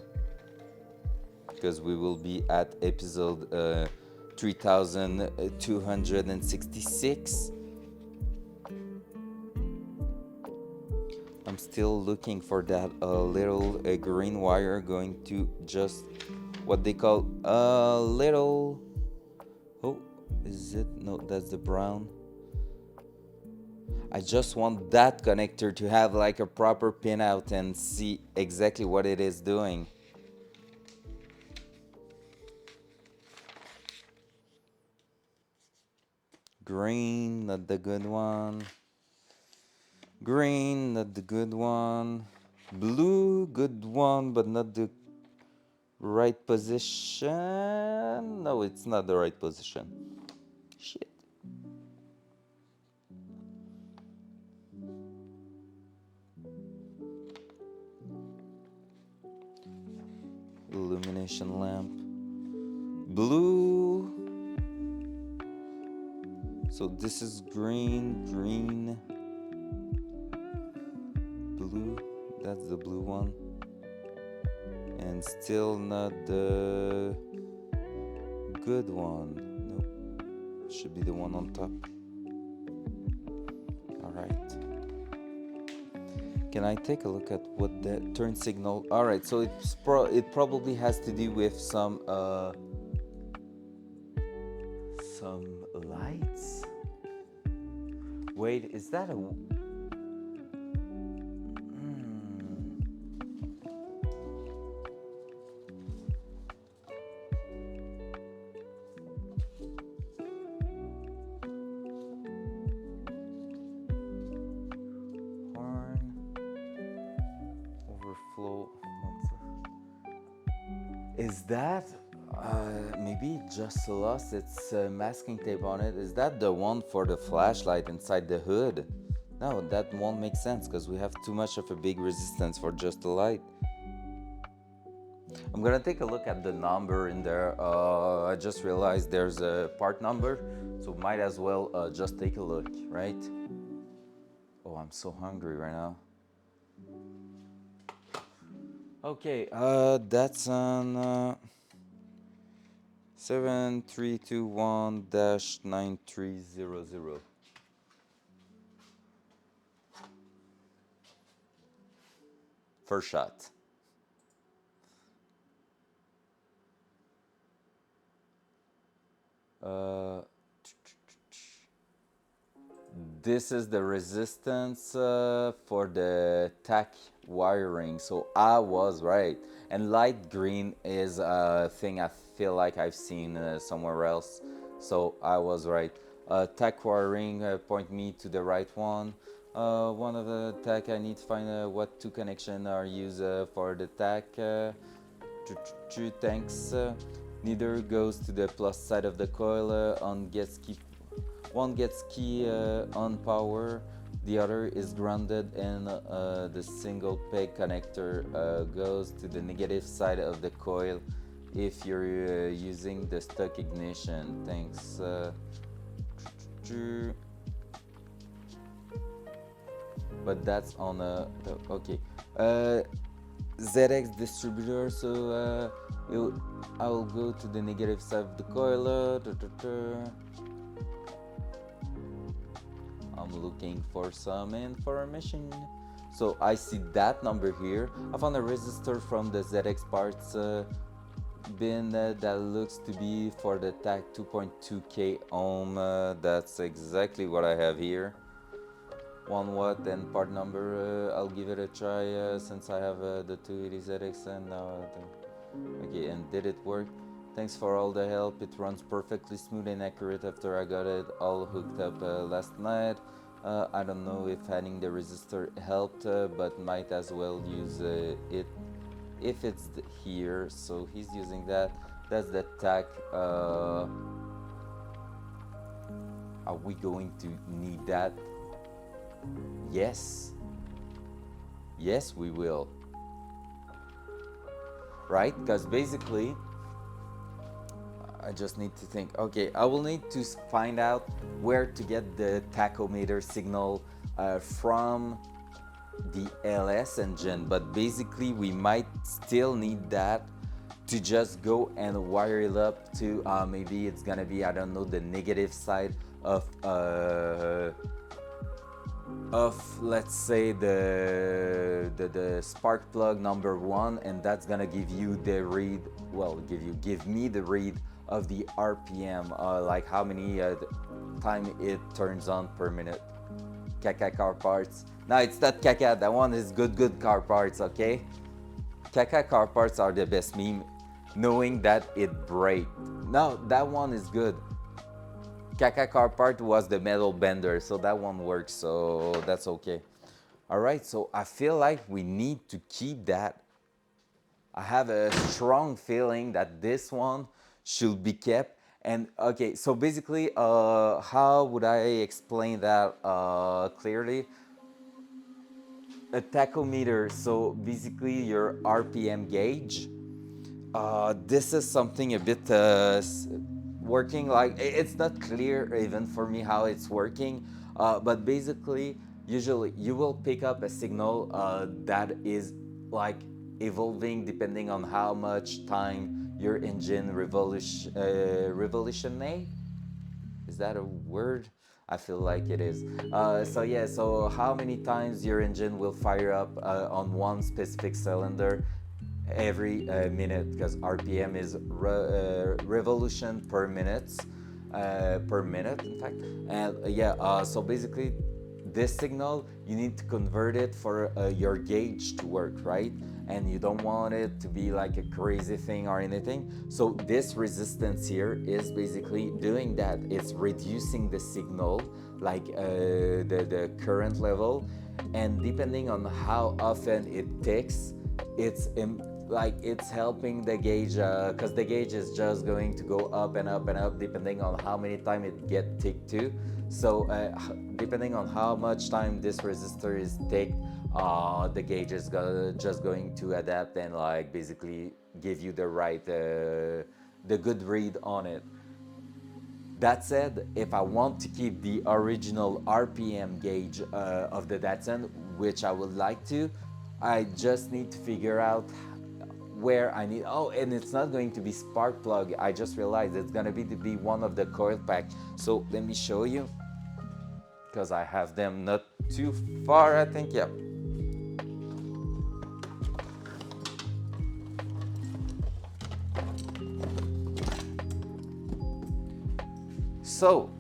because we will be at episode 3266. I'm still looking for that little green wire going to just what they call a little. Oh, is it? No, that's the brown. I just want that connector to have like a proper pinout and see exactly what it is doing. Green, not the good one. Green, not the good one. Blue, good one, but not the right position. No, it's not the right position. Shit. Illumination lamp. Blue. So this is green. the blue one. And still not the good one. Nope. Should be the one on top. Alright. Can I take a look at what that turn signal? Alright, so it probably has to do with some lights. Wait, is that a overflow? Is that maybe it just lost its masking tape on it? Is that the one for the flashlight inside the hood? No, that won't make sense because we have too much of a big resistance for just the light. I'm gonna take a look at the number in there. I just realized there's a part number, so might as well just take a look, right? Oh, I'm so hungry right now. Okay, that's on 7321-9300. First shot. This is the resistance for the tack wiring, so I was right. And light green is a thing I feel like I've seen somewhere else, so I was right. Tack wiring, point me to the right one. One of the tack, I need to find what two connection are used for the tack. Thanks. Neither goes to the plus side of the coil. One gets key on power, the other is grounded, and the single peg connector goes to the negative side of the coil if you're using the stock ignition. Thanks. But that's on okay. ZX distributor, so I will go to the negative side of the coil. I'm looking for some information. So I see that number here. I found a resistor from the ZX parts bin that looks to be for the tag 2.2k ohm. That's exactly what I have here. 1 watt and part number. I'll give it a try since I have the 280 ZX and now. Okay, and did it work? Thanks for all the help. It runs perfectly smooth and accurate after I got it all hooked up last night. I don't know if adding the resistor helped, but might as well use it if it's here. So he's using that. That's the tack. Are we going to need that? Yes. Yes, we will. Right? Because basically, I just need to think, okay, I will need to find out where to get the tachometer signal from the LS engine, but basically we might still need that to just go and wire it up to maybe it's gonna be, I don't know, the negative side of let's say the spark plug number 1, and that's gonna give you the read, well, give me the read of the RPM, like how many time it turns on per minute. Kaka car parts. No, it's not Kaka, that one is good car parts, okay? Kaka car parts are the best meme, knowing that it break. No, that one is good. Kaka car part was the metal bender, so that one works, so that's okay. All right, so I feel like we need to keep that. I have a strong feeling that this one should be kept. And okay, so basically, how would I explain that clearly? A tachometer, so basically your RPM gauge. This is something a bit working like, it's not clear even for me how it's working, but basically usually you will pick up a signal that is like evolving depending on how much time your engine revolutionate. Is that a word? I feel like it is. So yeah, so how many times your engine will fire up on one specific cylinder every minute, because RPM is revolution per minute, in fact. And yeah, so basically this signal, you need to convert it for your gauge to work, right? And you don't want it to be like a crazy thing or anything. So this resistance here is basically doing that. It's reducing the signal, like the current level, and depending on how often it ticks, it's like it's helping the gauge, because the gauge is just going to go up and up and up depending on how many time it get ticked to. So depending on how much time this resistor is ticked, the gauge is just going to adapt and like basically give you the right the good read on it. That said, if I want to keep the original RPM gauge of the Datsun, which I would like to, I just need to figure out where I need. Oh, and it's not going to be spark plug. I just realized it's gonna be one of the coil pack. So let me show you, because I have them not too far, I think. Yeah. So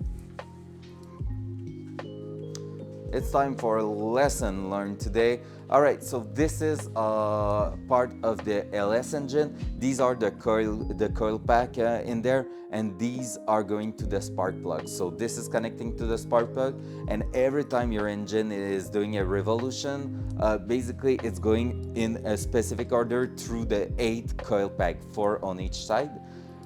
it's time for a lesson learned today. All right, so this is part of the LS engine. These are the coil pack in there, and these are going to the spark plug. So this is connecting to the spark plug, and every time your engine is doing a revolution, basically it's going in a specific order through the 8 coil pack, 4 on each side.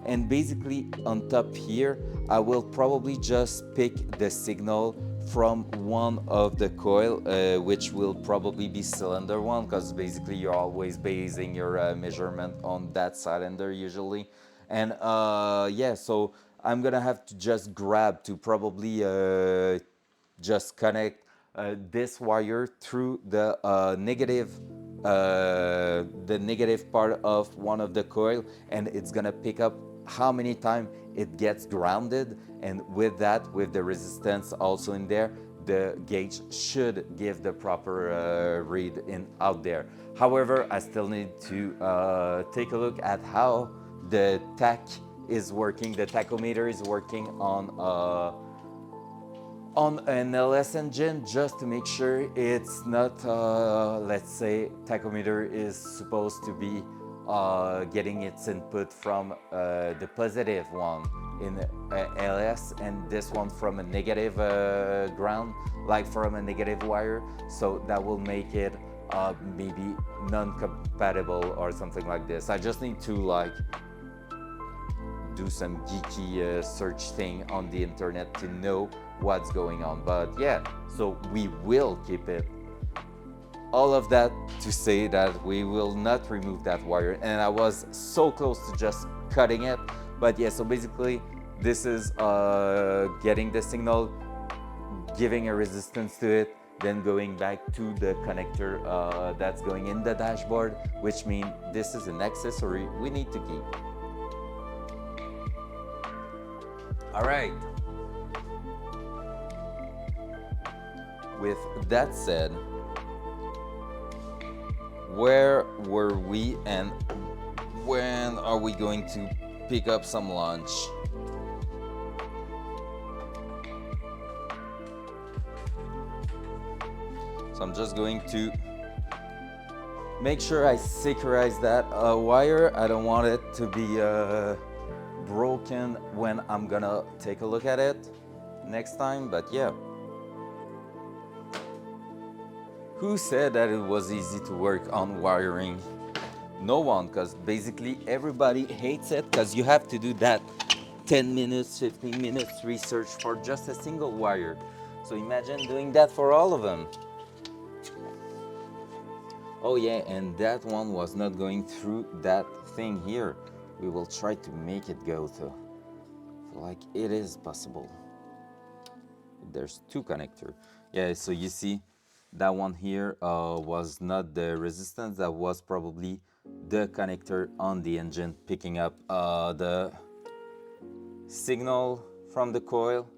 And basically on top here, I will probably just pick the signal from one of the coil, which will probably be cylinder one, because basically you're always basing your measurement on that cylinder usually. And yeah, so I'm gonna have to just grab to probably just connect this wire through the negative part of one of the coil, and it's gonna pick up how many time it gets grounded, and with that, with the resistance also in there, the gauge should give the proper read in out there. However, I still need to take a look at how the is working, the tachometer is working on an LS engine, just to make sure it's not, let's say, tachometer is supposed to be getting its input from the positive one in LS, and this one from a negative ground, like from a negative wire. So that will make it maybe non-compatible or something like this. I just need to like do some geeky search thing on the internet to know what's going on. But yeah, so we will keep it. All of that to say that we will not remove that wire, and I was so close to just cutting it. But yeah, so basically this is getting the signal, giving a resistance to it, then going back to the connector that's going in the dashboard, which means this is an accessory we need to keep. All right. With that said, where were we and when are we going to pick up some lunch? So I'm just going to make sure I securize that wire. I don't want it to be broken when I'm gonna take a look at it next time, but yeah. Who said that it was easy to work on wiring? No one, because basically everybody hates it, because you have to do that 10 minutes, 15 minutes research for just a single wire. So imagine doing that for all of them. Oh yeah, and that one was not going through that thing here. We will try to make it go through. So like it is possible. There's 2 connectors. Yeah, so you see, That one here was not the resistance, that was probably the connector on the engine picking up the signal from the coil.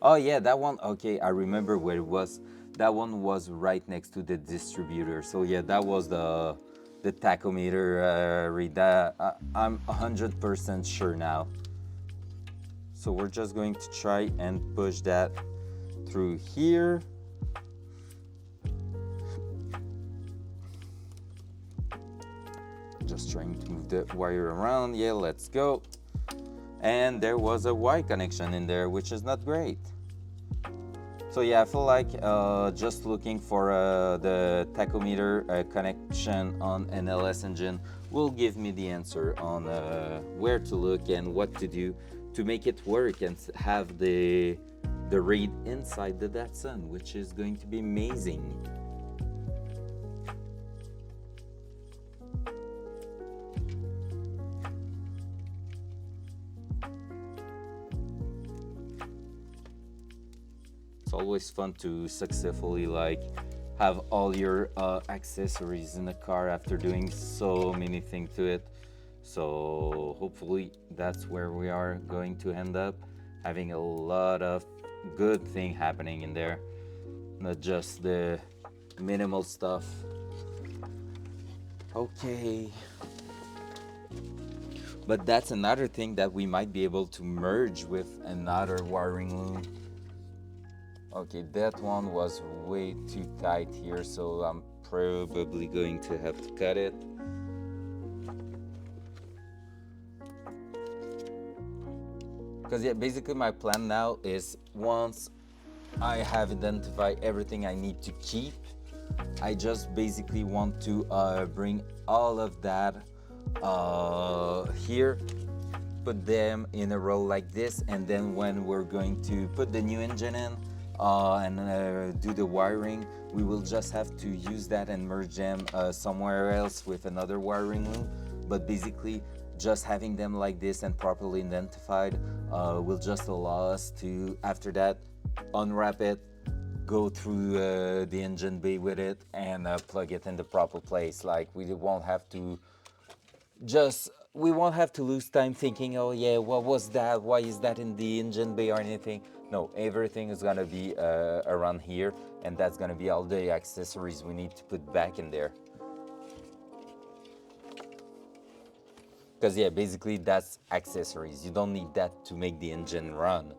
Oh yeah, that one, okay, I remember where it was. That one was right next to the distributor. So yeah, that was the tachometer read. That I'm 100% sure now. So we're just going to try and push that through here. Just trying to move the wire around. Yeah, let's go. And there was a Y connection in there, which is not great. So yeah, I feel like just looking for the tachometer connection on an LS engine will give me the answer on where to look and what to do to make it work and have the read inside the Datsun, which is going to be amazing. It's always fun to successfully like have all your accessories in the car after doing so many things to it. So hopefully that's where we are going to end up, having a lot of good thing happening in there, not just the minimal stuff. Okay. But that's another thing that we might be able to merge with another wiring loom. Okay, that one was way too tight here, so I'm probably going to have to cut it. Because yeah, basically my plan now is once I have identified everything I need to keep, I just basically want to bring all of that here, put them in a row like this, and then when we're going to put the new engine in and do the wiring, we will just have to use that and merge them somewhere else with another wiring loom. But basically just having them like this and properly identified will just allow us to, after that, unwrap it, go through the engine bay with it, and plug it in the proper place. Like we won't have to lose time thinking, oh yeah, what was that, why is that in the engine bay or anything. No, everything is gonna be around here, and that's gonna be all the accessories we need to put back in there. Because yeah, basically that's accessories. You don't need that to make the engine run.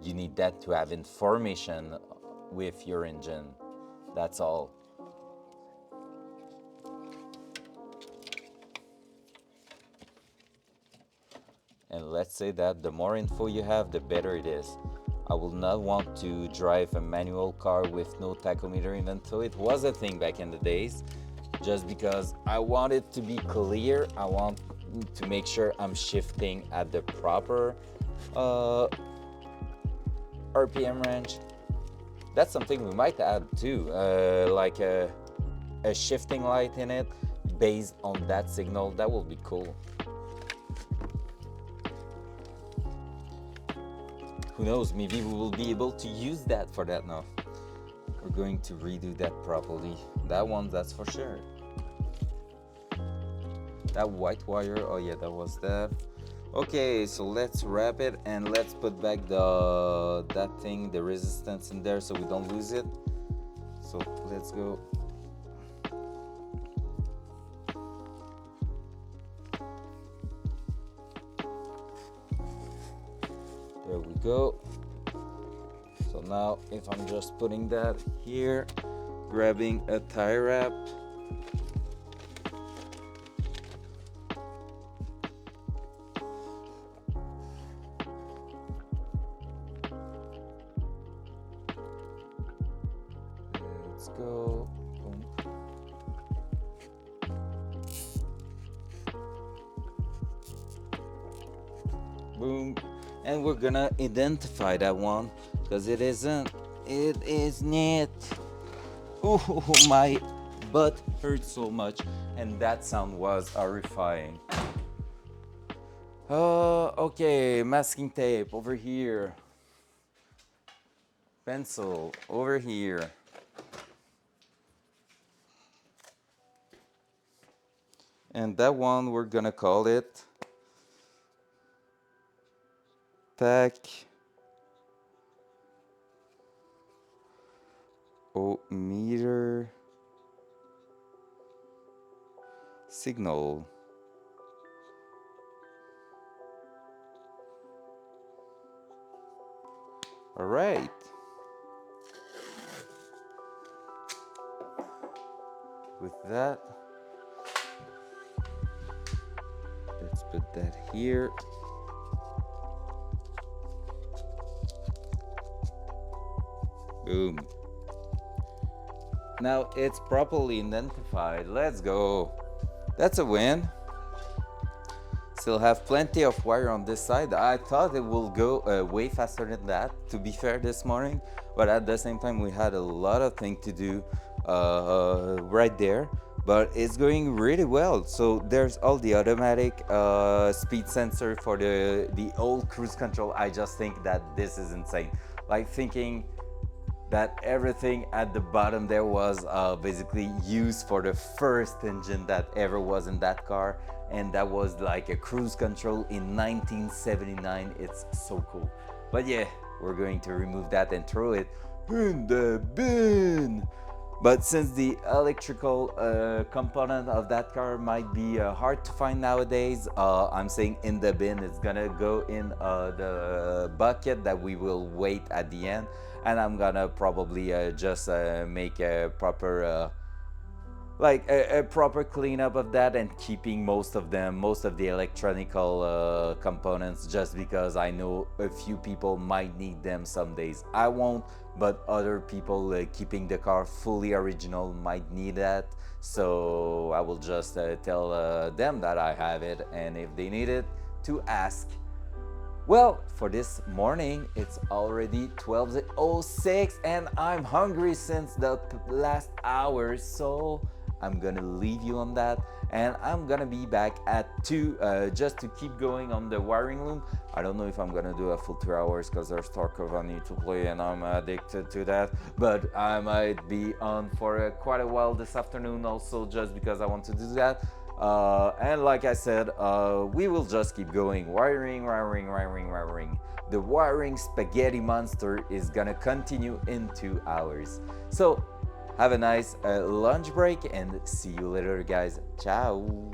You need that to have information with your engine. That's all. And let's say that the more info you have, the better it is. I will not want to drive a manual car with no tachometer, even though it was a thing back in the days, just because I want it to be clear. I want to make sure I'm shifting at the proper RPM range. That's something we might add too, like a shifting light in it based on that signal. That will be cool. Who knows, maybe we will be able to use that for that now. We're going to redo that properly. That one, that's for sure. That white wire, oh yeah, that was that. Okay, so let's wrap it and let's put back that thing, the resistance in there, so we don't lose it. So let's go. There we go. So now if I'm just putting that here, grabbing a tie wrap, let's go. Boom. Boom. And we're gonna identify that one, because it isn't. It is not. Oh, my butt hurts so much, and that sound was horrifying. Okay, masking tape over here. Pencil over here. And that one we're gonna call it tachometer signal. All right. With that, let's put that here. Boom. Now it's properly identified. Let's go. That's a win. Still have plenty of wire on this side. I thought it will go way faster than that, to be fair, this morning. But at the same time, we had a lot of things to do right there. But it's going really well. So there's all the automatic speed sensor for the old cruise control. I just think that this is insane. Like thinking that everything at the bottom there was basically used for the first engine that ever was in that car, and that was like a cruise control in 1979. It's so cool. But yeah, we're going to remove that and throw it in the bin. But since the electrical component of that car might be hard to find nowadays, I'm saying in the bin. It's gonna go in the bucket that we will wait at the end, and I'm gonna probably just make a proper a proper cleanup of that, and keeping most of the electronical components, just because I know a few people might need them some days. I won't, but other people keeping the car fully original might need that. So I will just tell them that I have it, and if they need it, to ask. Well, for this morning, it's already 12:06 and I'm hungry since the last hour, so I'm gonna leave you on that, and I'm gonna be back at 2 just to keep going on the wiring loom. I don't know if I'm gonna do a full 2 hours because there's Tarkov I need to play and I'm addicted to that, but I might be on for quite a while this afternoon also, just because I want to do that. And like I said, we will just keep going. Wiring. The wiring spaghetti monster is gonna continue in 2 hours. So have a nice lunch break and see you later, guys. Ciao.